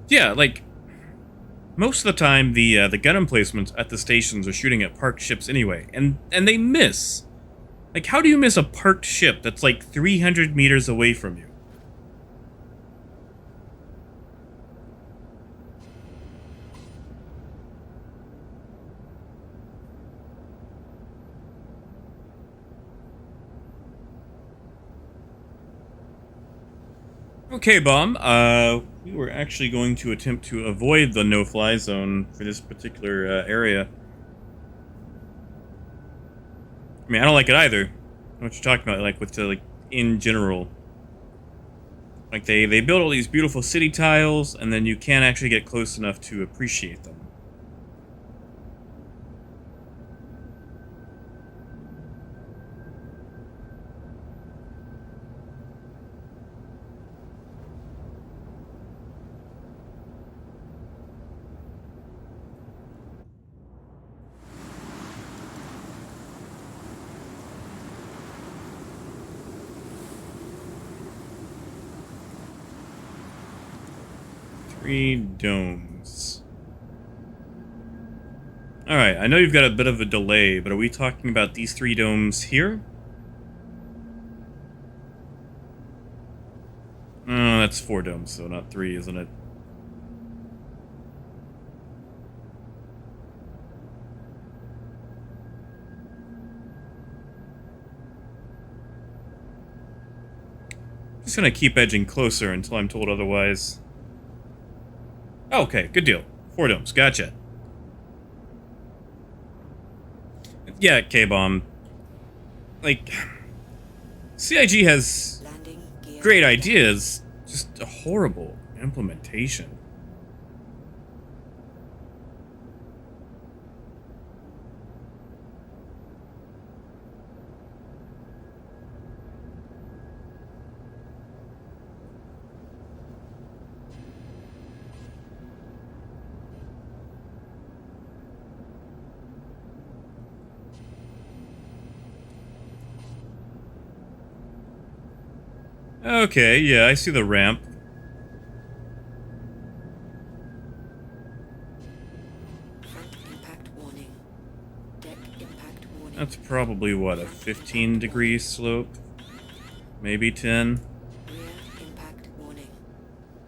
Yeah, like, most of the time, the gun emplacements at the stations are shooting at parked ships anyway, and they miss. Like, how do you miss a parked ship that's like 300 meters away from you? Okay, Bomb, we were actually going to attempt to avoid the no-fly zone for this particular area. I mean, I don't like it either. I know what you're talking about, like, with the, like, in general. Like, they build all these beautiful city tiles, and then you can't actually get close enough to appreciate them. Three domes. Alright, I know you've got a bit of a delay, but are we talking about these 3 domes here? Oh, that's 4 domes, so not 3, isn't it? Just gonna keep edging closer until I'm told otherwise. Okay, good deal. 4 domes, gotcha. Yeah, K-Bomb. Like, CIG has great ideas, just a horrible implementation. Okay, yeah, I see the ramp. Front impact warning. Deck impact warning. That's probably, what, a 15-degree slope? Maybe 10? Rear impact warning.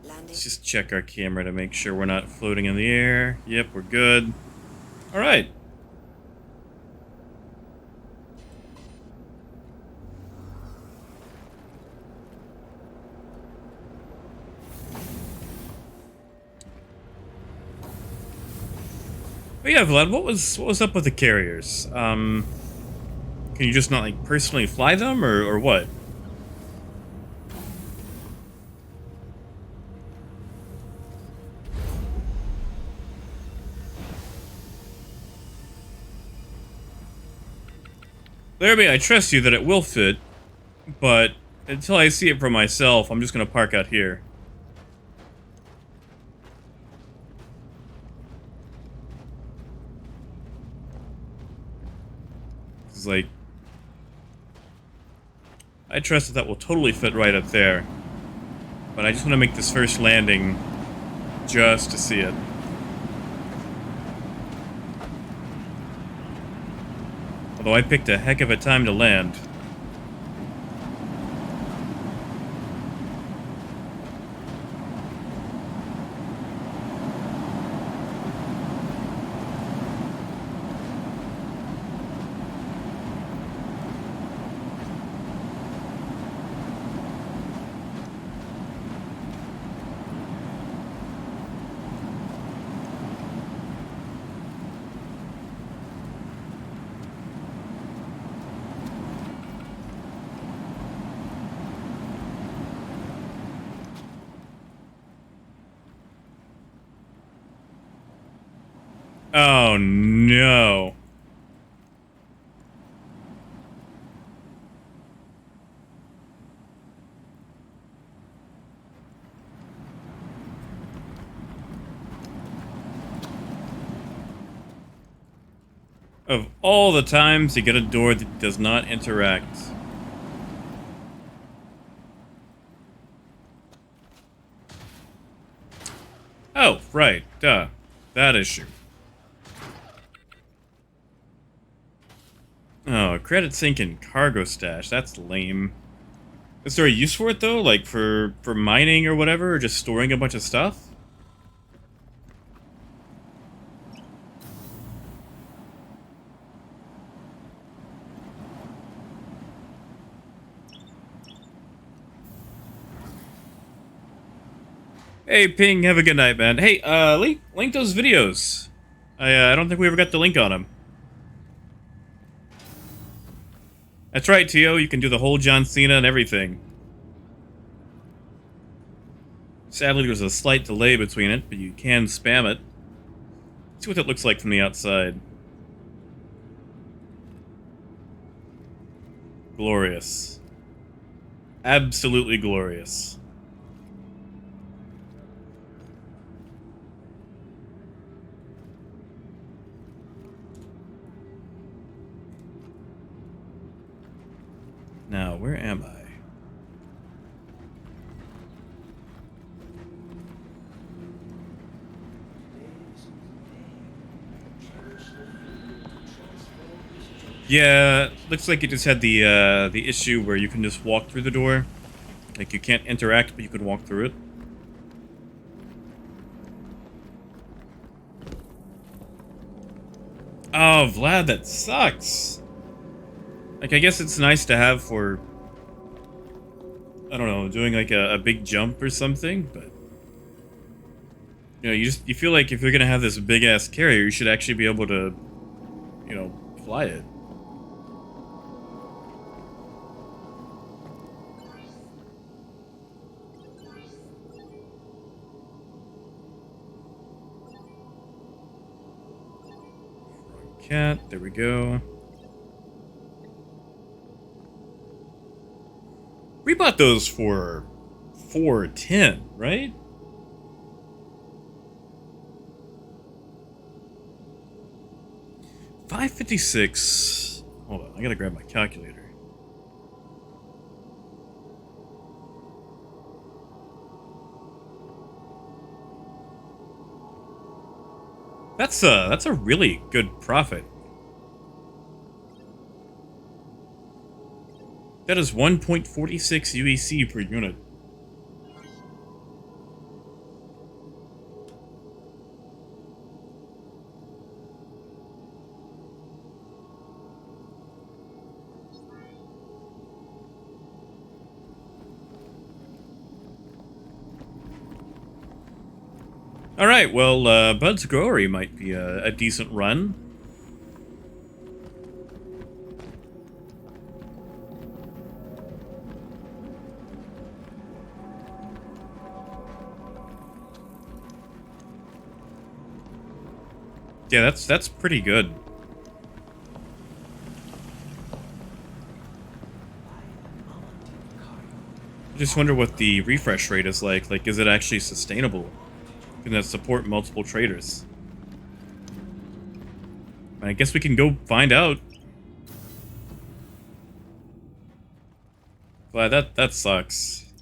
Landing. Let's just check our camera to make sure we're not floating in the air. Yep, we're good. Alright. But yeah, Vlad, what was up with the carriers? Can you just not, like, personally fly them, or what? Larrabee, I trust you that it will fit, but until I see it for myself, I'm just gonna park out here. It's like, I trust that will totally fit right up there, but I just want to make this first landing just to see it. Although I picked a heck of a time to land. Oh no. Of all the times you get a door that does not interact. Oh, right, duh. That issue. Oh, credit sink and cargo stash. That's lame. Is there a use for it though? Like for mining or whatever, or just storing a bunch of stuff? Hey, Ping, have a good night, man. Hey, link those videos. I don't think we ever got the link on them. That's right, Tio. You can do the whole John Cena and everything. Sadly, there's a slight delay between it, but you can spam it. Let's see what it looks like from the outside. Glorious. Absolutely glorious. Now, where am I? Yeah, looks like it just had the issue where you can just walk through the door. Like you can't interact, but you can walk through it. Oh, Vlad, that sucks. Like, I guess it's nice to have for, I don't know, doing like a big jump or something, but you know, you feel like if you're gonna have this big ass carrier, you should actually be able to, you know, fly it. Cat, there we go. We bought those for $410, right? $556. Hold on, I gotta grab my calculator. That's a really good profit. That is 1.46 UEC per unit. Alright, well, Bud's Growery might be a decent run. Yeah, that's pretty good. I just wonder what the refresh rate is like. Like, is it actually sustainable? Can it support multiple traders? I guess we can go find out. But that sucks.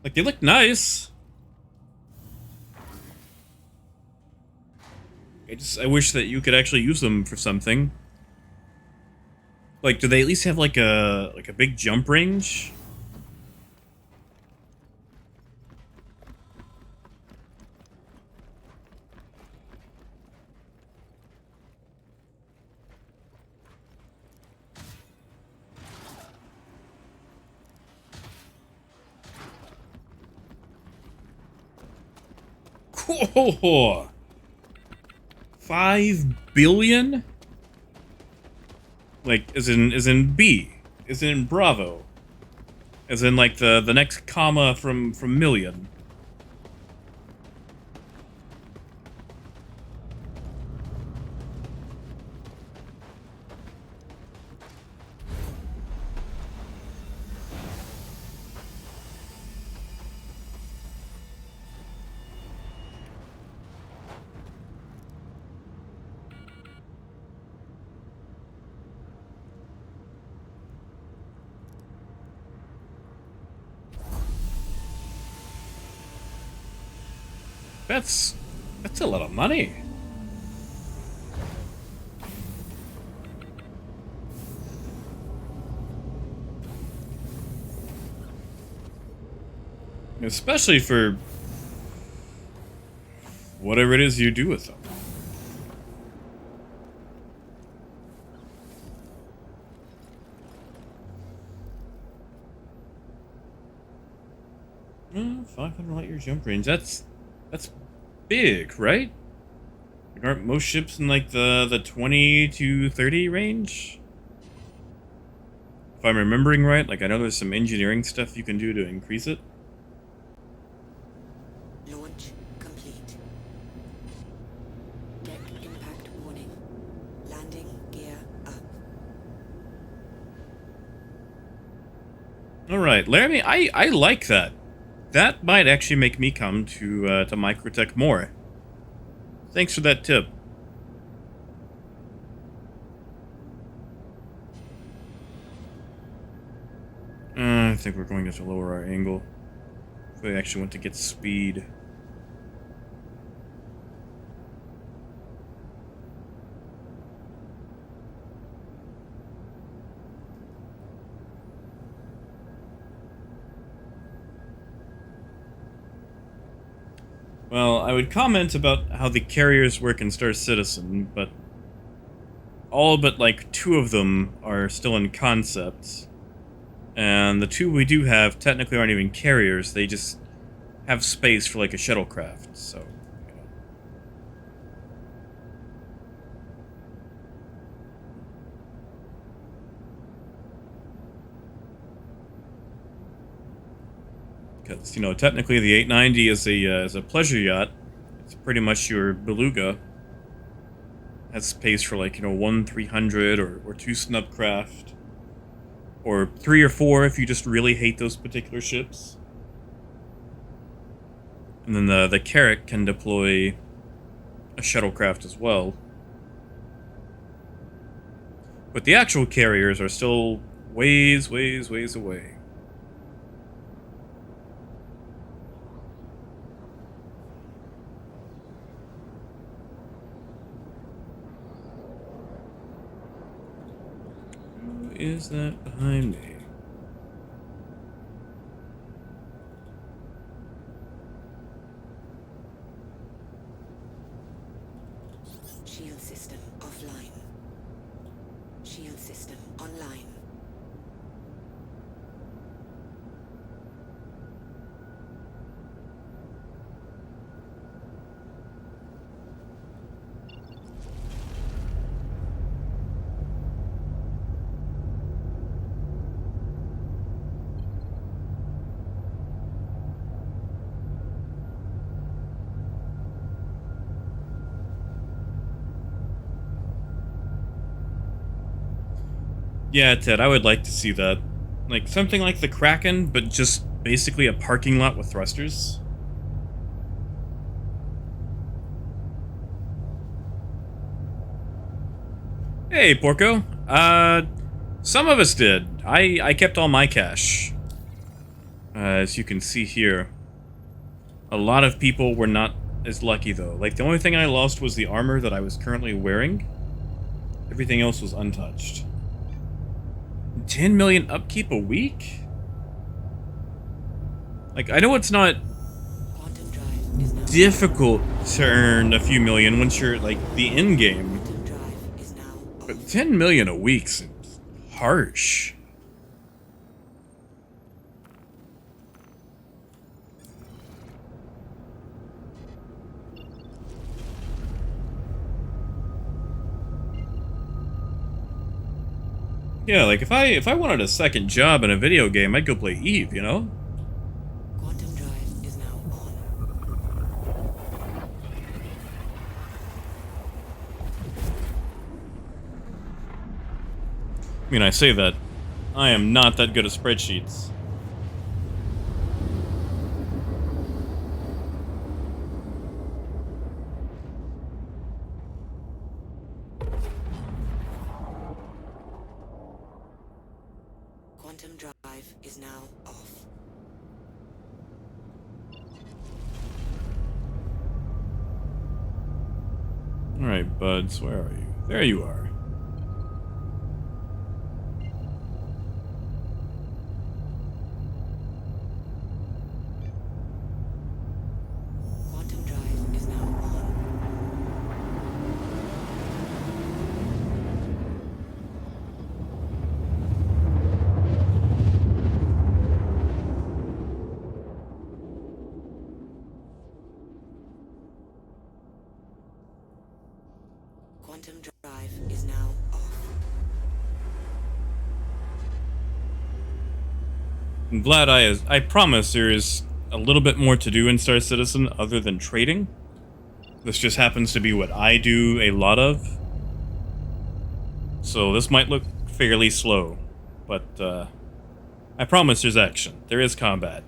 Like, they look nice. I wish that you could actually use them for something. Like, do they at least have like a big jump range? Cool. 5 billion? Like, as in B, as in Bravo, as in like the next comma from million. that's a lot of money. Especially for whatever it is you do with them. Oh, 500 light year jump range. That's big, right? Like, aren't most ships in like the 20 to 30 range? If I'm remembering right, like I know there's some engineering stuff you can do to increase it. Launch complete. Deck impact warning. Landing gear up. All right, Laramie, I like that. That might actually make me come to Microtech more. Thanks for that tip. I think we're going to have to lower our angle. If we actually want to get speed. Well, I would comment about how the carriers work in Star Citizen, but all but like 2 of them are still in concept. And the 2 we do have technically aren't even carriers, they just have space for like a shuttlecraft, so, you know. Because, you know, technically the 890 is a pleasure yacht. It's pretty much your beluga. Has space for like, you know, 1 300 or 2 snubcraft. Or 3 or 4 if you just really hate those particular ships. And then the Carrack can deploy a shuttlecraft as well. But the actual carriers are still ways away. Who is that behind me? Shield system offline. Shield system online. Yeah, Ted, I would like to see that. Like, something like the Kraken, but just basically a parking lot with thrusters. Hey, Porco. Some of us did. I kept all my cash. As you can see here. A lot of people were not as lucky, though. Like, the only thing I lost was the armor that I was currently wearing. Everything else was untouched. 10 million upkeep a week? Like, I know it's not Quantum drive is now difficult to earn a few million once you're, like, the end game. Quantum drive is now off. But 10 million a week seems harsh. Yeah, like if I wanted a second job in a video game, I'd go play Eve, you know? Quantum drive is now on. I mean, I say that. I am not that good at spreadsheets. Quantum drive is now off. Alright, buds, where are you? There you are. Quantum drive is now on. Quantum drive is now off. I'm glad I promise there is a little bit more to do in Star Citizen other than trading. This just happens to be what I do a lot of. So this might look fairly slow, but I promise there's action. There is combat.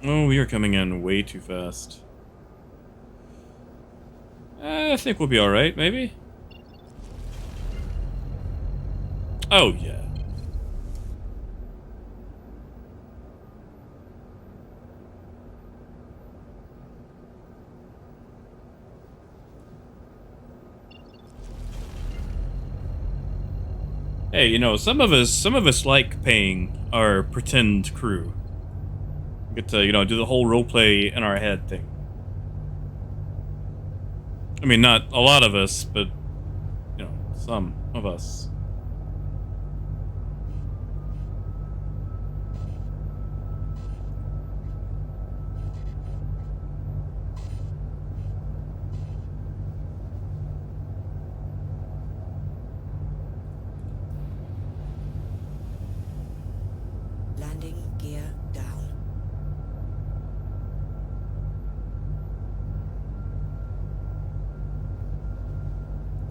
Oh, we are coming in way too fast. I think we'll be alright, maybe? Oh, yeah. Hey, you know, some of us like paying our pretend crew. We get to, you know, do the whole roleplay in our head thing. I mean, not a lot of us, but, you know, some of us. Landing gear down.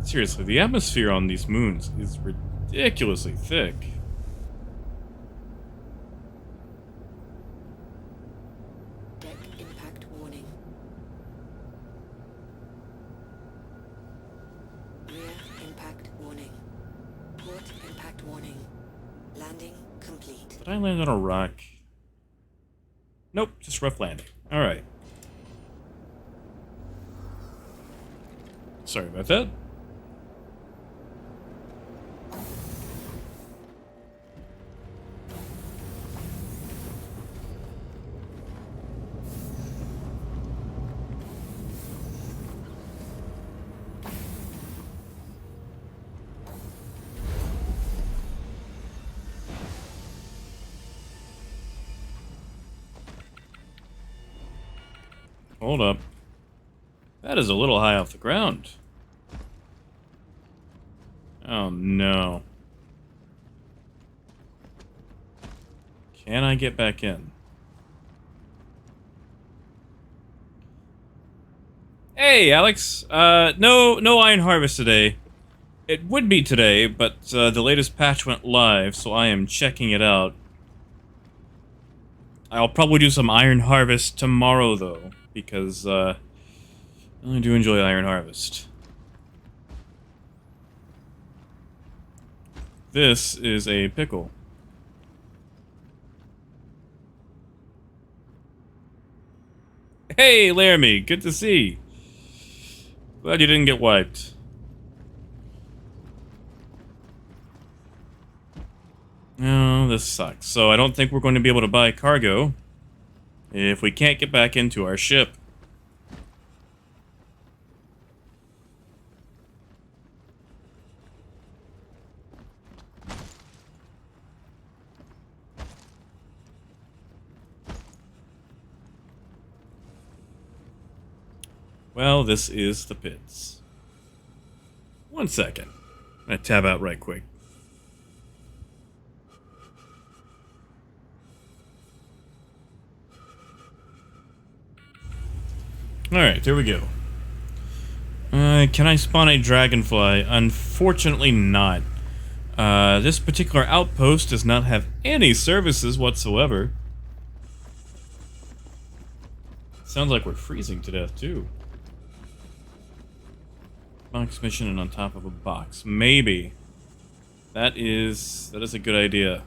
Seriously, the atmosphere on these moons is ridiculously thick. Deck impact warning. Rear impact warning. Port impact warning. Landing complete. Did I land on a rock? Nope, just rough landing. Alright. Sorry about that. Hold up. That is a little high off the ground. Oh no. Can I get back in? Hey, Alex. No Iron Harvest today. It would be today, but the latest patch went live, so I am checking it out. I'll probably do some Iron Harvest tomorrow, though, because I do enjoy Iron Harvest. This is a pickle. Hey, Laramie, good to see. Glad you didn't get wiped. Oh, this sucks. So I don't think we're going to be able to buy cargo if we can't get back into our ship. Well, this is the pits. 1 second. I'm gonna tab out right quick. Alright, here we go. Can I spawn a dragonfly? Unfortunately not. This particular outpost does not have any services whatsoever. Sounds like we're freezing to death, too. Box mission and on top of a box. Maybe That is a good idea.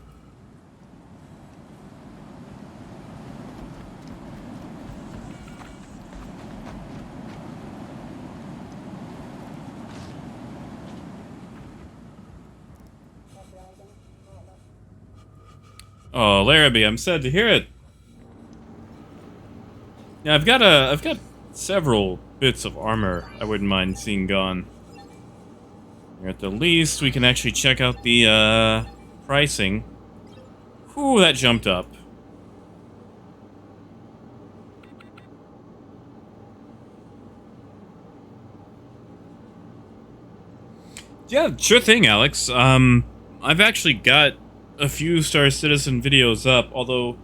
Oh, Larrabee, I'm sad to hear it. Yeah, I've got several bits of armor I wouldn't mind seeing gone. At the least, we can actually check out the pricing. Whew, that jumped up. Yeah, sure thing, Alex. I've actually got a few Star Citizen videos up, although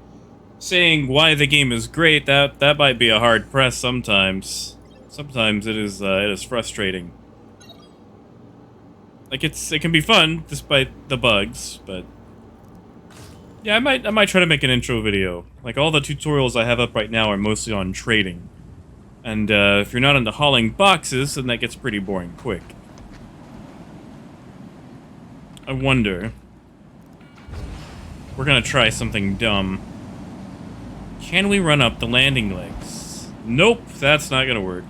saying why the game is great, that might be a hard press sometimes. Sometimes it is frustrating. Like it can be fun despite the bugs, but yeah, I might try to make an intro video. Like all the tutorials I have up right now are mostly on trading. And if you're not into hauling boxes, then that gets pretty boring quick. I wonder. We're gonna try something dumb. Can we run up the landing legs? Nope, that's not gonna work.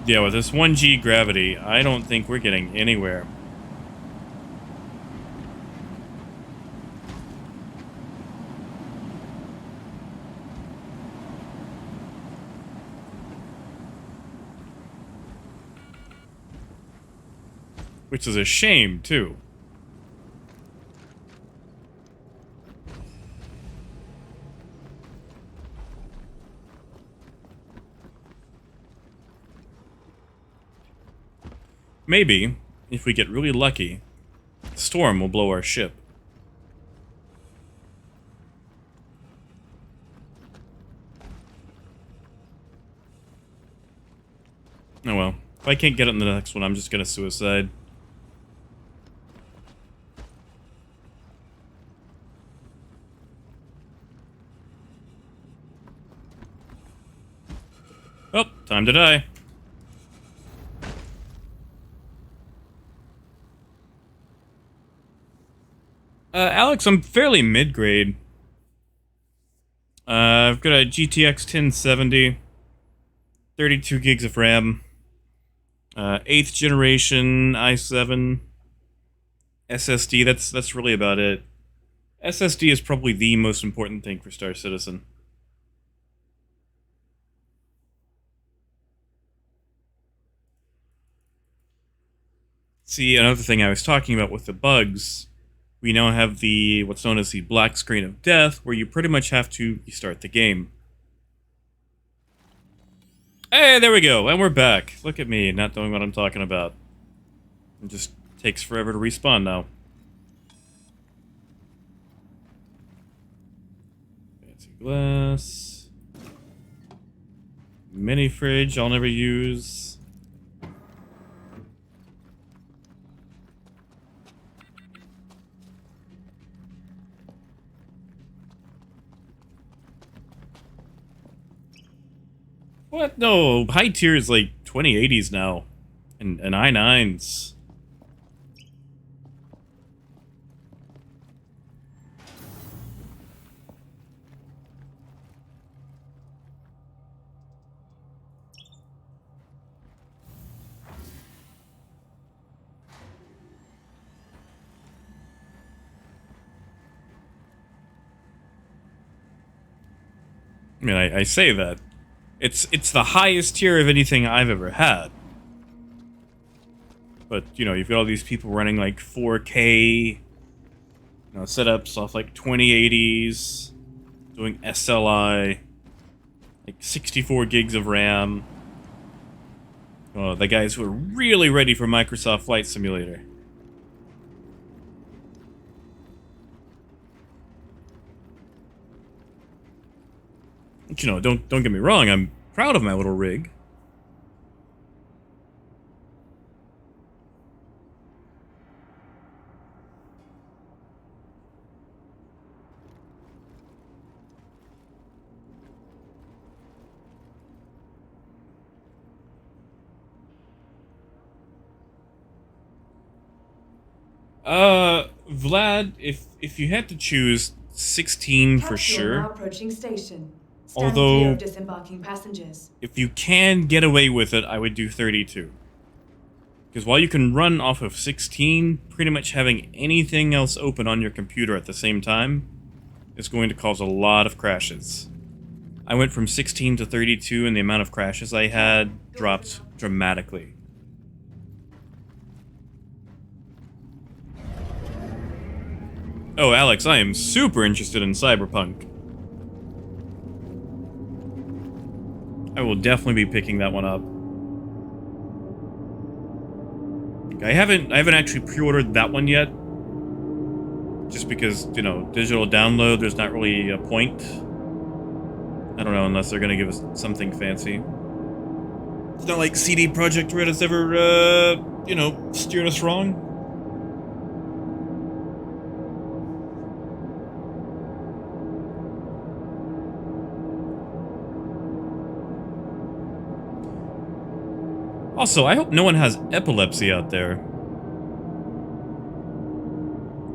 Yeah, with this 1G gravity, I don't think we're getting anywhere. Which is a shame, too. Maybe, if we get really lucky, the storm will blow our ship. Oh well. If I can't get it in the next one, I'm just gonna suicide. Oh, time to die. Alex, I'm fairly mid-grade. I've got a GTX 1070, 32 gigs of RAM, 8th generation i7, SSD, that's really about it. SSD is probably the most important thing for Star Citizen. See, another thing I was talking about with the bugs, we now have the what's known as the black screen of death, where you pretty much have to restart the game. Hey, there we go, and we're back. Look at me, not knowing what I'm talking about. It just takes forever to respawn now. Fancy glass. Mini fridge I'll never use. What? No, high tier is like 2080s now. And i9s. I mean, I say that. It's the highest tier of anything I've ever had. But, you know, you've got all these people running like 4K, setups off like 2080s, doing SLI, like 64 gigs of RAM. Oh, the guys who are really ready for Microsoft Flight Simulator. But, you know, don't get me wrong, I'm proud of my little rig. Vlad, if you had to choose 16 for Capsule now sure. approaching station. Stand clear Although, of disembarking passengers. if you can get away with it, I would do 32. Because while you can run off of 16, pretty much having anything else open on your computer at the same time is going to cause a lot of crashes. I went from 16 to 32 and the amount of crashes I had dropped dramatically. Oh, Alex, I am super interested in Cyberpunk. I will definitely be picking that one up. I haven't actually pre-ordered that one yet. Just because, you know, digital download, there's not really a point. I don't know, unless they're gonna give us something fancy. It's not like CD Projekt Red has ever, you know, steered us wrong. Also, I hope no one has epilepsy out there.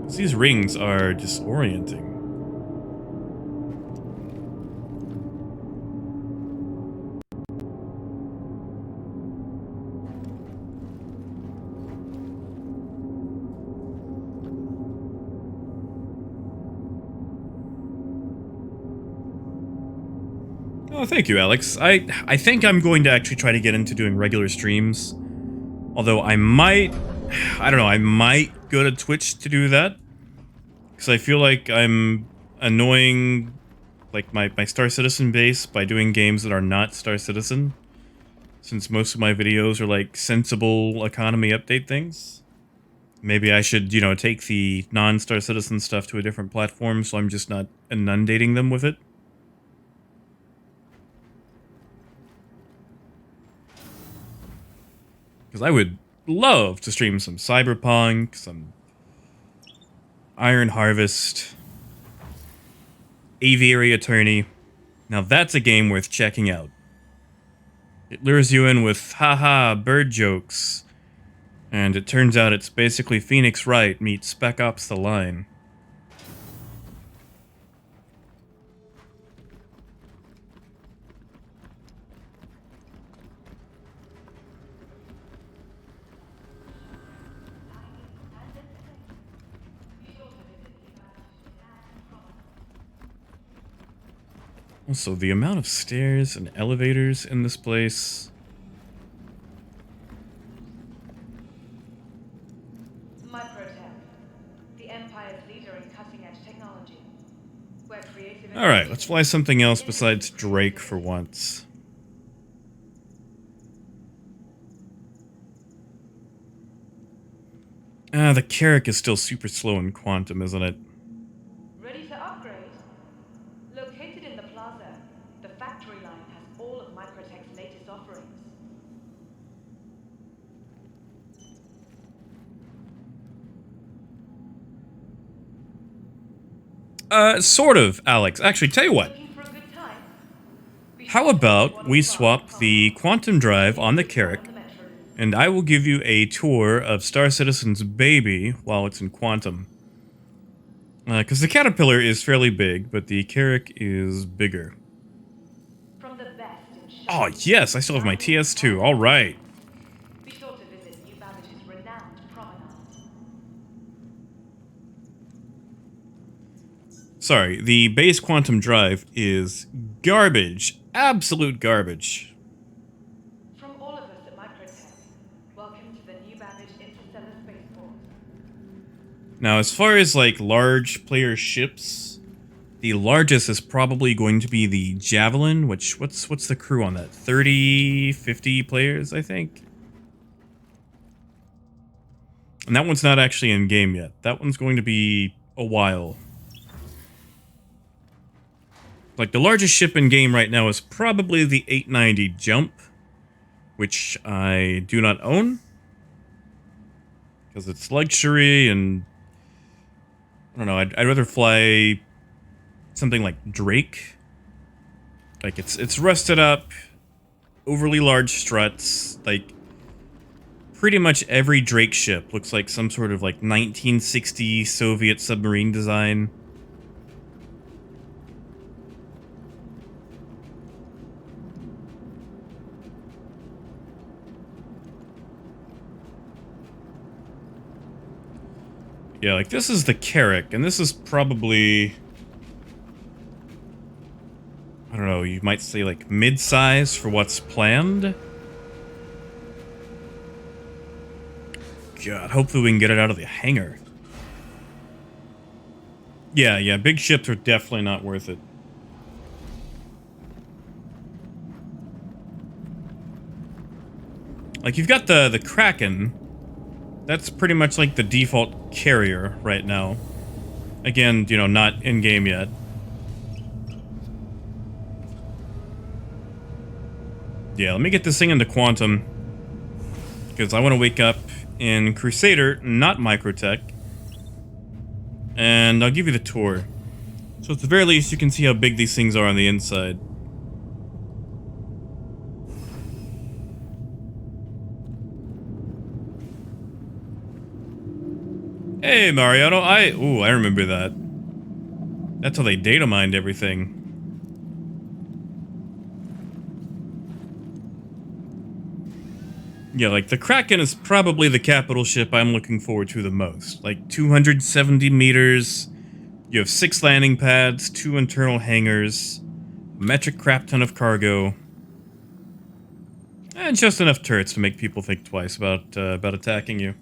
'Cause these rings are disorienting. Oh, thank you, Alex. I think I'm going to actually try to get into doing regular streams. Although I might go to Twitch to do that. Because I feel like I'm annoying, like, my Star Citizen base by doing games that are not Star Citizen. Since most of my videos are, like, sensible economy update things. Maybe I should, you know, take the non-Star Citizen stuff to a different platform so I'm just not inundating them with it. Because I would love to stream some Cyberpunk, some Iron Harvest, Aviary Attorney. Now that's a game worth checking out. It lures you in with haha bird jokes, and it turns out it's basically Phoenix Wright meets Spec Ops The Line. Also, the amount of stairs and elevators in this place. Microtech, the Empire's leader in cutting-edge technology. Where creative Alright, let's fly something else besides Drake for once. The Carrack is still super slow in Quantum, isn't it? Ready to upgrade? Located in the plaza, the factory line has all of Microtech's latest offerings. Sort of, Alex. Actually, tell you what. Looking for a good time? Be How sure to about visit we one of swap our the Quantum Drive on the on Carrack, the metro route. and I will give you a tour of Star Citizen's baby while it's in Quantum. Because the Caterpillar is fairly big, but the Carrack is bigger. From the best in Oh, shopping, yes, I still have my TS2. All right. Be sure to visit New Babbage's renowned promenade. Sorry, the base Quantum Drive is garbage. Absolute garbage. From all of us at Microtech, welcome to the New Babbage Interstellar Spaceport. Now, as far as, like, large player ships, the largest is probably going to be the Javelin, which, what's the crew on that? 30, 50 players, I think? And that one's not actually in game yet. That one's going to be a while. Like, the largest ship in game right now is probably the 890 Jump, which I do not own. Because it's luxury and... I don't know, I'd rather fly something like Drake. Like, it's rusted up, overly large struts, like, pretty much every Drake ship looks like some sort of like 1960 Soviet submarine design. Yeah, like this is the Carrack, and this is probably, I don't know, you might say like mid-size for what's planned. God, hopefully we can get it out of the hangar. Yeah, big ships are definitely not worth it. Like, you've got the Kraken. That's pretty much like the default carrier right now. Again, you know, not in-game yet. Yeah, let me get this thing into Quantum. Because I want to wake up in Crusader, not Microtech. And I'll give you the tour. So at the very least, you can see how big these things are on the inside. Hey, Mariano, I remember that. That's how they data mined everything. Yeah, like, the Kraken is probably the capital ship I'm looking forward to the most. Like, 270 meters, you have 6 landing pads, 2 internal hangars, a metric crap ton of cargo, and just enough turrets to make people think twice about attacking you.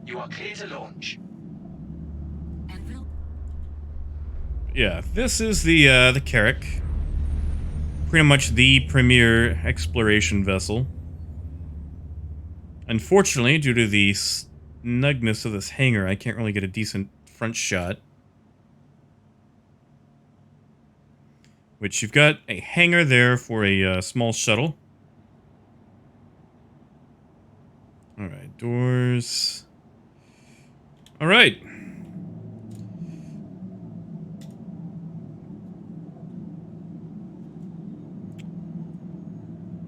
You are clear to launch. Anvil? Yeah, this is the Carrack. Pretty much the premier exploration vessel. Unfortunately, due to the snugness of this hangar, I can't really get a decent front shot. Which, you've got a hangar there for a small shuttle. Alright, doors. Alright.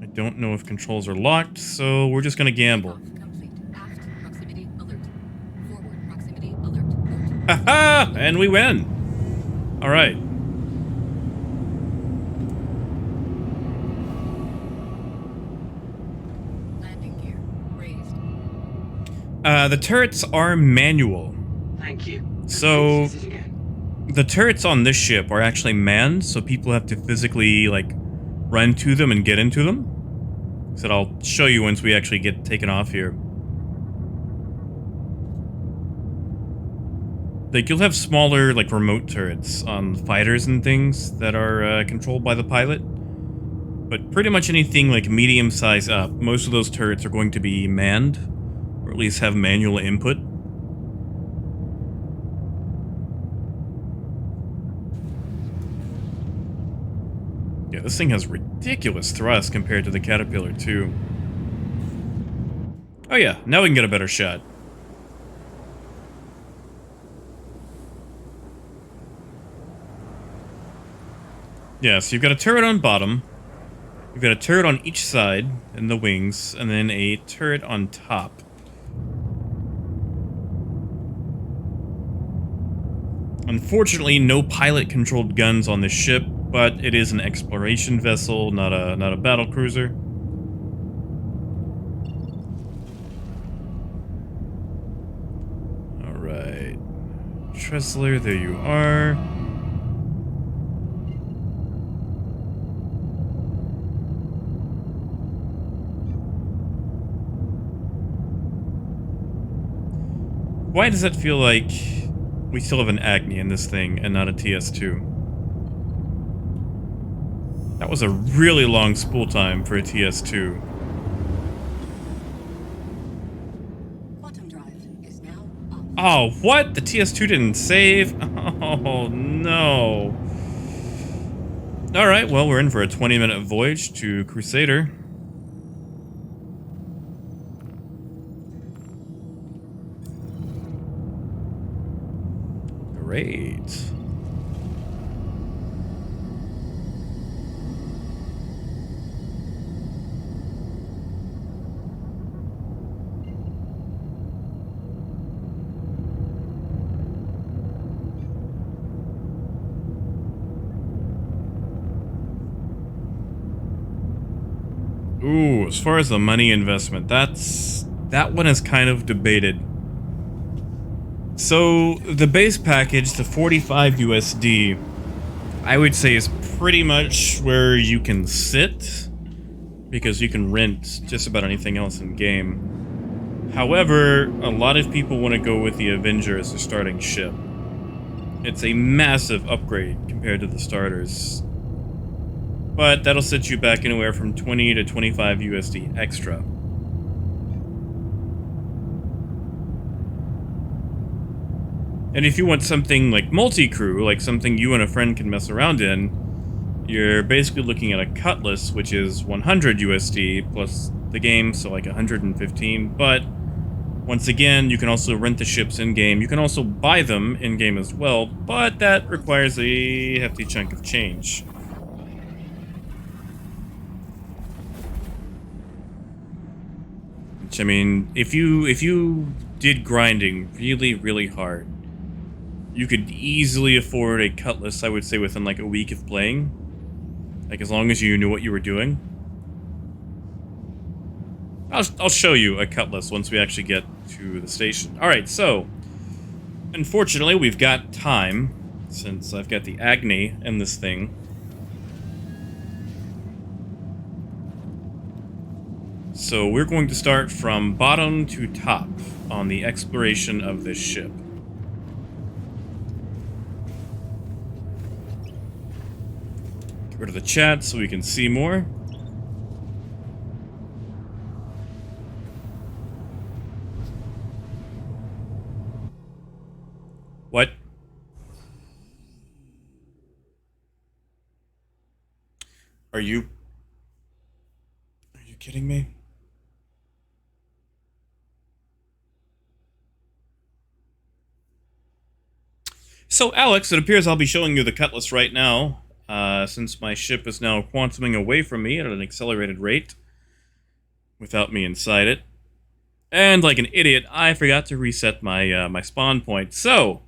I don't know if controls are locked, so we're just gonna gamble. Complete. Aft proximity alert. Forward proximity alert. Haha! And we win! Alright. Landing gear raised. The turrets are manual. Thank you. So, Please use it again. the turrets on this ship are actually manned, so people have to physically, like, run to them and get into them. So I'll show you once we actually get taken off here. Like, you'll have smaller, like, remote turrets on fighters and things that are controlled by the pilot. But pretty much anything, like, medium size up, most of those turrets are going to be manned, or at least have manual input. Yeah, this thing has ridiculous thrust compared to the Caterpillar, too. Oh yeah, now we can get a better shot. Yeah, so you've got a turret on bottom, you've got a turret on each side, in the wings, and then a turret on top. Unfortunately, no pilot-controlled guns on this ship, but it is an exploration vessel, not a battle cruiser. Alright. Tressler, there you are. Why does it feel like we still have an Agni in this thing and not a TS2? That was a really long spool time for a TS2. Quantum drive is now up. Oh, what? The TS2 didn't save? Oh, no. Alright, well, we're in for a 20-minute voyage to Crusader. Great. Ooh, as far as the money investment, that one is kind of debated. So the base package, the 45 USD, I would say is pretty much where you can sit, because you can rent just about anything else in game. However, a lot of people want to go with the Avenger as their starting ship. It's a massive upgrade compared to the starters. But that'll set you back anywhere from 20 to 25 USD extra. And if you want something like multi-crew, like something you and a friend can mess around in, you're basically looking at a Cutlass, which is 100 USD plus the game, so like 115. But once again, you can also rent the ships in-game. You can also buy them in-game as well, but that requires a hefty chunk of change. Which, I mean, if you did grinding really, really hard, you could easily afford a Cutlass, I would say, within like a week of playing. Like, as long as you knew what you were doing. I'll show you a Cutlass once we actually get to the station. Alright, so, unfortunately, we've got time, since I've got the Agni in this thing. So we're going to start from bottom to top on the exploration of this ship. Get rid of the chat so we can see more. What? Are you kidding me? So, Alex, it appears I'll be showing you the Cutlass right now, since my ship is now quantuming away from me at an accelerated rate, without me inside it. And like an idiot, I forgot to reset my my spawn point. So,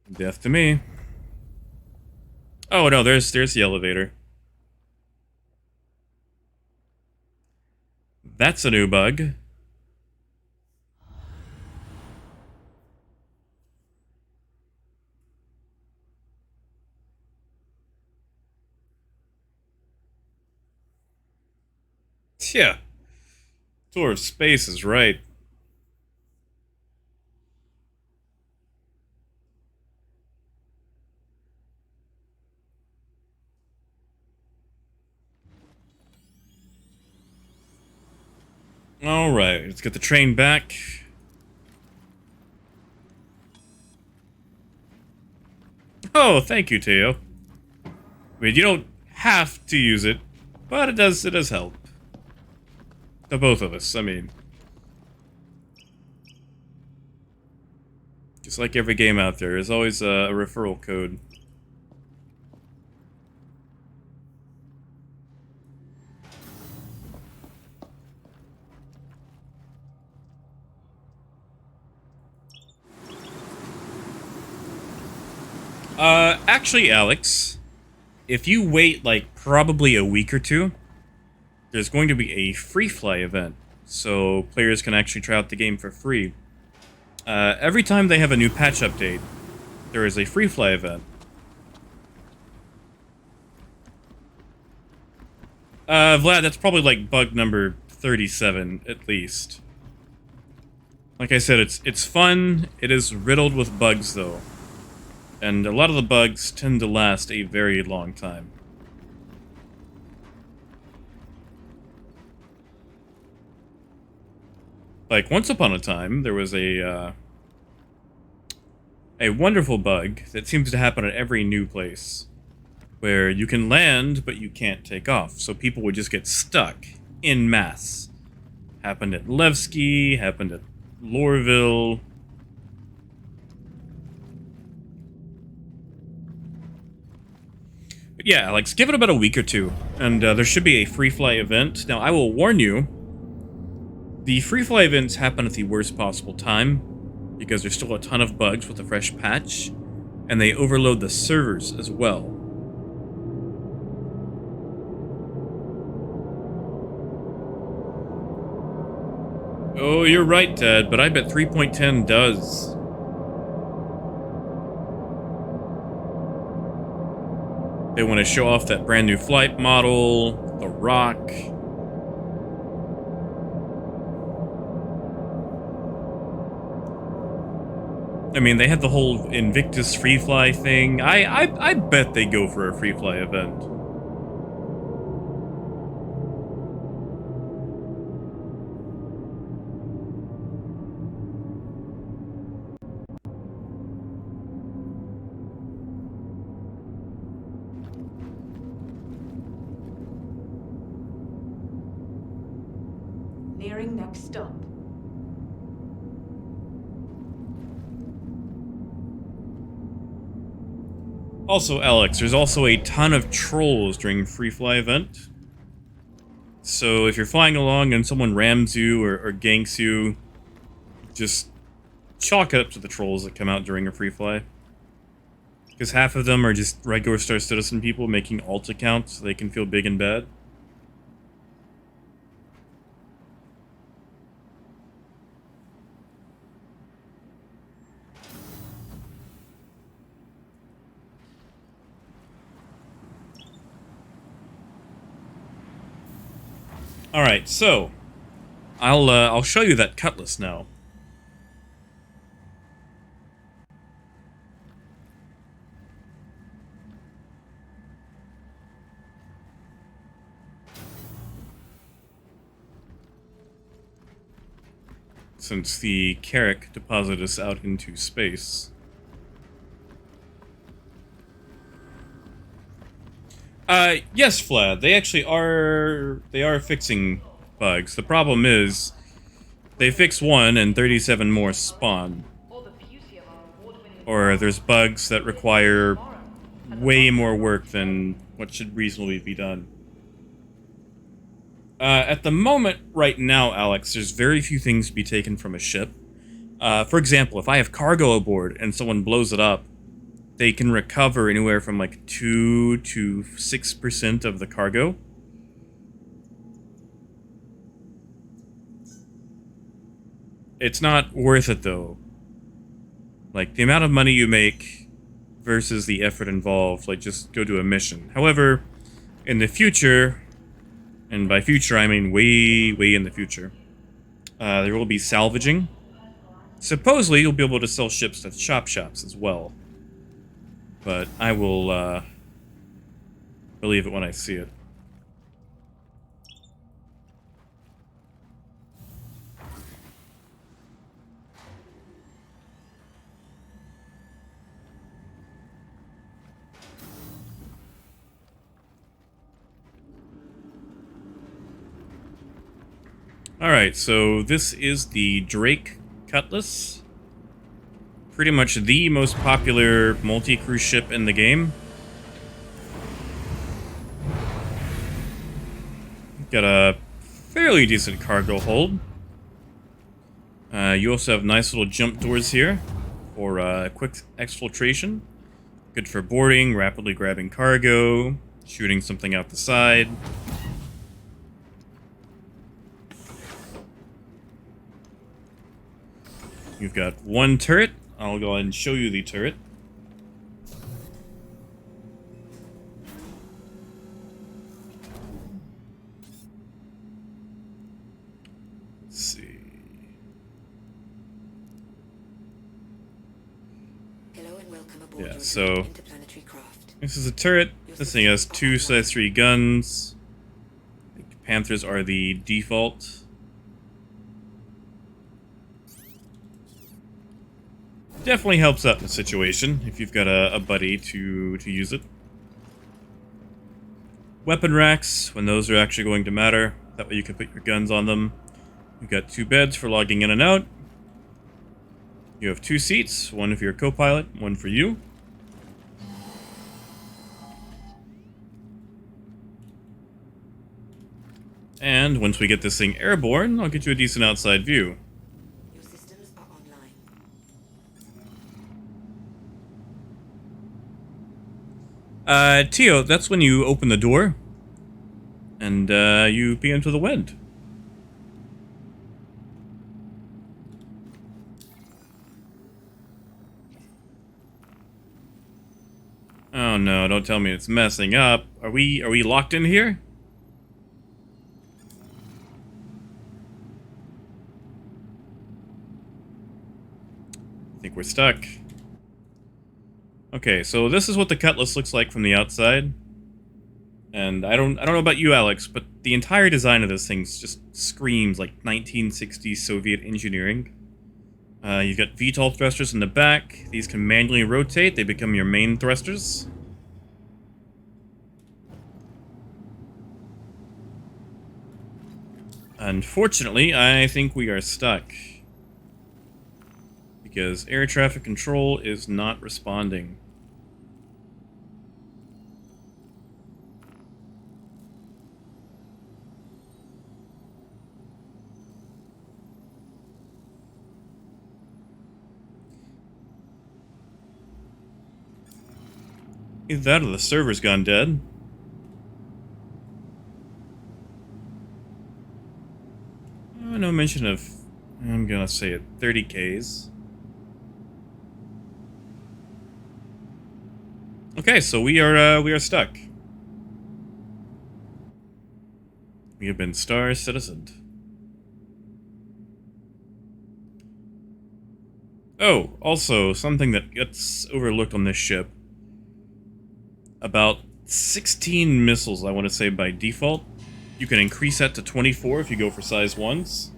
death to me. Oh no, there's the elevator. That's a new bug. Yeah. Tour of space is right. Alright, let's get the train back. Oh, thank you, Teo. I mean, you don't have to use it, but it does help. To both of us, I mean. Just like every game out there, there's always a referral code. Actually, Alex, if you wait, like, probably a week or two, there's going to be a free fly event, so players can actually try out the game for free. Every time they have a new patch update, there is a free fly event. Vlad, that's probably like bug number 37, at least. Like I said, it's fun. It is riddled with bugs, though. And a lot of the bugs tend to last a very long time. Like, once upon a time, there was a wonderful bug that seems to happen at every new place, where you can land, but you can't take off, so people would just get stuck en masse. Happened at Levski, happened at Lorville. But yeah, like, give it about a week or two, and there should be a free fly event. Now, I will warn you, the free fly events happen at the worst possible time, because there's still a ton of bugs with the fresh patch, and they overload the servers as well. Oh, you're right, Ted, but I bet 3.10 does. They want to show off that brand new flight model, the Rock. I mean, they had the whole Invictus free fly thing. I bet they go for a free fly event. Nearing next stop. Also, Alex, there's also a ton of trolls during free fly event. So if you're flying along and someone rams you or ganks you, just chalk it up to the trolls that come out during a free fly. Because half of them are just regular Star Citizen people making alt accounts so they can feel big and bad. Alright, so I'll show you that cutlass now. Since the Carrack deposited us out into space. Yes, Vlad, they actually are fixing bugs. The problem is, they fix one and 37 more spawn. Or there's bugs that require way more work than what should reasonably be done. At the moment, right now, Alex, there's very few things to be taken from a ship. For example, if I have cargo aboard and someone blows it up, they can recover anywhere from like 2 to 6% of the cargo. It's not worth it though. Like, the amount of money you make versus the effort involved, like, just go do a mission. However, in the future, and by future I mean way in the future, there will be salvaging. Supposedly you'll be able to sell ships at shop shops as well. But I will believe it when I see it. Alright, so this is the Drake Cutlass. Pretty much the most popular multi-crew ship in the game. Got a fairly decent cargo hold. You also have nice little jump doors here for quick exfiltration. Good for boarding, rapidly grabbing cargo, shooting something out the side. You've got one turret. I'll go ahead and show you the turret. Let's see. Hello and welcome aboard Yeah, your so interplanetary craft. this is a turret. This thing has 2 size 3 guns. I think Panthers are the default. Definitely helps out in the situation if you've got a buddy to use it. Weapon racks, when those are actually going to matter. That way you can put your guns on them. You've got 2 beds for logging in and out. You have 2 seats, one for your co-pilot, one for you. And once we get this thing airborne, I'll get you a decent outside view. Your systems are online. Tio, that's when you open the door. And, you pee into the wind. no, don't tell me it's messing up. Are we locked in here? I think we're stuck. Okay, so this is what the Cutlass looks like from the outside. And I don't know about you, Alex, but the entire design of this thing just screams like 1960s Soviet engineering. You've got VTOL thrusters in the back. These can manually rotate. They become your main thrusters. Unfortunately, I think we are stuck. Because air traffic control is not responding. Either that or the server's gone dead. No mention of, I'm gonna say it, 30Ks. Okay, so we are stuck. We have been star citizened. Oh, also, something that gets overlooked on this ship. About 16 missiles, I want to say, by default. You can increase that to 24 if you go for size 1s.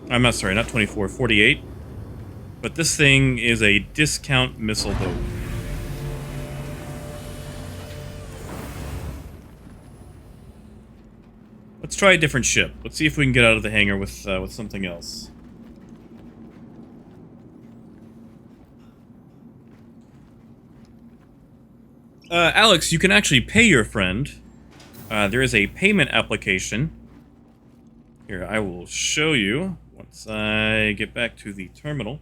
I'm not sorry, not 24, 48. But this thing is a discount missile boat. Let's try a different ship. Let's see if we can get out of the hangar with something else. Alex, you can actually pay your friend. There is a payment application. Here, I will show you once I get back to the terminal.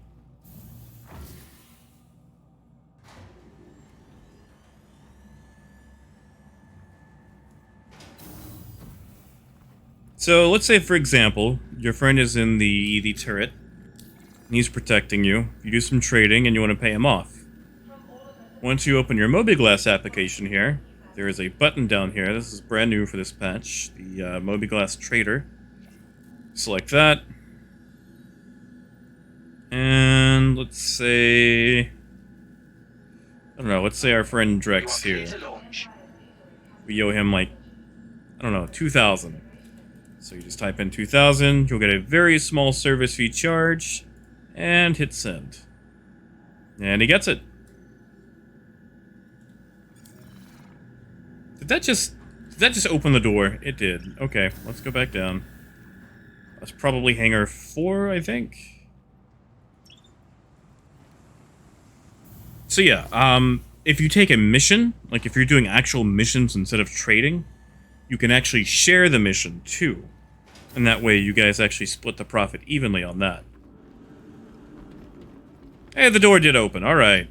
So let's say, for example, your friend is in the turret. And he's protecting you. You do some trading and you want to pay him off. Once you open your Mobiglass application here, there is a button down here. This is brand new for this patch. The Mobiglass Trader. Select that. And let's say... I don't know, let's say our friend Drex here. We owe him like, I don't know, 2,000. So you just type in 2,000, you'll get a very small service fee charge, and hit send. And he gets it. Did that just open the door? It did. Okay, let's go back down. That's probably hangar 4, I think. So yeah, if you take a mission, like if you're doing actual missions instead of trading, you can actually share the mission too. And that way you guys actually split the profit evenly on that. Hey, the door did open. All right.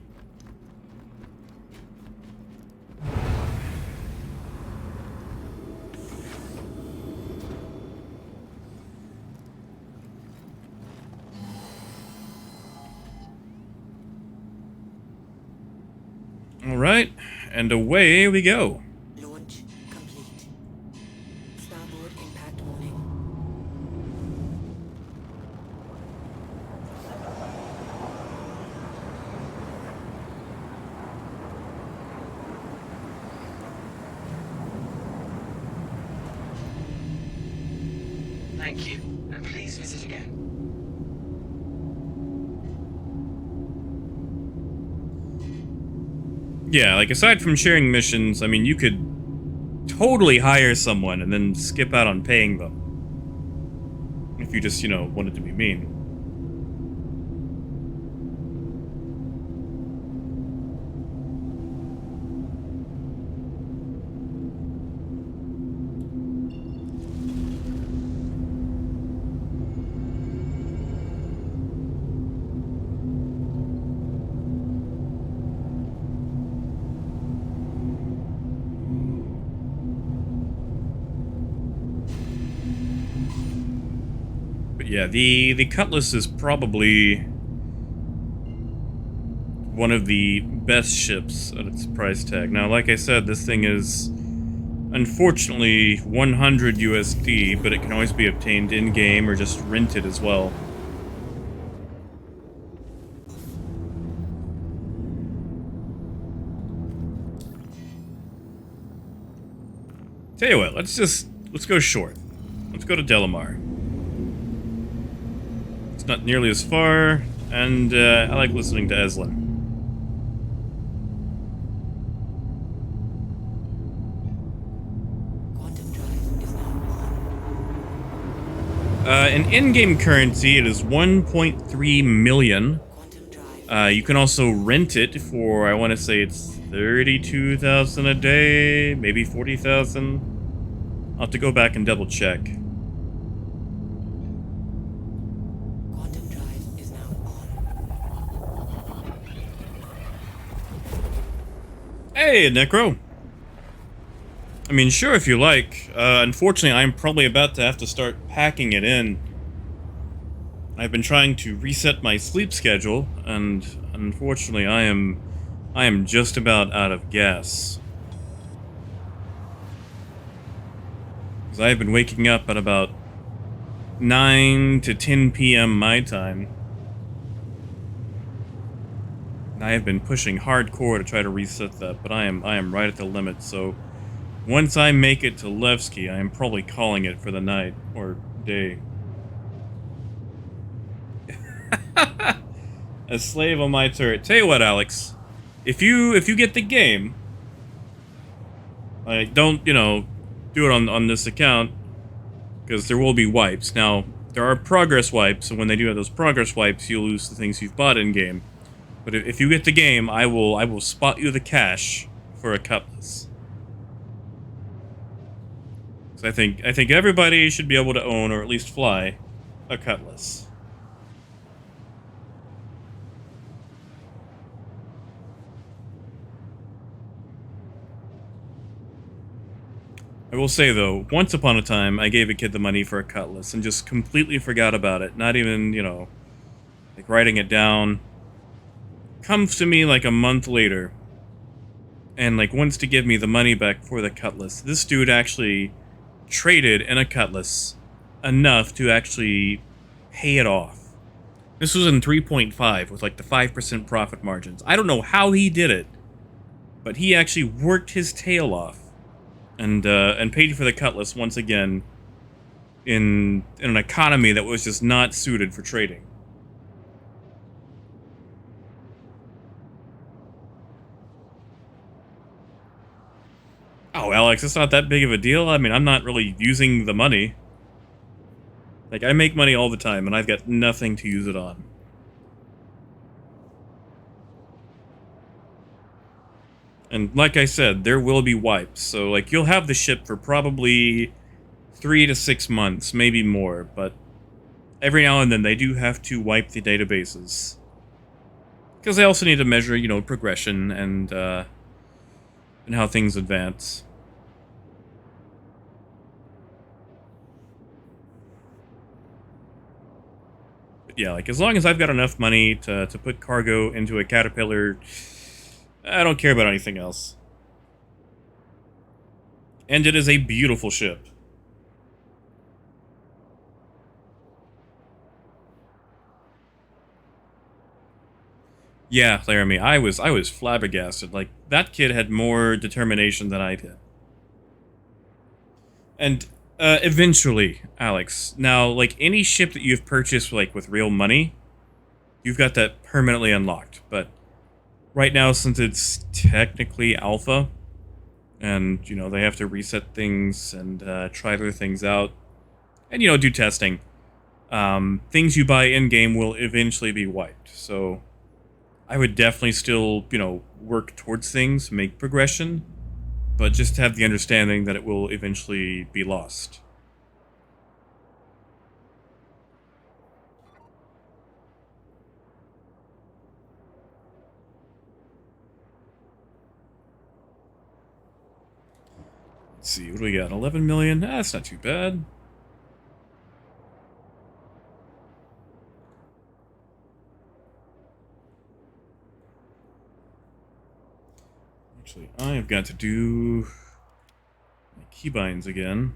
All right, and away we go. Launch complete. Starboard impact warning. Thank you, and please visit again. Yeah, like aside from sharing missions, I mean, you could totally hire someone and then skip out on paying them. If you just, you know, wanted to be mean. But yeah, the Cutlass is probably one of the best ships at its price tag. Now, like I said, this thing is unfortunately 100 USD, but it can always be obtained in-game or just rented as well. Tell you what, let's go short. Let's go to Delamar. It's not nearly as far, and I like listening to Eslin. Quantum drive is now on. In in-game currency, it is 1.3 million. Quantum drive. You can also rent it for, I want to say it's 32,000 a day, maybe 40,000. I'll have to go back and double check. Quantum drive is now on. Hey, Necro. I mean, sure, if you like. Unfortunately, I'm probably about to have to start packing it in. I've been trying to reset my sleep schedule, and unfortunately, I am just about out of gas. Because I've been waking up at about 9 to 10 p.m. my time. And I have been pushing hardcore to try to reset that, but I am right at the limit, so once I make it to Levski, I am probably calling it for the night, or day. A slave on my turret. Tell you what, Alex. If you get the game, like, don't, do it on this account, because there will be wipes. Now, there are progress wipes, and when they do have those progress wipes, you'll lose the things you've bought in game. But if you get the game, I will spot you the cash for a cutlass. So I think everybody should be able to own, or at least fly, a cutlass. I will say, though, once upon a time, I gave a kid the money for a cutlass and just completely forgot about it. Not even, like writing it down. Comes to me like a month later and, like, wants to give me the money back for the cutlass. This dude actually traded in a cutlass enough to actually pay it off. This was in 3.5 with, like, the 5% profit margins. I don't know how he did it, but he actually worked his tail off. And paid for the cutlass once again in an economy that was just not suited for trading. Oh, Alex, it's not that big of a deal. I mean, I'm not really using the money. Like, I make money all the time, and I've got nothing to use it on. And like I said, there will be wipes, so like you'll have the ship for probably 3 to 6 months, maybe more, but every now and then they do have to wipe the databases. Because they also need to measure, progression and how things advance. But yeah, like as long as I've got enough money to put cargo into a Caterpillar, I don't care about anything else. And it is a beautiful ship. Yeah, Laramie, I was flabbergasted. Like, that kid had more determination than I did. And eventually, Alex, now, like, any ship that you've purchased, like, with real money, you've got that permanently unlocked. But right now, since it's technically alpha, and, they have to reset things and try other things out, and, do testing, things you buy in-game will eventually be wiped. So I would definitely still, work towards things, make progression, but just have the understanding that it will eventually be lost. Let's see, what do we got? 11 million? That's not too bad. I've got to do my keybinds again.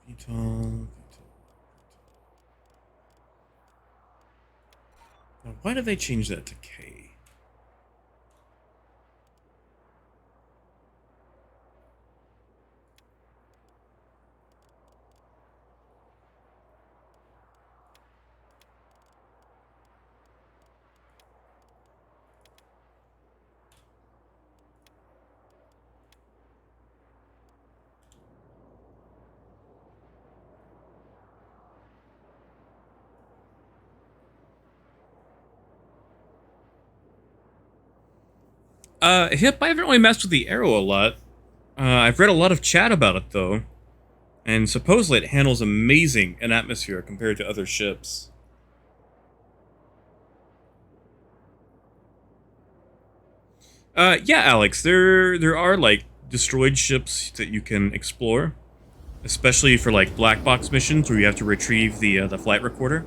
VTOL. Now, why did they change that to K? Hip, I haven't really messed with the arrow a lot. I've read a lot of chat about it, though. And supposedly it handles amazing in atmosphere compared to other ships. Yeah, Alex, there are, like, destroyed ships that you can explore. Especially for, like, black box missions where you have to retrieve the flight recorder.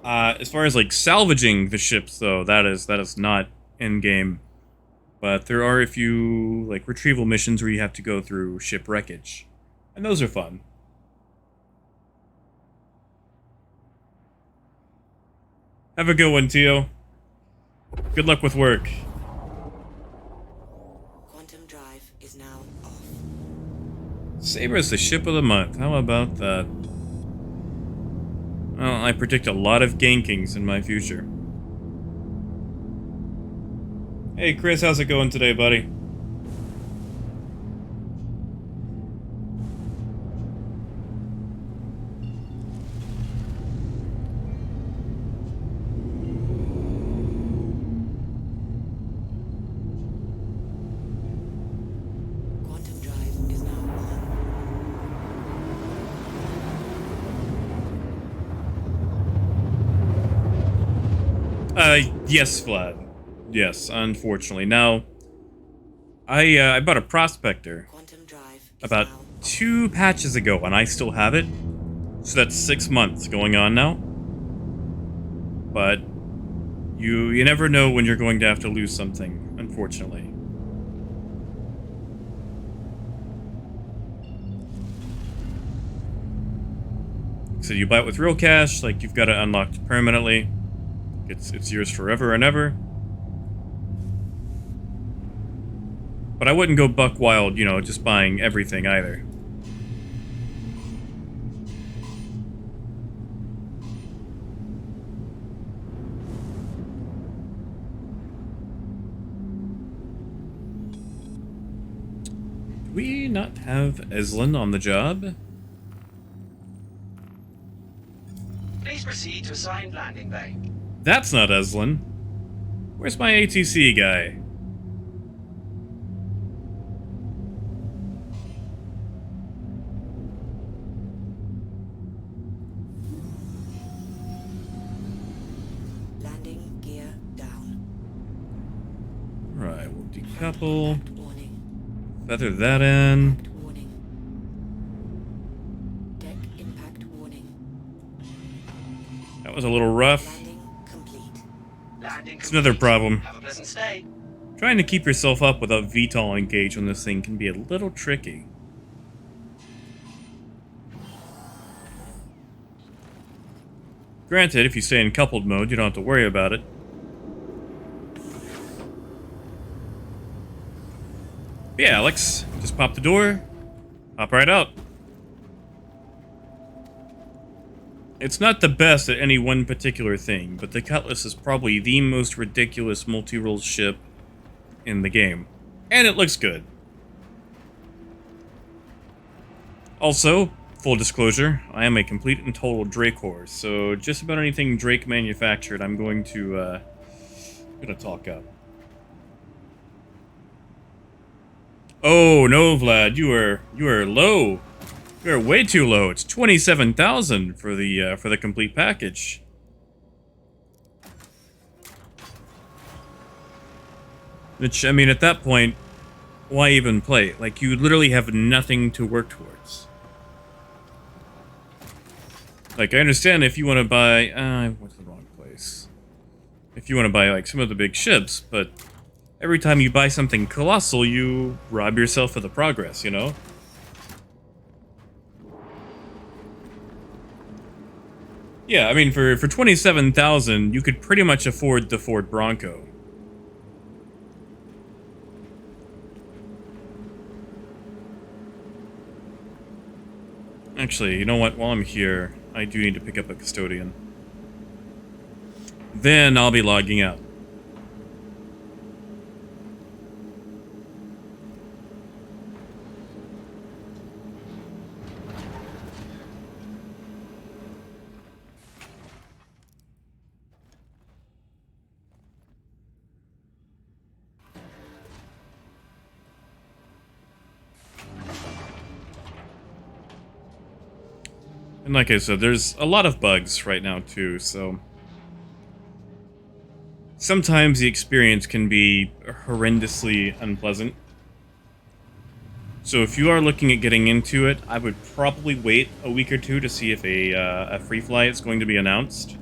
As far as, like, salvaging the ships, though, that is not in-game. But there are a few, like, retrieval missions where you have to go through ship wreckage. And those are fun. Have a good one, Tio. Good luck with work. Quantum drive is now off. Saber's the ship of the month. How about that? Well, I predict a lot of gankings in my future. Hey, Chris, how's it going today, buddy? Quantum drive is now on. Yes, Vlad. Yes, unfortunately. Now, I bought a prospector Quantum drive is about now 2 patches ago, and I still have it. So that's 6 months going on now. But you never know when you're going to have to lose something, unfortunately. So you buy it with real cash, like you've got it unlocked permanently. It's yours forever and ever. But I wouldn't go buck wild, you know, just buying everything either. Do we not have Eslin on the job? Please proceed to assigned landing bay. That's not Eslin. Where's my ATC guy? landing gear down. Right, we'll decouple, Impact warning. feather that in. Impact warning. Deck impact warning. That was a little rough. Landing complete. Landing It's another complete. problem. Have a pleasant stay. Trying to keep yourself up without VTOL engaged on this thing can be a little tricky. Granted, if you stay in coupled mode, you don't have to worry about it. But yeah, Alex, just pop the door, hop right out. It's not the best at any one particular thing, but the Cutlass is probably the most ridiculous multi-role ship in the game. And it looks good. Also, full disclosure, I am a complete and total Drake whore, so just about anything Drake manufactured, I'm going to talk up. Oh no, Vlad, you are low. You are way too low. It's 27,000 for the complete package. Which, I mean, at that point, why even play? Like, you literally have nothing to work towards. Like, I understand if you want to buy... I went to the wrong place. If you want to buy, like, some of the big ships, but every time you buy something colossal, you rob yourself of the progress, you know? Yeah, I mean, for 27,000, you could pretty much afford the Ford Bronco. Actually, you know what? While I'm here, I do need to pick up a custodian. Then I'll be logging out. And like I said, there's a lot of bugs right now too, so sometimes the experience can be horrendously unpleasant. So if you are looking at getting into it, I would probably wait a week or two to see if a free flight is going to be announced.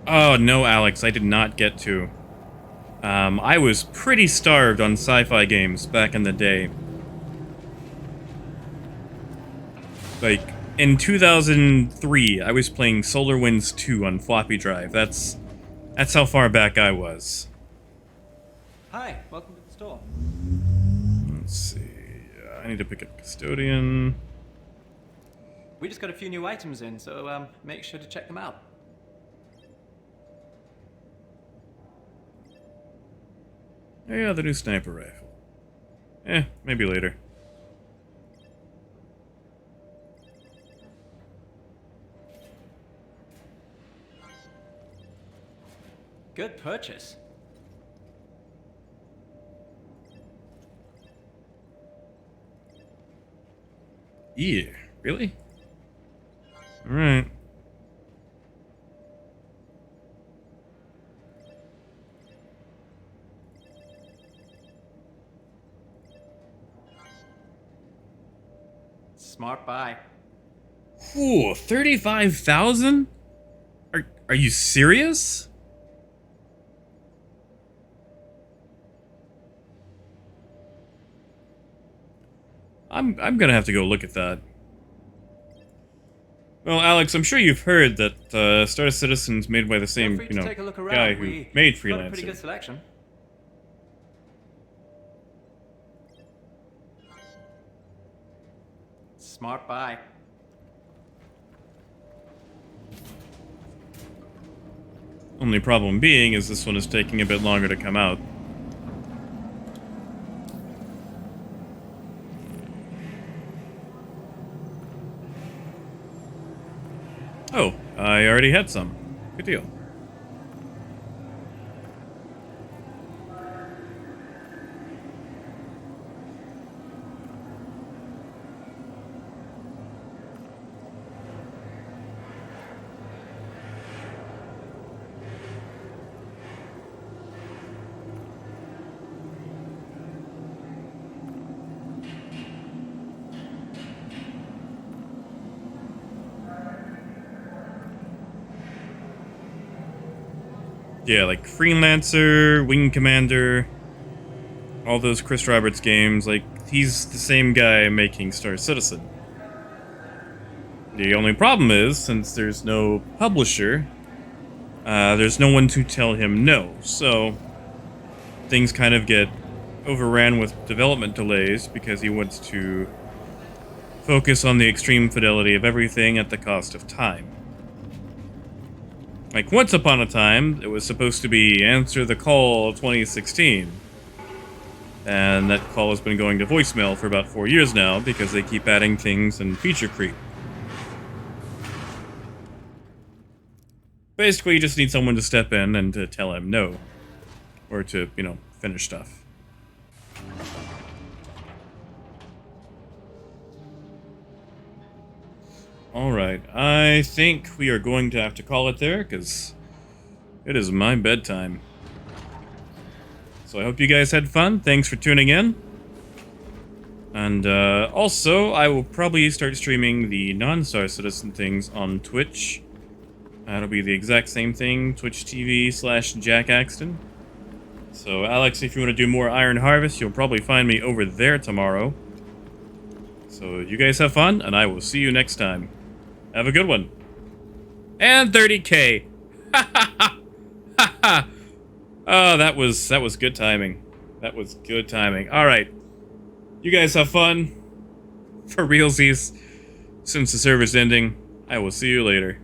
Oh no, Alex, I did not get to. I was pretty starved on sci-fi games back in the day. Like, in 2003, I was playing SolarWinds 2 on floppy drive. That's how far back I was. Hi, welcome to the store. Let's see. I need to pick up custodian. We just got a few new items in, so make sure to check them out. Yeah, the new sniper rifle. Maybe later. Good purchase. Yeah, really? Alright. Smart buy. Ooh, 35,000? Are you serious? I'm gonna have to go look at that. Well, Alex, I'm sure you've heard that Star Citizen's made by the same, Feel free to take a look around. guy who We made got a pretty Freelancer. good selection. Smart buy. Only problem being is this one is taking a bit longer to come out. Oh, I already had some. Good deal. Yeah, like Freelancer, Wing Commander, all those Chris Roberts games, like, he's the same guy making Star Citizen. The only problem is, since there's no publisher, there's no one to tell him no, so things kind of get overran with development delays because he wants to focus on the extreme fidelity of everything at the cost of time. Like, once upon a time, it was supposed to be Answer the Call 2016. And that call has been going to voicemail for about 4 years now because they keep adding things and feature creep. Basically, you just need someone to step in and to tell him no. Or to, finish stuff. Alright, I think we are going to have to call it there, because it is my bedtime. So I hope you guys had fun. Thanks for tuning in. And also, I will probably start streaming the non-Star Citizen things on Twitch. That'll be the exact same thing, Twitch TV/Jack Axton. So, Alex, if you want to do more Iron Harvest, you'll probably find me over there tomorrow. So, you guys have fun, and I will see you next time. Have a good one. And 30K! Ha ha ha! Ha ha! Oh, that was good timing. That was good timing. Alright. You guys have fun. For realsies. Since the server's ending, I will see you later.